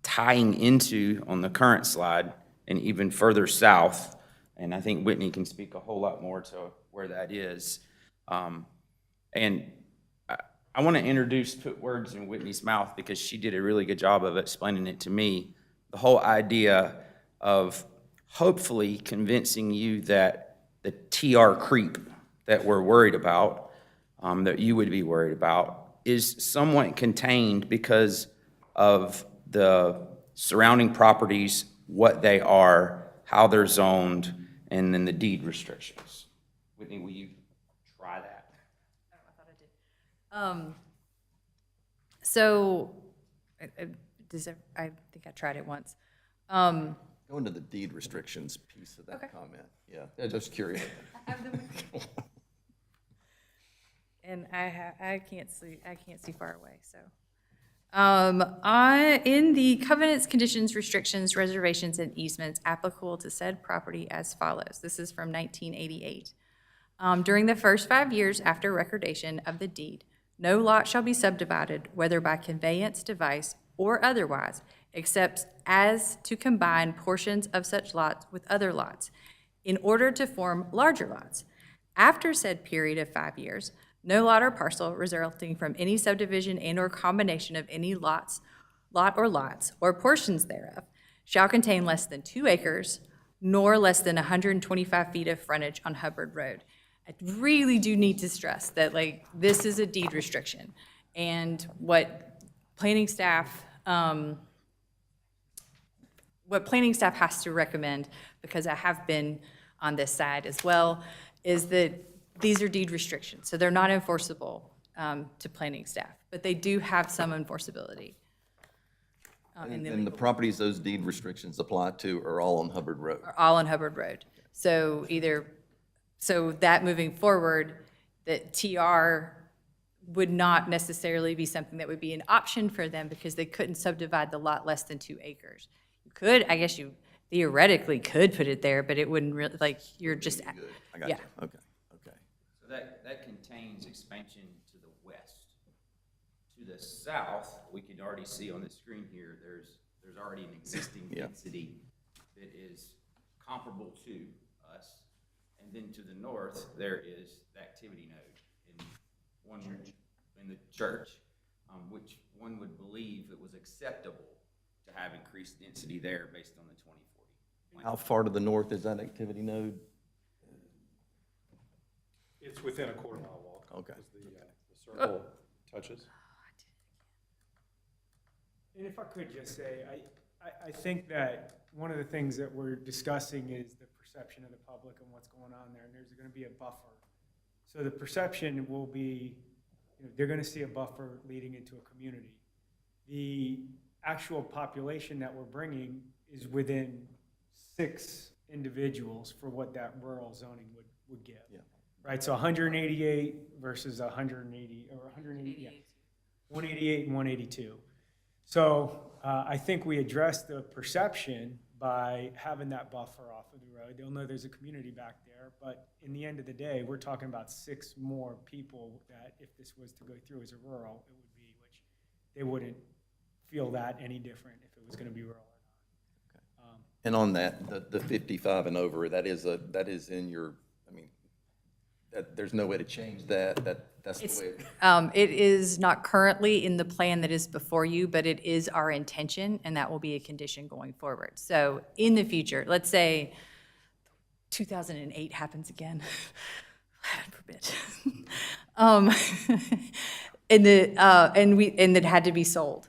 tying into on the current slide and even further south. And I think Whitney can speak a whole lot more to where that is. And I want to put words in Whitney's mouth, because she did a really good job of explaining it to me. The whole idea of hopefully convincing you that the TR creep that we're worried about, that you would be worried about, is somewhat contained because of the surrounding properties, what they are, how they're zoned, and then the deed restrictions. Whitney, will you try that?
Oh, I thought I did. So, I think I tried it once.
Go into the deed restrictions piece of that comment. Yeah, just curious.
I have them. And I can't see far away, so. In the covenants, conditions, restrictions, reservations, and easements applicable to said property as follows. This is from 1988. During the first 5 years after recordation of the deed, no lot shall be subdivided, whether by conveyance device or otherwise, except as to combine portions of such lots with other lots, in order to form larger lots. After said period of 5 years, no lot or parcel resulting from any subdivision and/or combination of any lot or lots, or portions thereof, shall contain less than 2 acres, nor less than 125 feet of frontage on Hubbard Road. I really do need to stress that, this is a deed restriction. And what planning staff, what planning staff has to recommend, because I have been on this side as well, is that these are deed restrictions, so they're not enforceable to planning staff, but they do have some enforceability.
And the properties those deed restrictions apply to are all on Hubbard Road.
Are all on Hubbard Road. So so that moving forward, that TR would not necessarily be something that would be an option for them because they couldn't subdivide the lot less than 2 acres. You could, I guess you theoretically could put it there, but it wouldn't really, like, you're just,
I got
yeah.
you, okay, okay.
So that contains expansion to the west. To the south, we could already see on the screen here, there's already an existing density that is comparable to us. And then to the north, there is the activity node in the church, which one would believe it was acceptable to have increased density there based on the 2040 plan.
How far to the north is that activity node?
It's within a quarter-mile walk.
Okay.
As the circle touches.
And if I could just say, I think that one of the things that we're discussing is the perception of the public and what's going on there, and there's gonna be a buffer. So the perception will be, they're gonna see a buffer leading into a community. The actual population that we're bringing is within 6 individuals for what that rural zoning would give.
Yeah.
Right, so 188 versus 180, or 180, yeah. 188 and 182. So I think we address the perception by having that buffer off of the road. They'll know there's a community back there, but in the end of the day, we're talking about 6 more people that if this was to go through as a rural, it would be, which they wouldn't feel that any different if it was gonna be rural or not.
And on that, the 55 and over, that is in your, I mean, there's no way to change that, that's the way.
It is not currently in the plan that is before you, but it is our intention, and that will be a condition going forward. So in the future, let's say 2008 happens again, heaven forbid. And it had to be sold.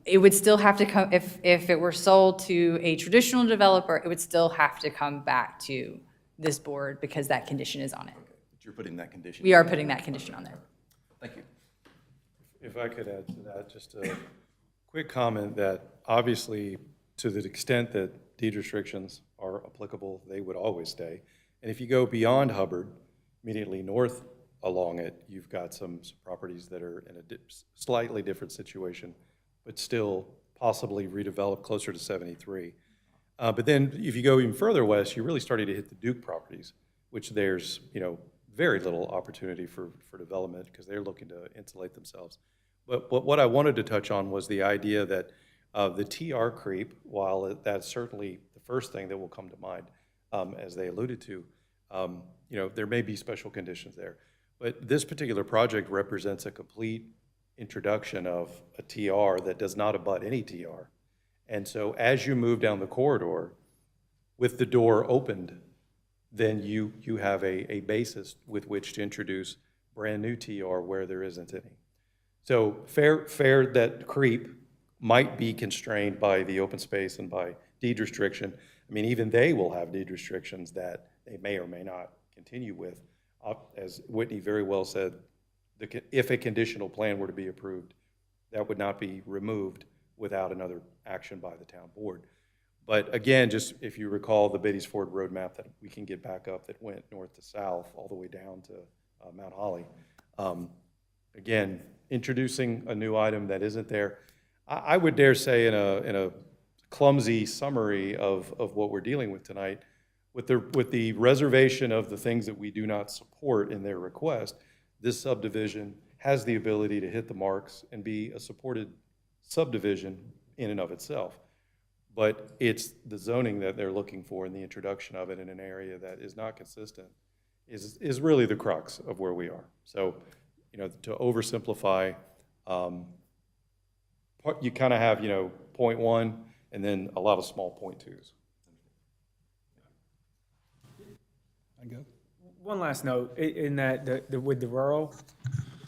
It would still have to come, if it were sold to a traditional developer, it would still have to come back to this board because that condition is on it.
But you're putting that condition.
We are putting that condition on there.
Thank you.
If I could add to that, just a quick comment that obviously, to the extent that deed restrictions are applicable, they would always stay. And if you go beyond Hubbard, immediately north along it, you've got some properties that are in a slightly different situation, but still possibly redeveloped closer to 73. But then if you go even further west, you're really starting to hit the Duke properties, which there's, very little opportunity for development because they're looking to insulate themselves. But what I wanted to touch on was the idea that the TR creep, while that's certainly the first thing that will come to mind, as they alluded to, there may be special conditions there. But this particular project represents a complete introduction of a TR that does not abut any TR. And so as you move down the corridor, with the door opened, then you have a basis with which to introduce brand-new TR where there isn't any. So fair that creep might be constrained by the open space and by deed restriction. I mean, even they will have deed restrictions that they may or may not continue with. As Whitney very well said, if a conditional plan were to be approved, that would not be removed without another action by the town board. But again, just if you recall the Beatties Ford Road map that we can get back up that went north to south all the way down to Mount Holly. Again, introducing a new item that isn't there. I would dare say in a clumsy summary of what we're dealing with tonight, with the reservation of the things that we do not support in their request, this subdivision has the ability to hit the marks and be a supported subdivision in and of itself. But it's the zoning that they're looking for and the introduction of it in an area that is not consistent is really the crux of where we are. So, to oversimplify, you kind of have, 0.1 and then a lot of small 0.2s.
One last note, in that, with the rural,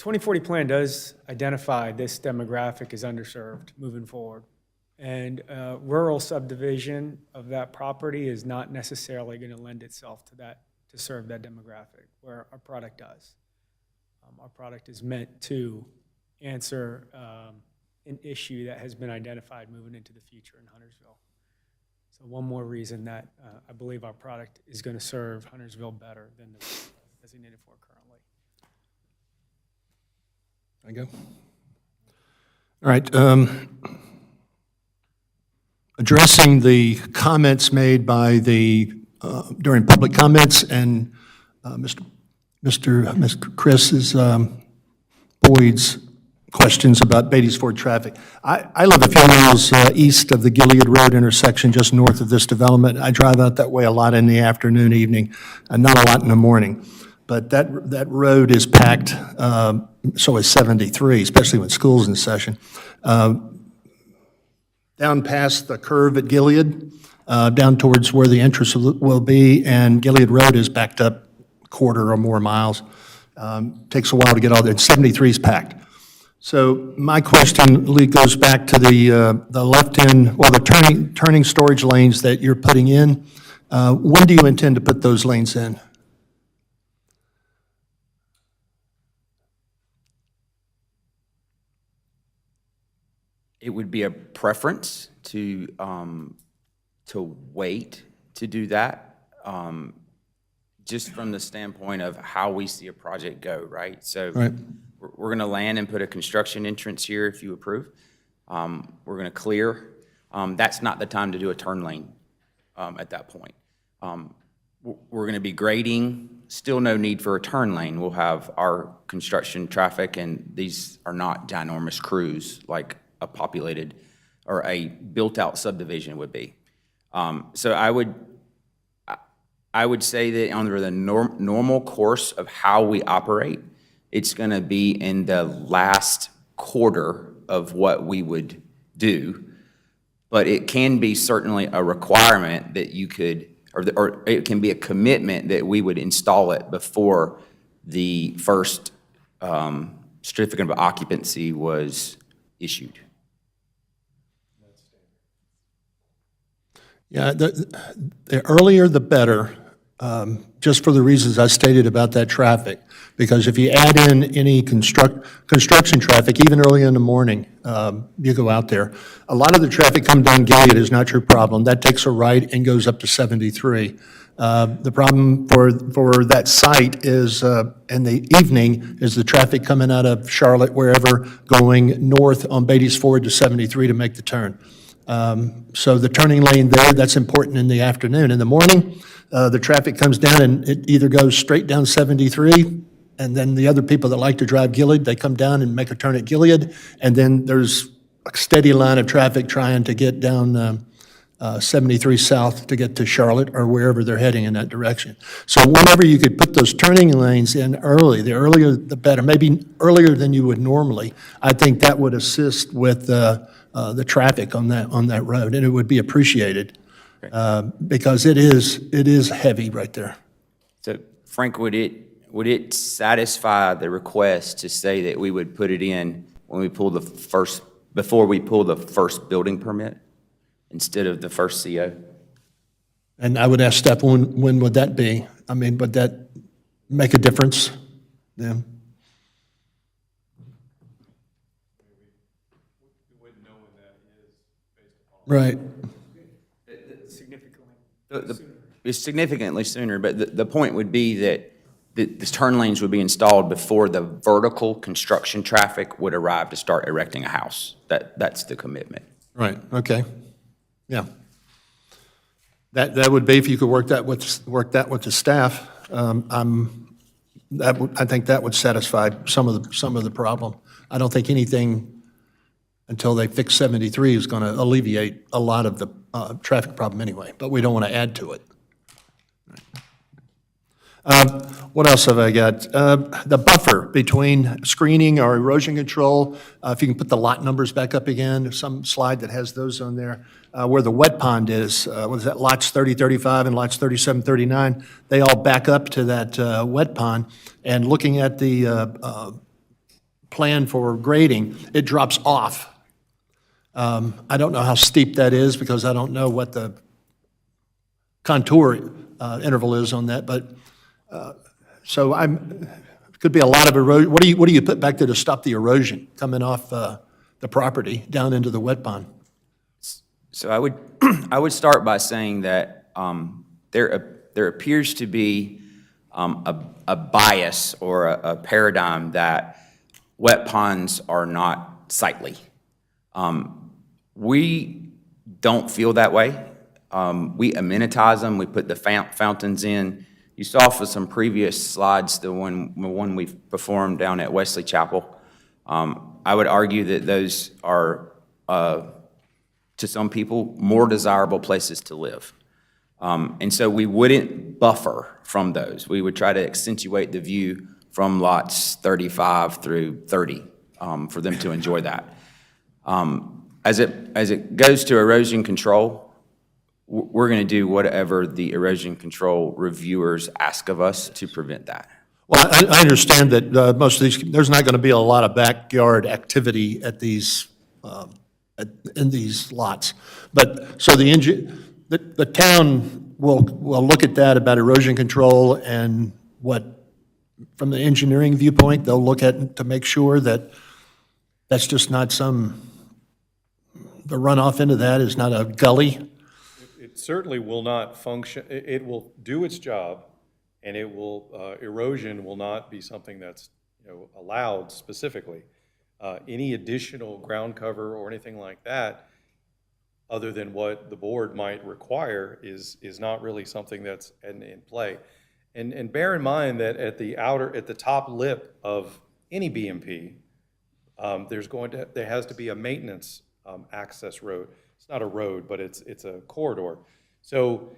2040 plan does identify this demographic as underserved moving forward. And rural subdivision of that property is not necessarily going to lend itself to that, to serve that demographic, where our product does. Our product is meant to answer an issue that has been identified moving into the future in Huntersville. So one more reason that I believe our product is going to serve Huntersville better than the designated for currently.
There you go. All right. Addressing the comments made by the, during public comments and Mr. Chris's, Boyd's questions about Beatties Ford traffic. I live a few miles east of the Gilead Road intersection, just north of this development. I drive out that way a lot in the afternoon, evening, and not a lot in the morning. But that road is packed, so is 73, especially when school's in session. Down past the curve at Gilead, down towards where the entrance will be, and Gilead Road is backed up a quarter or more miles. Takes a while to get all there. 73 is packed. So my question, Lee, goes back to the left end, well, the turning storage lanes that you're putting in. When do you intend to put those lanes in?
It would be a preference to wait to do that, just from the standpoint of how we see a project go, right? So
Right.
we're going to land and put a construction entrance here if you approve. We're going to clear. That's not the time to do a turn lane at that point. We're going to be grading. Still no need for a turn lane. We'll have our construction traffic, and these are not ginormous crews like a populated or a built-out subdivision would be. So I would say that under the normal course of how we operate, it's going to be in the last quarter of what we would do, but it can be certainly a requirement that you could, or it can be a commitment that we would install it before the first certificate of occupancy was issued.
Yeah, the earlier the better, just for the reasons I stated about that traffic. Because if you add in any construction traffic, even early in the morning, you go out there. A lot of the traffic coming down Gilead is not your problem. That takes a right and goes up to 73. The problem for that site is, in the evening, is the traffic coming out of Charlotte, wherever, going north on Beatties Ford to 73 to make the turn. So the turning lane there, that's important in the afternoon. In the morning, the traffic comes down and it either goes straight down 73, and then the other people that like to drive Gilead, they come down and make a turn at Gilead, and then there's a steady line of traffic trying to get down 73 south to get to Charlotte or wherever they're heading in that direction. So whenever you could put those turning lanes in early, the earlier the better, maybe earlier than you would normally, I think that would assist with the traffic on that road, and it would be appreciated because it is heavy right there.
So Frank, would it satisfy the request to say that we would put it in when we pull before we pull the first building permit instead of the first CO?
And I would ask staff, when would that be? I mean, would that make a difference? Yeah. Right.
It's significantly sooner, but the point would be that the turn lanes would be installed before the vertical construction traffic would arrive to start erecting a house. That's the commitment.
Right, okay. Yeah. That would be, if you could work that with the staff, I think that would satisfy some of the problem. I don't think anything until they fix 73 is going to alleviate a lot of the traffic problem anyway, but we don't want to add to it. What else have I got? The buffer between screening or erosion control, if you can put the lot numbers back up again, there's some slide that has those on there, where the wet pond is, what is that, lots 30, 35, and lots 37, 39, they all back up to that wet pond. And looking at the plan for grading, it drops off. I don't know how steep that is because I don't know what the contour interval is on that, but, so could be a lot of erosion. What do you put back there to stop the erosion coming off the property down into the wet pond?
So I would start by saying that there appears to be a bias or a paradigm that wet ponds are not sightly. We don't feel that way. We amenitize them. We put the fountains in. You saw for some previous slides the one we performed down at Wesley Chapel. I would argue that those are, to some people, more desirable places to live. And so we wouldn't buffer from those. We would try to accentuate the view from lots 35 through 30 for them to enjoy that. As it goes to erosion control, we're going to do whatever the erosion control reviewers ask of us to prevent that.
Well, I understand that most of these, there's not going to be a lot of backyard activity at these, in these lots. But, so the town will look at that about erosion control and what, from the engineering viewpoint, they'll look at to make sure that that's just not the runoff into that is not a gully.
It certainly will not function, it will do its job, and it will, erosion will not be something that's, allowed specifically. Any additional ground cover or anything like that, other than what the board might require, is not really something that's in play. And bear in mind that at the top lip of any BMP, there has to be a maintenance access road. It's not a road, but it's a corridor. So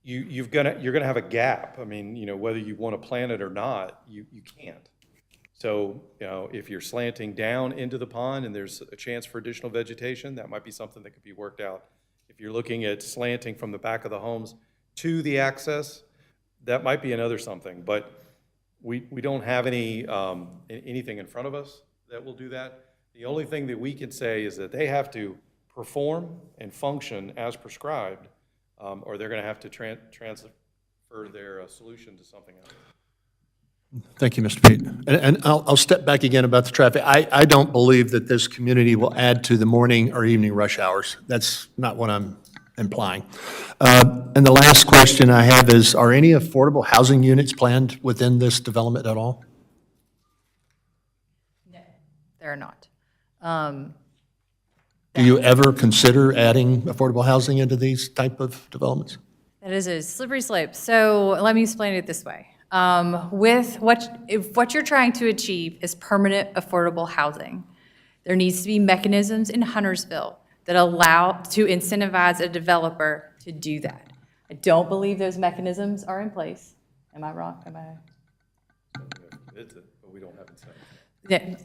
you're gonna have a gap. I mean, whether you want to plan it or not, you can't. So, if you're slanting down into the pond and there's a chance for additional vegetation, that might be something that could be worked out. If you're looking at slanting from the back of the homes to the access, that might be another something. But we don't have anything in front of us that will do that. The only thing that we can say is that they have to perform and function as prescribed, or they're going to have to transfer their solution to something else.
Thank you, Mr. Pete. And I'll step back again about the traffic. I don't believe that this community will add to the morning or evening rush hours. That's not what I'm implying. And the last question I have is, are any affordable housing units planned within this development at all?
No, they're not.
Do you ever consider adding affordable housing into these type of developments?
That is a slippery slope. So let me explain it this way. If what you're trying to achieve is permanent affordable housing, there needs to be mechanisms in Huntersville that allow to incentivize a developer to do that. I don't believe those mechanisms are in place. Am I wrong? Am I?
But we don't have incentives.
Yeah,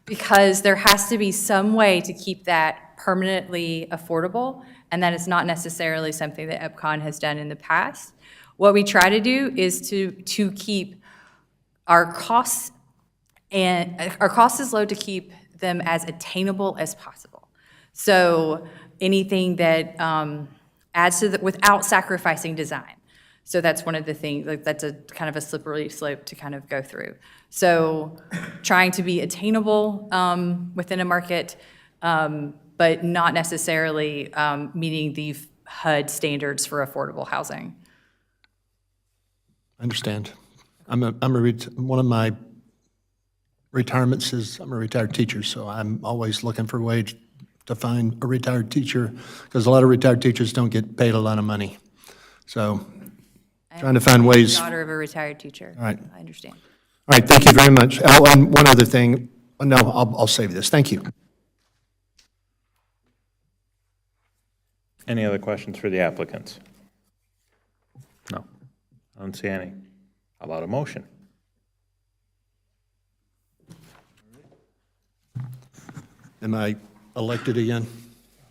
because there has to be some way to keep that permanently affordable, and that is not necessarily something that EPCON has done in the past. What we try to do is to keep our costs, and our cost is low to keep them as attainable as possible. So anything that adds to without sacrificing design. So that's one of the things, that's a kind of a slippery slope to kind of go through. So trying to be attainable within a market, but not necessarily meeting the HUD standards for affordable housing.
I understand. One of my retirements is I'm a retired teacher, so I'm always looking for ways to find a retired teacher, because a lot of retired teachers don't get paid a lot of money. So trying to find ways.
Daughter of a retired teacher.
All right.
I understand.
All right, thank you very much. Oh, and one other thing. No, I'll save this. Thank you.
Any other questions for the applicants? No, I don't see any. How about a motion?
Am I elected again?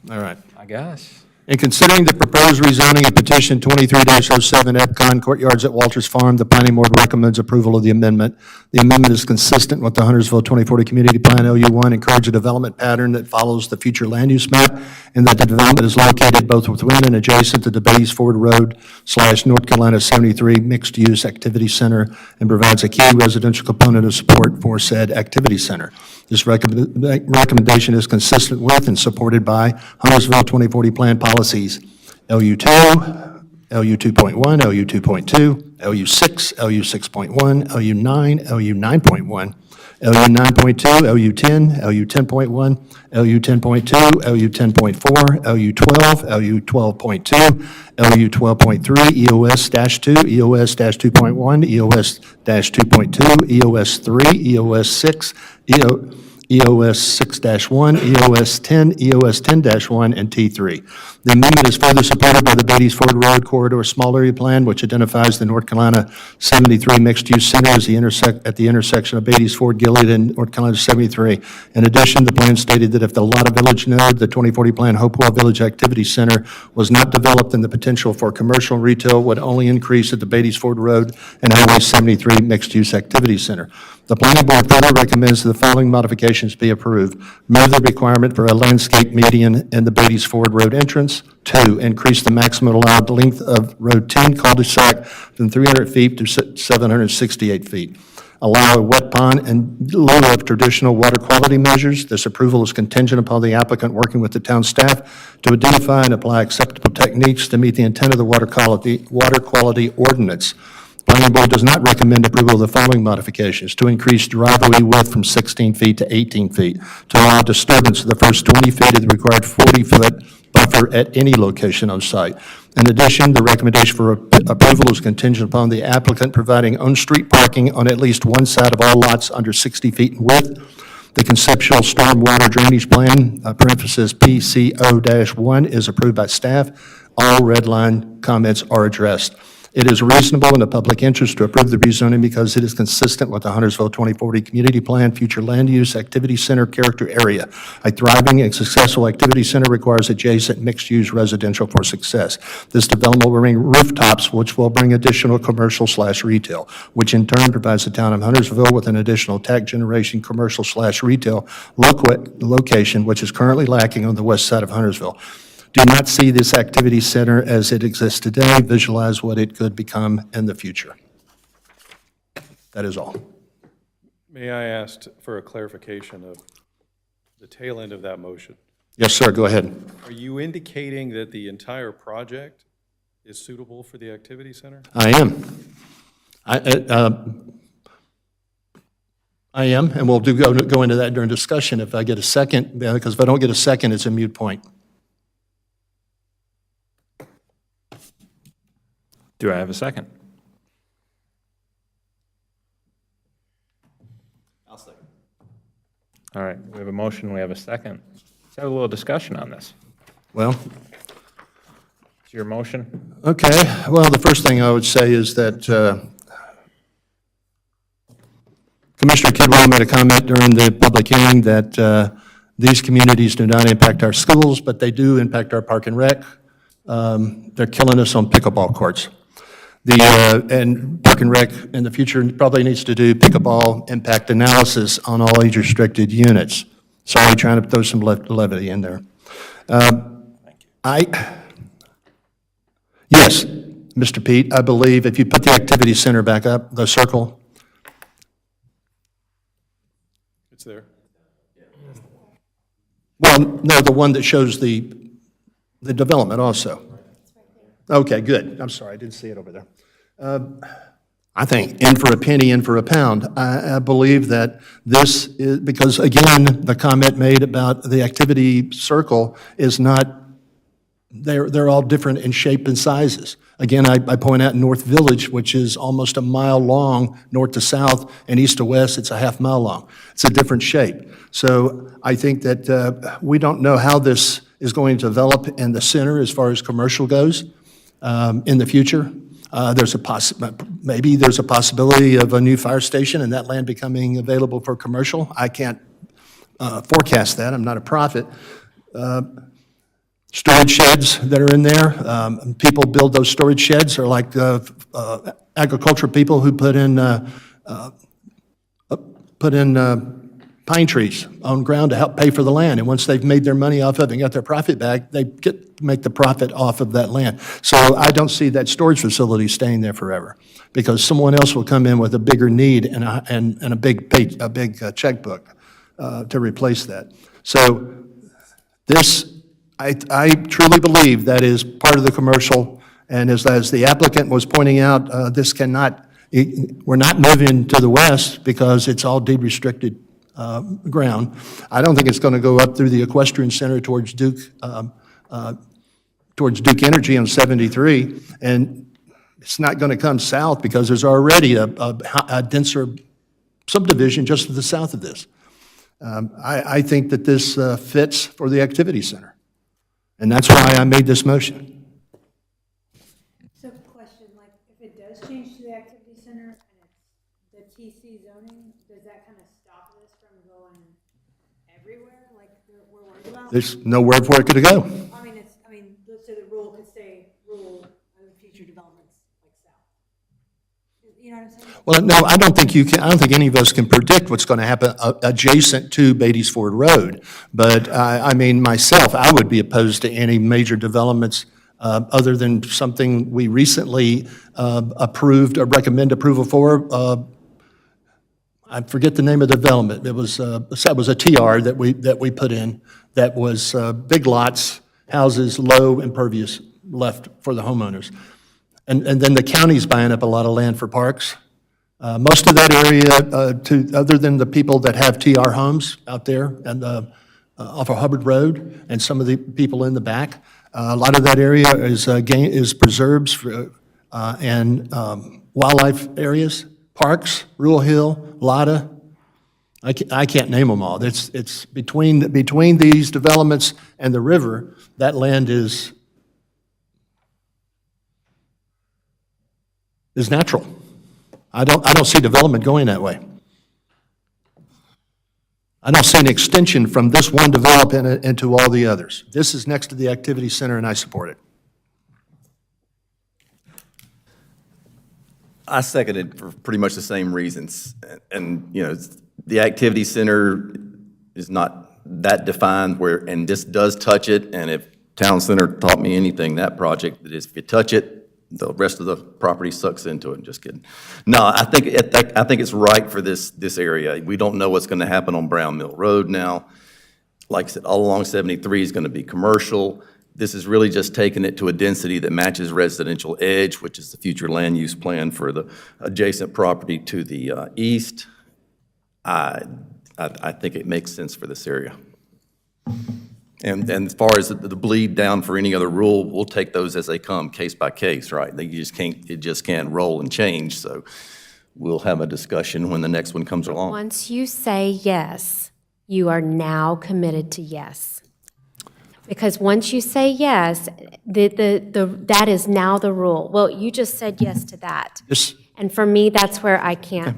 All right.
I guess.
In considering the proposed rezoning of petition 23-07 Epcon Courtyards at Walters Farm, the planning board recommends approval of the amendment. The amendment is consistent with the Huntersville 2040 Community Plan LU1, encourage a development pattern that follows the future land use map, and that the development is located both within and adjacent to the Beatties Ford Road / North Carolina 73 Mixed-Use Activity Center, and provides a key residential component of support for said activity center. This recommendation is consistent with and supported by Huntersville 2040 Plan policies LU2, LU2.1, LU2.2, LU6, LU6.1, LU9, LU9.1, LU9.2, LU10, LU10.1, LU10.2, LU10.4, LU12, LU12.2, LU12.3, EOS-2, EOS-2.1, EOS-2.2, EOS-3, EOS-6, EOS 6-1, EOS 10, EOS 10-1, and T3. The amendment is further supported by the Beatties Ford Road Corridor Small Area Plan, which identifies the North Carolina 73 Mixed-Use Center as at the intersection of Beatties Ford, Gilead, and North Carolina 73. In addition, the plan stated that if the Lotta Village node, the 2040 Plan Hopewell Village Activity Center, was not developed, then the potential for commercial and retail would only increase at the Beatties Ford Road and Highway 73 Mixed-Use Activity Center. The planning board further recommends that the following modifications be approved. Remove the requirement for a landscape median in the Beatties Ford Road entrance. 2, increase the maximum allowed length of Road 10 cul-de-sac from 300 feet to 768 feet. Allow a wet pond in lieu of traditional water quality measures. This approval is contingent upon the applicant working with the town staff to identify and apply acceptable techniques to meet the intent of the water quality ordinance. Planning board does not recommend approval of the following modifications: to increase driveway width from 16 feet to 18 feet, to allow disturbance of the first 20 feet of the required 40-foot buffer at any location on site. In addition, the recommendation for approval is contingent upon the applicant providing on-street parking on at least one side of all lots under 60 feet in width. The conceptual stormwater drainage plan, parenthesis PCO-1, is approved by staff. All red line comments are addressed. It is reasonable in the public interest to approve the rezoning because it is consistent with the Huntersville 2040 Community Plan Future Land Use Activity Center character area. A thriving and successful activity center requires adjacent mixed-use residential for success. This development will bring rooftops, which will bring additional commercial/retail, which in turn provides the town of Huntersville with an additional tax generation commercial/retail location, which is currently lacking on the west side of Huntersville. Do not see this activity center as it exists today. Visualize what it could become in the future. That is all.
May I ask for a clarification of the tail end of that motion?
Yes, sir, go ahead.
Are you indicating that the entire project is suitable for the activity center?
I am. I am, and we'll go into that during discussion if I get a second, because if I don't get a second, it's a moot point.
Do I have a second?
I'll second.
All right, we have a motion, we have a second. Let's have a little discussion on this.
Well,
It's your motion.
okay, well, the first thing I would say is that Commissioner Kidwell made a comment during the public hearing that these communities do not impact our schools, but they do impact our park and rec. They're killing us on pickleball courts. And Park and Rec in the future probably needs to do pickleball impact analysis on all age-restricted units. Sorry, trying to throw some levity in there. Yes, Mr. Pete, I believe if you put the activity center back up, the circle.
It's there.
Well, no, the one that shows the development also. Okay, good. I'm sorry, I didn't see it over there. I think in for a penny, in for a pound. I believe that this is, because again, the comment made about the activity circle is not, they're all different in shape and sizes. Again, I point out North Village, which is almost a mile long, north to south, and east to west, it's a half mile long. It's a different shape. So I think that we don't know how this is going to develop in the center as far as commercial goes in the future. Maybe there's a possibility of a new fire station and that land becoming available for commercial. I can't forecast that. I'm not a prophet. storage sheds that are in there. People build those storage sheds, or like agricultural people who put in pine trees on ground to help pay for the land. And once they've made their money off of it and got their profit back, they make the profit off of that land. So I don't see that storage facility staying there forever, because someone else will come in with a bigger need and a big checkbook to replace that. So this, I truly believe that is part of the commercial, and as the applicant was pointing out, this cannot, we're not moving to the west because it's all deed restricted ground. I don't think it's going to go up through the equestrian center towards Duke Energy on 73, and it's not going to come south because there's already a denser subdivision just to the south of this. I think that this fits for the activity center, and that's why I made this motion.
So question, like, if it does change to the activity center and it's the TC zoning, does that kind of stop this from going everywhere, like we're worried about?
There's nowhere for it to go.
So the rule could stay rule of future developments like south. You know what I'm saying?
Well, no, I don't think you can, I don't think any of us can predict what's going to happen adjacent to Beatties Ford Road. But I mean, myself, I would be opposed to any major developments other than something we recently approved or recommend approval for. I forget the name of the development. It was a TR that we put in that was big lots, houses, low impervious left for the homeowners. And then the county's buying up a lot of land for parks. Most of that area, other than the people that have TR homes out there and off of Hubbard Road and some of the people in the back, a lot of that area is preserves and wildlife areas, parks, Rural Hill, Lotta. I can't name them all. It's between these developments and the river, that land is natural. I don't see development going that way. I don't see an extension from this one development into all the others. This is next to the activity center, and I support it.
I second it for pretty much the same reasons. And, you know, the activity center is not that defined and this does touch it. And if Town Center taught me anything, that project, that is, if you touch it, the rest of the property sucks into it. Just kidding. No, I think it's right for this area. We don't know what's going to happen on Brown Mill Road now. Like I said, all along 73 is going to be commercial. This is really just taking it to a density that matches residential edge, which is the future land use plan for the adjacent property to the east. I think it makes sense for this area. And as far as the bleed down for any other rule, we'll take those as they come, case by case, right? It just can't roll and change, so we'll have a discussion when the next one comes along.
Once you say yes, you are now committed to yes. Because once you say yes, that is now the rule. Well, you just said yes to that. And for me, that's where I can't.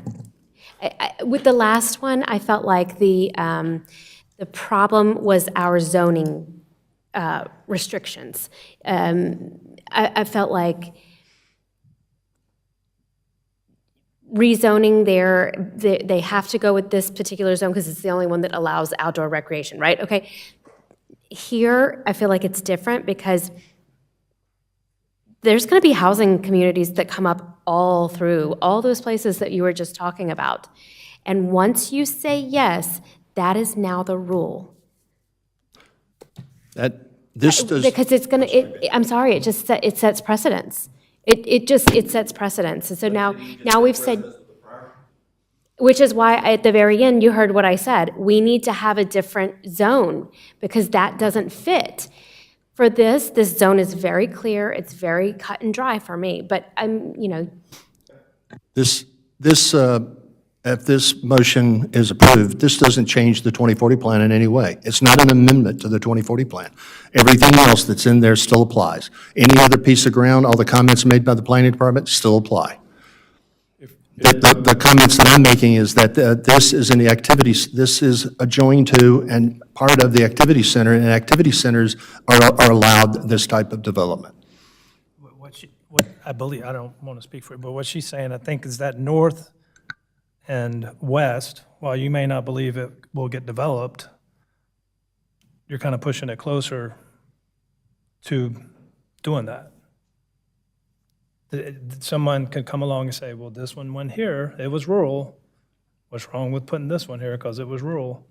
With the last one, I felt like the problem was our zoning restrictions. I felt like rezoning there, they have to go with this particular zone because it's the only one that allows outdoor recreation, right? Okay. Here, I feel like it's different because there's going to be housing communities that come up all through all those places that you were just talking about. And once you say yes, that is now the rule.
Because
it's going to, I'm sorry, it sets precedence. It sets precedence. And so now we've said, which is why at the very end, you heard what I said. We need to have a different zone because that doesn't fit. For this zone is very clear. It's very cut and dry for me, but
if this motion is approved, this doesn't change the 2040 plan in any way. It's not an amendment to the 2040 plan. Everything else that's in there still applies. Any other piece of ground, all the comments made by the planning department still apply. The comments that I'm making is that this is in the activities, this is adjoined to and part of the activity center, and activity centers are allowed this type of development.
What I believe, I don't want to speak for it, but what she's saying, I think, is that north and west, while you may not believe it will get developed, you're kind of pushing it closer to doing that. Someone could come along and say, well, this one went here, it was rural. What's wrong with putting this one here because it was rural?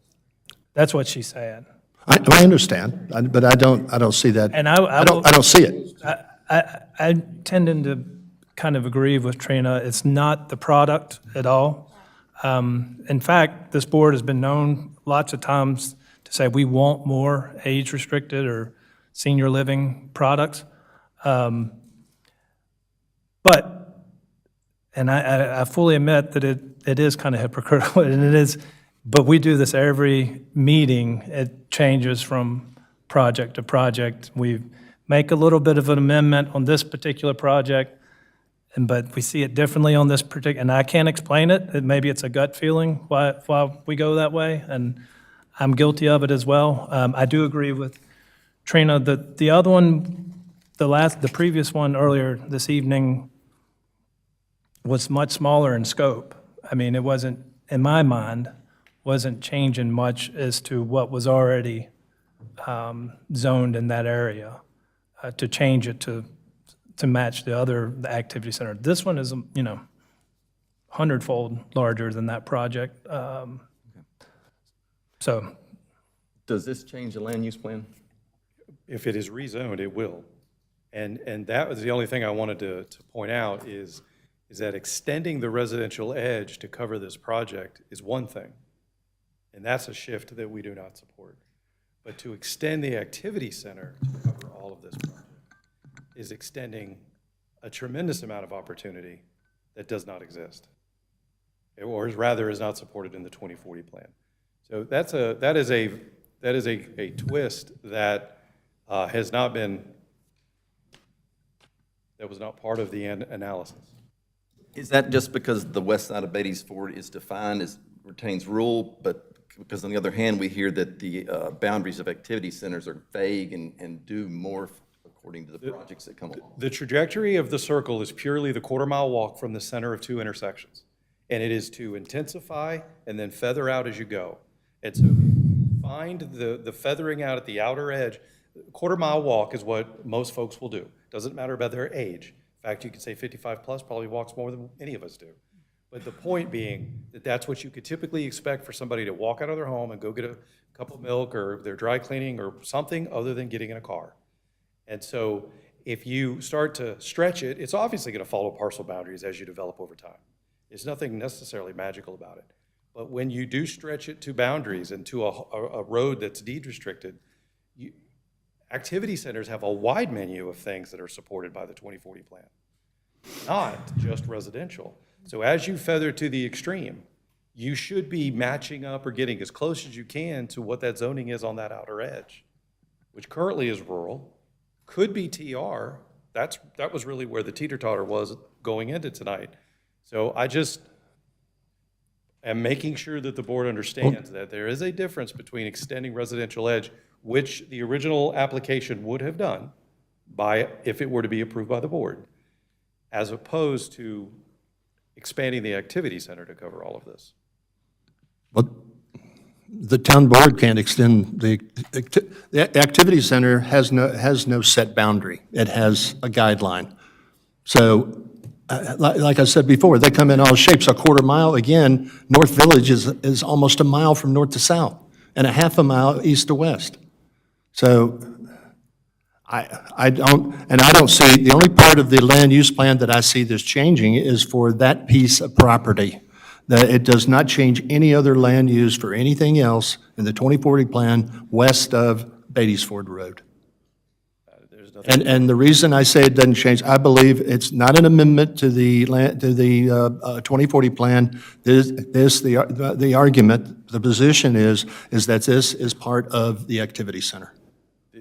That's what she's saying.
I understand, but I don't see that.
And
I don't see it.
I tend to kind of agree with Trina. It's not the product at all. In fact, this board has been known lots of times to say we want more age-restricted or senior living products. But, and I fully admit that it is kind of hypocritical, and it is, but we do this every meeting. It changes from project to project. We make a little bit of an amendment on this particular project, but we see it differently on this particular, and I can't explain it. Maybe it's a gut feeling why we go that way, and I'm guilty of it as well. I do agree with Trina. The other one, the previous one earlier this evening was much smaller in scope. I mean, it wasn't, in my mind, wasn't changing much as to what was already zoned in that area, to change it to match the activity center. This one is, 100-fold larger than that project. So,
Does this change the land use plan?
If it is rezoned, it will. And that was the only thing I wanted to point out is that extending the residential edge to cover this project is one thing. And that's a shift that we do not support. But to extend the activity center to cover all of this project is extending a tremendous amount of opportunity that does not exist, or rather is not supported in the 2040 plan. So that is a twist that has not been, that was not part of the analysis.
Is that just because the west side of Beatties Ford is defined as retains rural, but because on the other hand, we hear that the boundaries of activity centers are vague and do morph according to the projects that come along?
The trajectory of the circle is purely the quarter-mile walk from the center of two intersections. And it is to intensify and then feather out as you go. And so find the feathering out at the outer edge. Quarter-mile walk is what most folks will do. Doesn't matter about their age. In fact, you could say 55 plus probably walks more than any of us do. But the point being that that's what you could typically expect for somebody to walk out of their home and go get a cup of milk or their dry cleaning or something other than getting in a car. And so if you start to stretch it, it's obviously going to follow parcel boundaries as you develop over time. There's nothing necessarily magical about it. But when you do stretch it to boundaries and to a road that's deed restricted, activity centers have a wide menu of things that are supported by the 2040 plan, not just residential. So as you feather to the extreme, you should be matching up or getting as close as you can to what that zoning is on that outer edge, which currently is rural, could be TR. That was really where the teeter-totter was going into tonight. So I just am making sure that the board understands that there is a difference between extending residential edge, which the original application would have done if it were to be approved by the board, as opposed to expanding the activity center to cover all of this.
But the town board can't extend the activity center has no set boundary. It has a guideline. So, like I said before, they come in all shapes. A quarter mile, again, North Village is almost a mile from north to south and a half a mile east to west. So I don't see, the only part of the land use plan that I see that's changing is for that piece of property. That it does not change any other land use for anything else in the 2040 plan west of Beatties Ford Road. And the reason I say it doesn't change, I believe it's not an amendment to the 2040 plan. The argument, the position is that this is part of the activity center.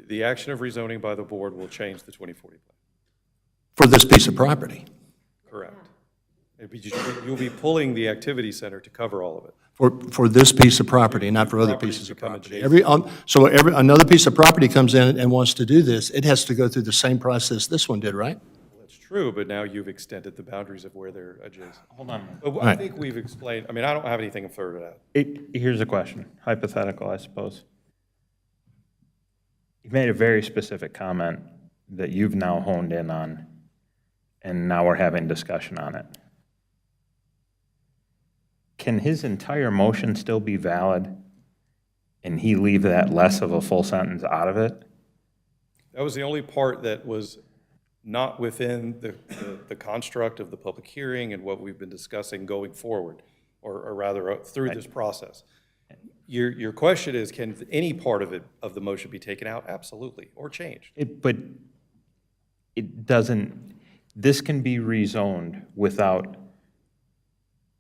The action of rezoning by the board will change the 2040 plan.
For this piece of property.
Correct. You'll be pulling the activity center to cover all of it.
For this piece of property, not for other
Properties
pieces of
become
property.
adjacent.
Another piece of property comes in and wants to do this, it has to go through the same process this one did, right?
That's true, but now you've extended the boundaries of where they're adjacent.
Hold on.
But I
Right.
think we've explained, I mean, I don't have anything further to add.
Here's a question, hypothetical, I suppose. You've made a very specific comment that you've now honed in on, and now we're having discussion on it. Can his entire motion still be valid, and he leave that less of a full sentence out of it?
That was the only part that was not within the construct of the public hearing and what we've been discussing going forward, or rather, through this process. Your question is, can any part of it, of the motion be taken out? Absolutely, or changed.
But it doesn't, this can be rezoned without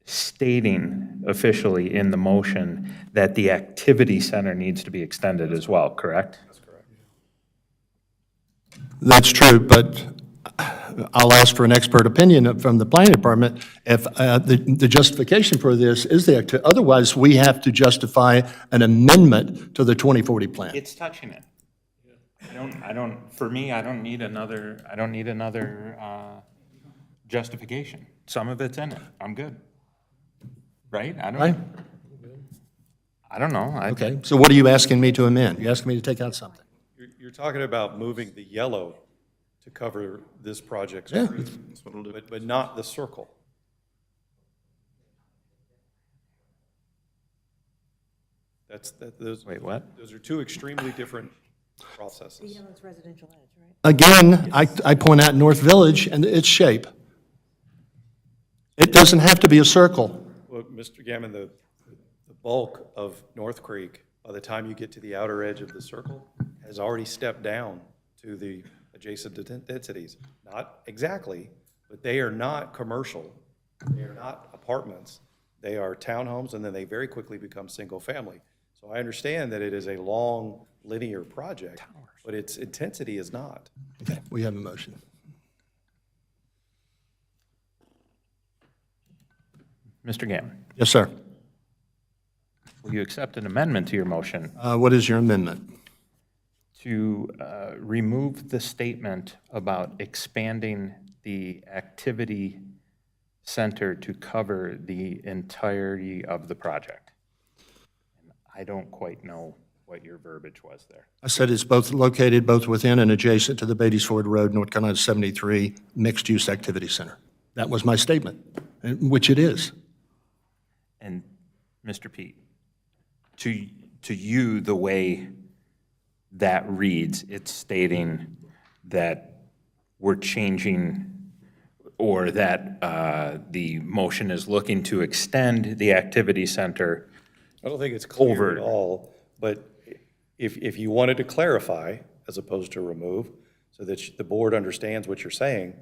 stating officially in the motion that the activity center needs to be extended as well, correct?
That's correct.
That's true, but I'll ask for an expert opinion from the planning department if the justification for this is the activity. Otherwise, we have to justify an amendment to the 2040 plan.
It's touching it. For me, I don't need another justification. Some of it's in it. I'm good. Right?
Right?
I don't know.
Okay, so what are you asking me to amend? You're asking me to take out something?
You're talking about moving the yellow to cover this project's
Yeah.
but not the circle. Those.
Wait, what?
Those are two extremely different processes.
Yellow's residential edge, right?
Again, I point out North Village and its shape. It doesn't have to be a circle.
Well, Mr. Gammon, the bulk of North Creek, by the time you get to the outer edge of the circle, has already stepped down to the adjacent densities. Not exactly, but they are not commercial. They are not apartments. They are townhomes, and then they very quickly become single-family. So I understand that it is a long, linear project, but its intensity is not.
Okay, we have a motion.
Mr. Gammon,
Yes, sir.
will you accept an amendment to your motion
What is your amendment?
to remove the statement about expanding the activity center to cover the entirety of the project? I don't quite know what your verbiage was there.
I said it's located both within and adjacent to the Beatties Ford Road, North Carolina 73 Mixed-Use Activity Center. That was my statement, which it is.
And Mr. Pete, to you, the way that reads, it's stating that we're changing, or that the motion is looking to extend the activity center.
I don't think it's clear
Over.
at all, but if you wanted to clarify as opposed to remove, so that the board understands what you're saying,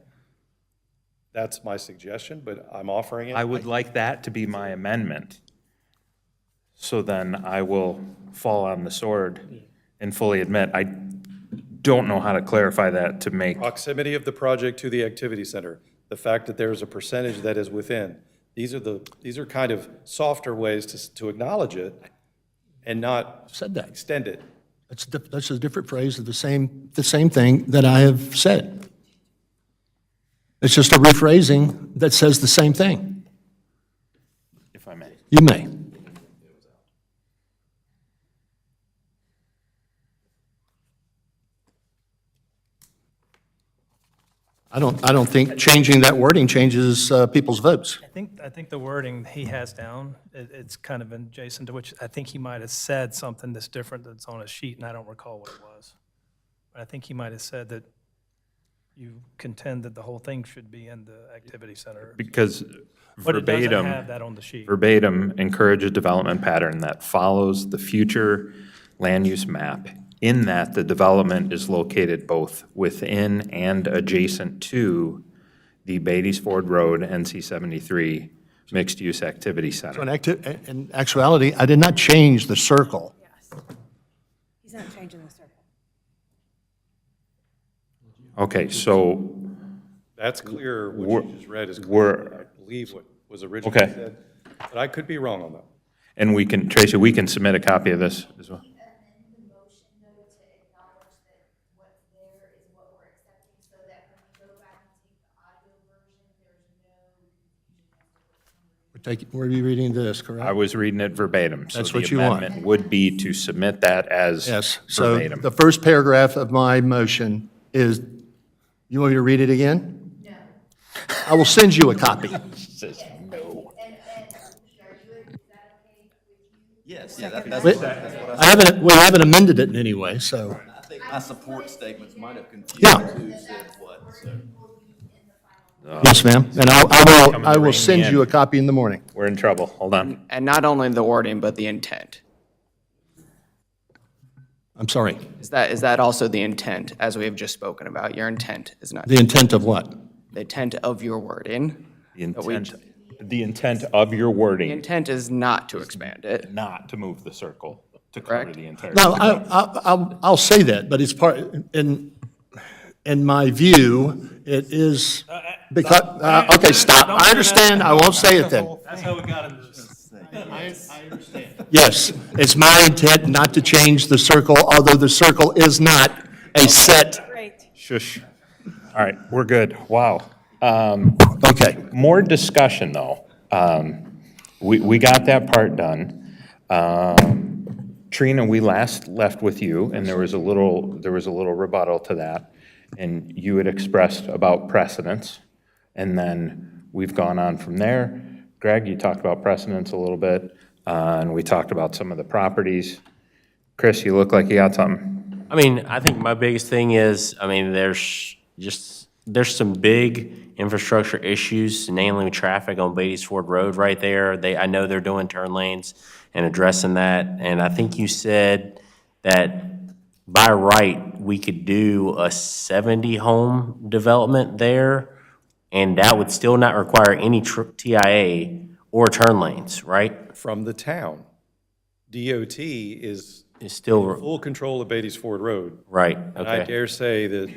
that's my suggestion, but I'm offering it.
I would like that to be my amendment. So then I will fall on the sword and fully admit, I don't know how to clarify that to make.
Proximity of the project to the activity center, the fact that there's a percentage that is within. These are kind of softer ways to acknowledge it and not
Said that.
extend it.
That's a different phrase of the same thing that I have said. It's just a rephrasing that says the same thing.
If I may.
You may. I don't think changing that wording changes people's votes.
I think the wording he has down, it's kind of adjacent to which, I think he might have said something that's different that's on a sheet, and I don't recall what it was. But I think he might have said that you contend that the whole thing should be in the activity center.
Because
But it doesn't
verbatim,
have that on the sheet.
verbatim encourages development pattern that follows the future land use map, in that the development is located both within and adjacent to the Beatties Ford Road NC 73 mixed-use activity
So
center.
in actuality, I did not change the circle.
He's not changing the circle.
Okay, so
That's clear, what
We're-
you just read is
we're-
clear. I believe what was originally
Okay.
said, but I could be wrong on that.
And we can, Tracy, we can submit a copy of this as well.
Were you reading this, correct?
I was reading it verbatim.
That's
So
what
the
you want.
amendment would be to submit that as
Yes, so
verbatim.
the first paragraph of my motion is, you want me to read it again? No. I will send you a copy.
Says no.
Yes, yeah, that's
We
what I said.
we haven't amended it in any way, so.
I think my support statements might have confused
Yeah.
who said what, so.
Yes, ma'am, and
Coming to
I will
rein me
send you
in.
a copy in the morning.
We're in trouble. Hold on.
And not only the wording, but the intent.
I'm sorry,
Is that also the intent, as we have just spoken about? Your intent is not,
the intent of what?
the intent of your wording.
The intent of your
The
wording,
intent is not to expand it.
not to move the circle, to cover
Correct.
the entire.
No, I'll say that, but it's part, in my view, it is, because, okay, stop, I understand, I won't say it then.
That's how we got into this.
Yes, it's my intent not to change the circle, although the circle is not a set.
Great.
Shush. All right, we're good. Wow.
Okay,
More discussion, though. We got that part done. Trina, we last left with you, and there was a little rebuttal to that. And you had expressed about precedence, and then we've gone on from there. Greg, you talked about precedence a little bit, and we talked about some of the properties. Chris, you look like you got something.
I mean, I think my biggest thing is, I mean, there's some big infrastructure issues, namely traffic on Beatties Ford Road right there. I know they're doing turn lanes and addressing that. And I think you said that by right, we could do a 70-home development there, and that would still not require any TIA or turn lanes, right?
From the town. DOT is
It's still,
in full control of Beatties Ford Road.
right,
And I
okay.
dare say that,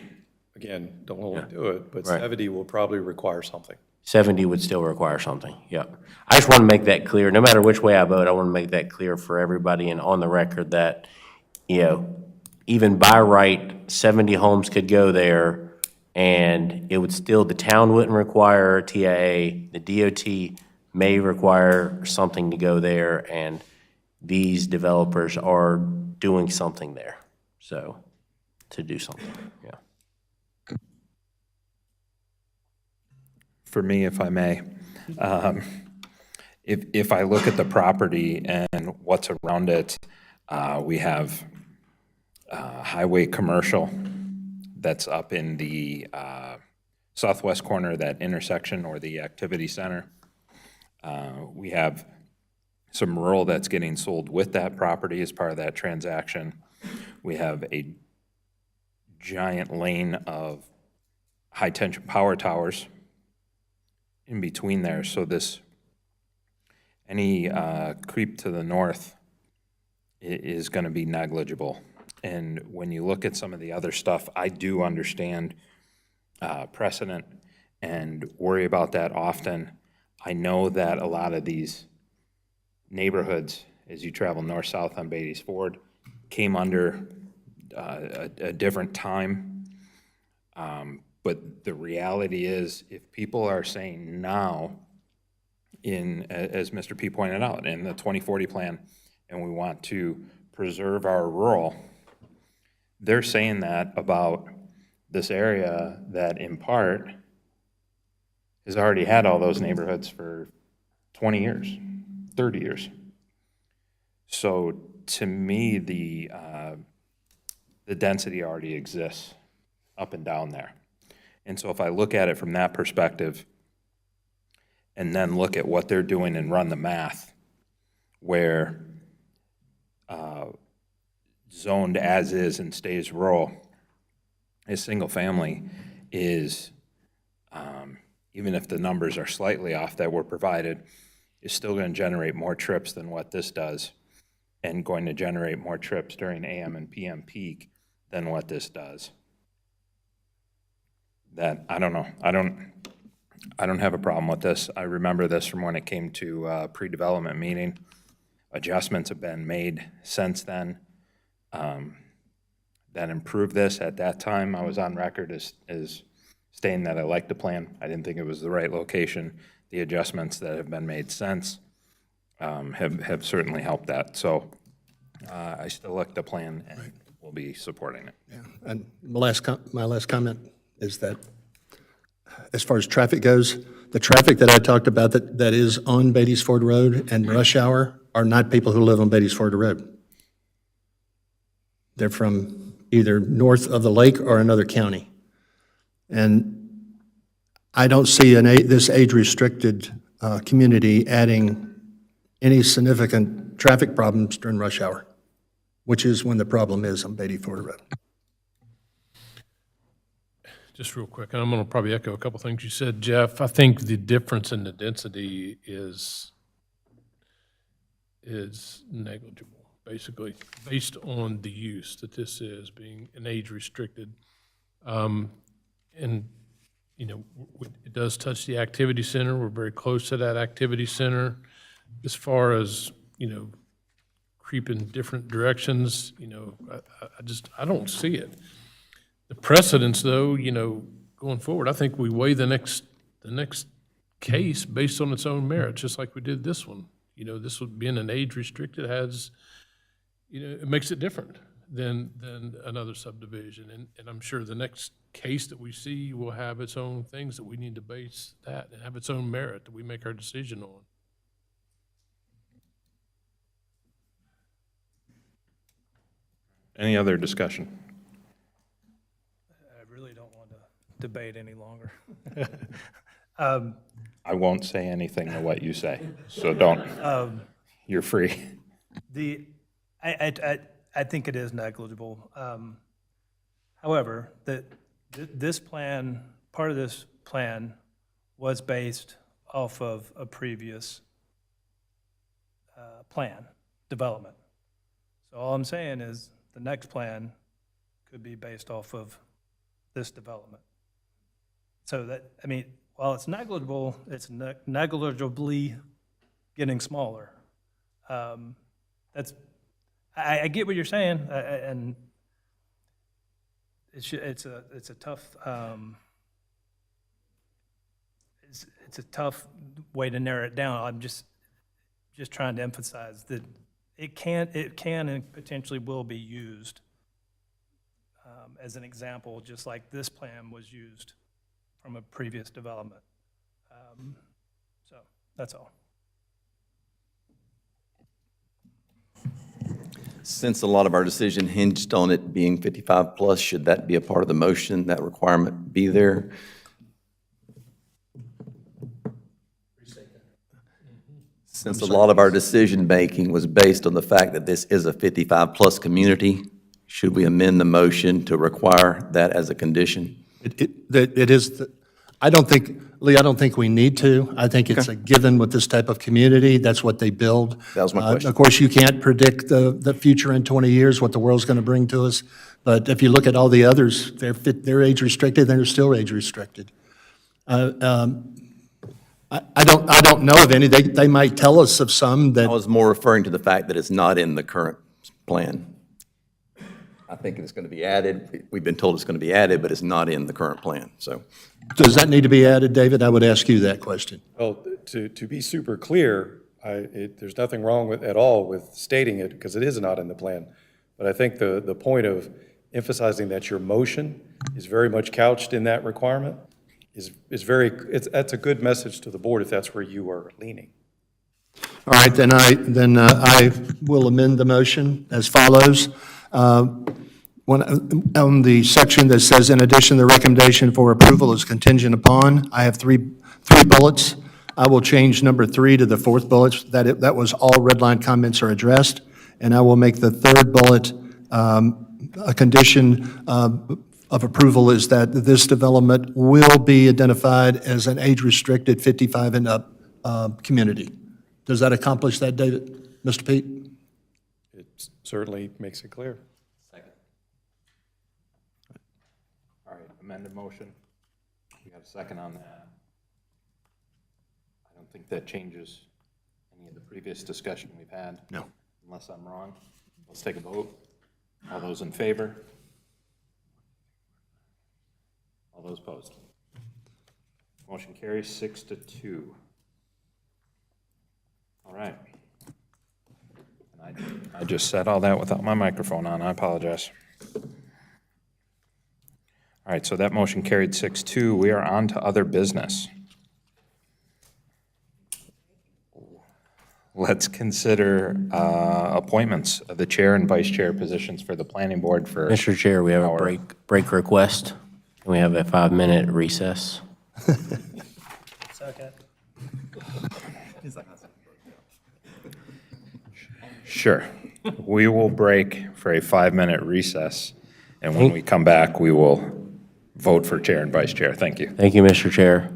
again, don't want to do it, but
Right.
70 will probably require something.
70 would still require something, yep. I just want to make that clear, no matter which way I vote, I want to make that clear for everybody and on the record that, you know, even by right, 70 homes could go there, and it would still, the town wouldn't require TIA, the DOT may require something to go there, and these developers are doing something there, so, to do something, yeah.
For me, if I may, if I look at the property and what's around it, we have highway commercial that's up in the southwest corner of that intersection or the activity center. We have some rural that's getting sold with that property as part of that transaction. We have a giant lane of high-tension power towers in between there, so any creep to the north is going to be negligible. And when you look at some of the other stuff, I do understand precedent and worry about that often. I know that a lot of these neighborhoods, as you travel north-south on Beatties Ford, came under a different time. But the reality is, if people are saying now, as Mr. P pointed out, in the 2040 plan, and we want to preserve our rural, they're saying that about this area that in part has already had all those neighborhoods for 20 years, 30 years. So to me, the density already exists up and down there. And so if I look at it from that perspective, and then look at what they're doing and run the math, where zoned as is and stays rural, a single family is, even if the numbers are slightly off that were provided, is still going to generate more trips than what this does, and going to generate more trips during AM and PM peak than what this does. That, I don't know. I don't have a problem with this. I remember this from when it came to pre-development meeting. Adjustments have been made since then that improved this. At that time, I was on record as stating that I liked the plan. I didn't think it was the right location. The adjustments that have been made since have certainly helped that. So I still like the plan and will be supporting it.
Yeah. And my last comment is that as far as traffic goes, the traffic that I talked about that is on Beatties Ford Road and rush hour are not people who live on Beatties Ford Road. They're from either north of the lake or another county. And I don't see this age-restricted community adding any significant traffic problems during rush hour, which is when the problem is on Beatties Ford Road.
Just real quick, and I'm going to probably echo a couple things you said, Jeff. I think the difference in the density is negligible, basically, based on the use that this is, being an age-restricted. And, you know, it does touch the activity center. We're very close to that activity center. As far as, you know, creep in different directions, you know, I don't see it. The precedence, though, you know, going forward, I think we weigh the next case based on its own merit, just like we did this one. You know, this one being an age restricted has, you know, it makes it different than another subdivision. And I'm sure the next case that we see will have its own things that we need to base that and have its own merit that we make our decision on.
Any other discussion?
I really don't want to debate any longer.
I won't say anything to what you say, so don't. You're free.
I think it is negligible. However, this plan, part of this plan was based off of a previous plan, development. So all I'm saying is the next plan could be based off of this development. So that, I mean, while it's negligible, it's negligibly getting smaller. I get what you're saying, and it's a tough it's a tough way to narrow it down. I'm just trying to emphasize that it can and potentially will be used as an example, just like this plan was used from a previous development. So that's all.
Since a lot of our decision hinged on it being 55 plus, should that be a part of the motion, that requirement be there? Since a lot of our decision-making was based on the fact that this is a 55 plus community, should we amend the motion to require that as a condition?
It is, I don't think, Lee, I don't think we need to. I think it's a given with this type of community. That's what they build.
That was my question.
Of course, you can't predict the future in 20 years, what the world's going to bring to us. But if you look at all the others, they're age restricted, they're still age restricted. I don't know of any. They might tell us of some that.
I was more referring to the fact that it's not in the current plan. I think it's going to be added. We've been told it's going to be added, but it's not in the current plan, so.
Does that need to be added, David? I would ask you that question.
Well, to be super clear, there's nothing wrong at all with stating it, because it is not in the plan. But I think the point of emphasizing that your motion is very much couched in that requirement that's a good message to the board if that's where you are leaning.
All right, then I will amend the motion as follows. On the section that says, in addition, the recommendation for approval is contingent upon, I have three bullets. I will change number 3 to the 4th bullet, that was all red line comments are addressed, and I will make the 3rd bullet a condition of approval is that this development will be identified as an age-restricted 55 and up community. Does that accomplish that, David? Mr. Pete?
It certainly makes it clear.
Second. All right, amended motion. We got a second on that. I don't think that changes any of the previous discussion we've had.
No.
Unless I'm wrong. Let's take a vote. All those in favor? All those opposed? Motion carries 6-2. All right. And I just said all that without my microphone on. I apologize. All right, so that motion carried 6-2. We are on to other business. Let's consider appointments of the chair and vice chair positions for the planning board for.
Mr. Chair, we have a break request. Can we have a 5-minute recess?
Second.
Sure. We will break for a 5-minute recess, and when we come back, we will vote for chair and vice chair. Thank you.
Thank you, Mr. Chair.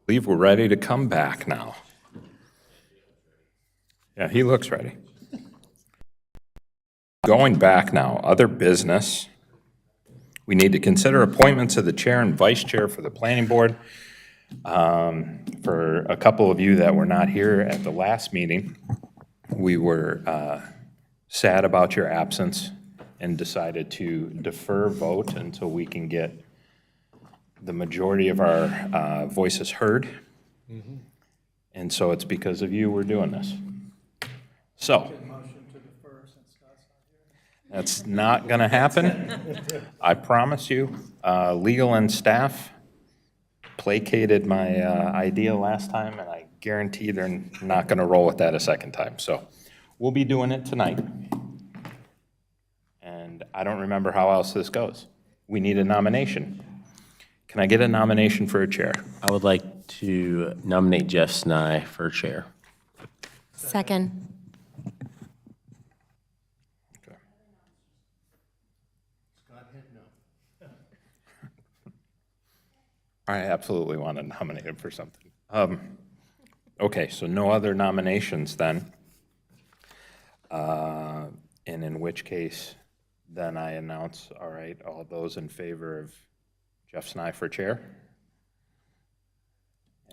believe we're ready to come back now. Yeah, he looks ready. Going back now, other business. We need to consider appointments of the chair and vice chair for the planning board. For a couple of you that were not here at the last meeting, we were sad about your absence and decided to defer vote until we can get the majority of our voices heard. And so it's because of you we're doing this. So, that's not going to happen. I promise you. Legal and staff placated my idea last time, and I guarantee they're not going to roll with that a second time. So we'll be doing it tonight. And I don't remember how else this goes. We need a nomination. Can I get a nomination for a chair?
I would like to nominate Jeff Sny for chair.
Second.
I absolutely want to nominate him for something. Okay, so no other nominations then. And in which case, then I announce, all right, all those in favor of Jeff Sny for chair?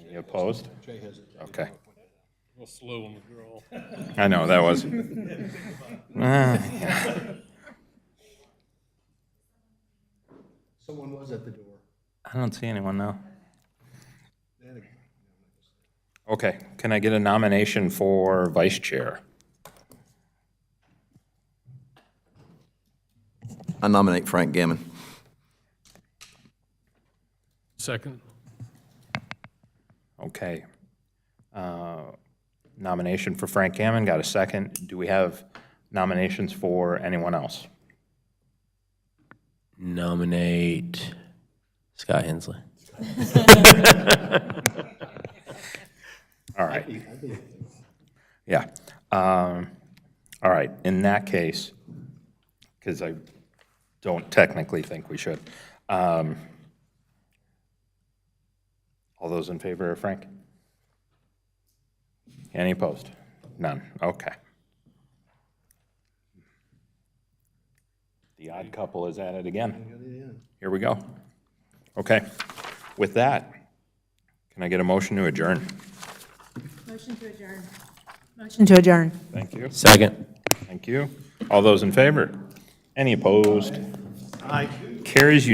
Any opposed? Okay.
A little slow on the draw.
I know, that was.
Someone was at the door.
I don't see anyone now. Okay, can I get a nomination for vice chair?
I nominate Frank Gammon.
Second.
Okay. Nomination for Frank Gammon, got a second. Do we have nominations for anyone else?
Nominate Scott Hensley.
All right. Yeah. All right, in that case, because I don't technically think we should. All those in favor of Frank? Any opposed? None. Okay. The odd couple is at it again. Here we go. Okay. With that, can I get a motion to adjourn?
Motion to adjourn. Motion to adjourn.
Thank you.
Second.
Thank you. All those in favor? Any opposed? Aye. Carries